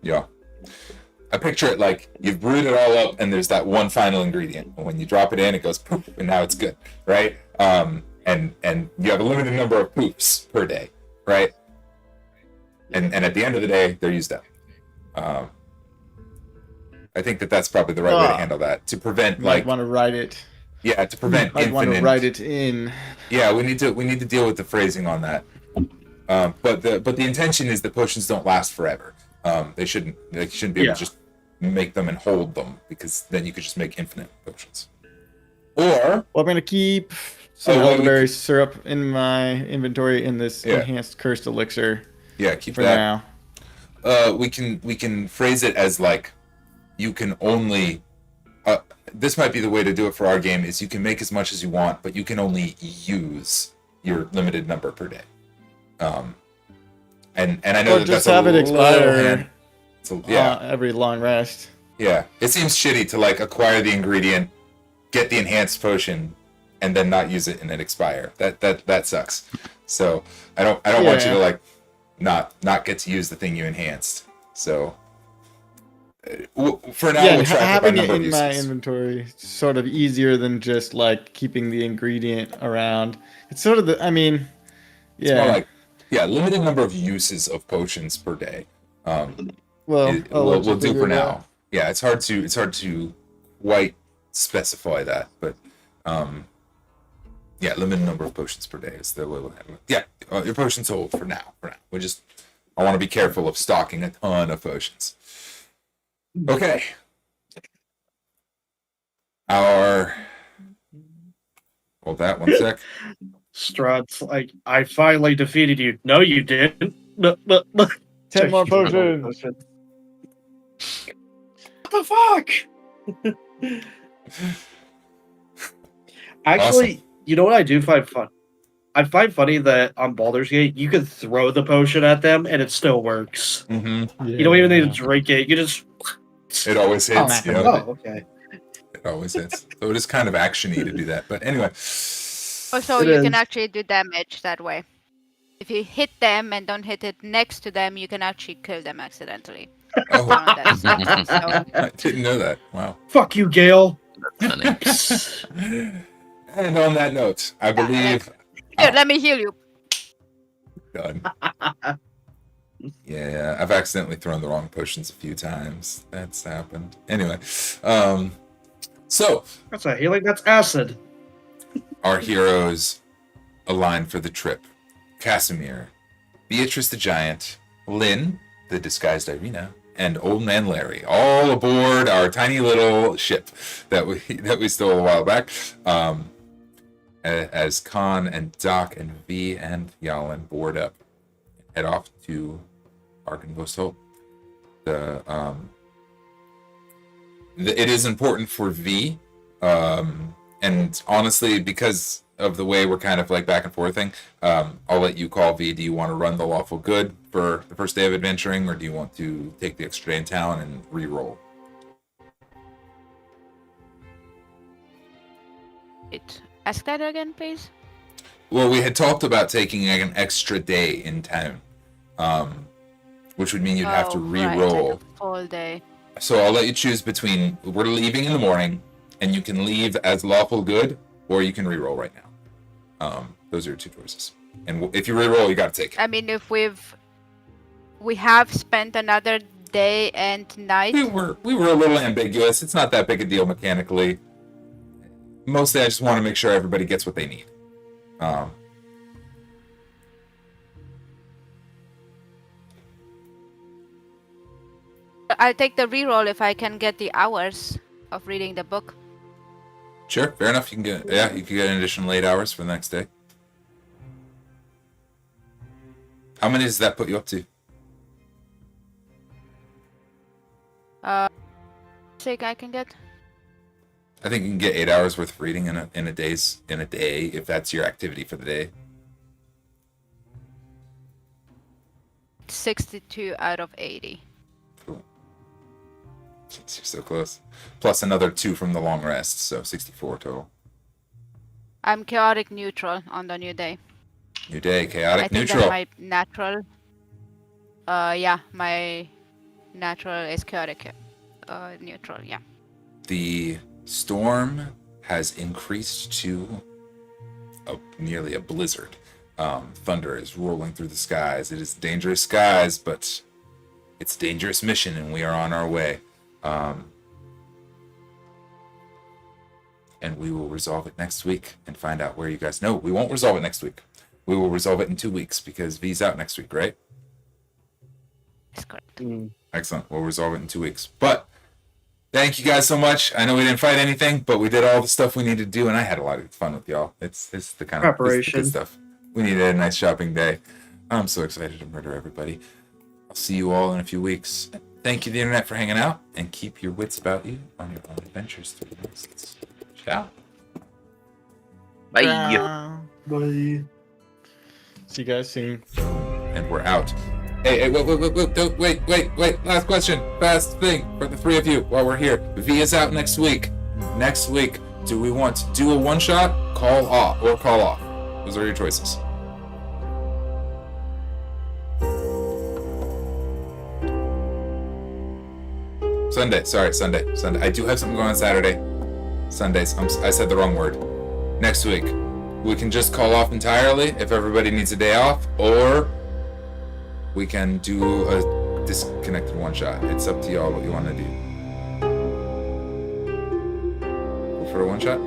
yeah. I picture it like you've brewed it all up, and there's that one final ingredient. And when you drop it in, it goes poof, and now it's good, right? And you have a limited number of poofs per day, right? And at the end of the day, they're used up. I think that's probably the right way to handle that, to prevent Might want to write it. to prevent Might want to infinite. write it in. Yeah, we need to deal with the phrasing on that. But the intention is that potions don't last forever. They shouldn't be able to just make them and hold them, because then you could just make infinite potions. Or Well, I'm gonna keep some well, elderberry syrup in my inventory in this Yeah. enhanced cursed elixir keep for that. now. We can phrase it as like you can only. This might be the way to do it for our game. Is you can make as much as you want, but you can only use your limited number per day. And I know Or that just that's a have it little expire So, yeah. every long rest. Yeah, it seems shitty to like acquire the ingredient, get the enhanced potion, and then not use it and it expire. That sucks. So I don't want you to like not get to use the thing you enhanced. So For now, Yeah, we'll track it by having it number of in my uses. inventory is sort of easier than just like keeping the ingredient around. It's sort of the, I mean, It's more yeah. like, limited number of uses of potions per day. Well, I'll let you We'll do figure for it out. now. Yeah, it's hard to quite specify that, but limited number of potions per day is the way we'll handle it. Yeah, your potions hold for now. I want to be careful of stocking a ton of potions. Okay. Hold that one sec. Strahd's like, I finally defeated you. No, you didn't. 10 more What potions. the fuck? Actually, you know what I do find fun? I find funny that on Baldur's Gate, you can throw the potion at them and it still works. Mm-hmm. You don't even need to drink it. You just... It always hits. Smack 'em Yep. with Oh, okay. It always hits. So it is kind of action-y to do that. But anyway. Also, It you can is. actually do damage that way. If you hit them and don't hit it next to them, you can actually kill them accidentally. Oh, Found that stuff, so- I didn't know that. Wow. Fuck you, Gale. Funny. And on that note, I believe... Here, let me heal you. Done. Yeah, I've accidentally thrown the wrong potions a few times. That's happened. Anyway, so That's not healing, that's acid. our heroes align for the trip. Casimir, Beatrice the Giant, Lynn, the disguised Irina, and Old Man Larry, all aboard our tiny little ship that we stole a while back. As Kahn and Doc and V and Jalin board up and head off to Arkenvost. It is important for V, and honestly, because of the way we're kind of like back and forthing, I'll let you call V. Do you want to run the lawful good for the first day of adventuring, or do you want to take the extra day in town and re-roll? Ask that again, please. Well, we had talked about taking an extra day in town, which would mean you'd have to Right, re-roll. like a full day. So I'll let you choose between we're leaving in the morning, and you can leave as lawful good, or you can re-roll right now. Those are your two choices. And if you re-roll, you got to take it. I mean, if we have spent another day and night. We were a little ambiguous. It's not that big a deal mechanically. Mostly, I just want to make sure everybody gets what they need. I'll take the reroll if I can get the hours of reading the book. Sure, fair enough. You can get an additional 8 hours for the next day. How many does that put you up to? Sick, I can get. I think you can get 8 hours worth of reading in a day if that's your activity for the day. 62 out of 80. Cool. Jeez, you're so close. Plus another 2 from the long rest, so 64 total. I'm chaotic neutral on the new day. New day, chaotic I think neutral. that my natural. Yeah, my natural is chaotic neutral. Yeah. The storm has increased to nearly a blizzard. Thunder is rolling through the skies. It is dangerous skies, but it's a dangerous mission, and we are on our way. And we will resolve it next week and find out where you guys... No, we won't resolve it next week. We will resolve it in 2 weeks because V's out next week, right? That's correct. Excellent. We'll resolve it in 2 weeks. But thank you guys so much. I know we didn't fight anything, but we did all the stuff we needed to do, and I had a lot of fun with y'all. It's the kind of Preparation. good stuff. We needed a nice shopping day. I'm so excited to murder everybody. I'll see you all in a few weeks. Thank you, the internet, for hanging out, and keep your wits about you on your own adventures through the mists. Ciao. Bye. Bye. See you guys soon. And we're out. Hey, wait. Last question. Fast thing for the three of you while we're here. V is out next week. Next week, do we want to do a one-shot, call off? Those are your choices. Sunday. Sorry, Sunday. I do have something going on Saturday. Sundays. I said the wrong word. Next week, we can just call off entirely if everybody needs a day off, or we can do a disconnected one shot. It's up to y'all what you want to do. Go for a one shot.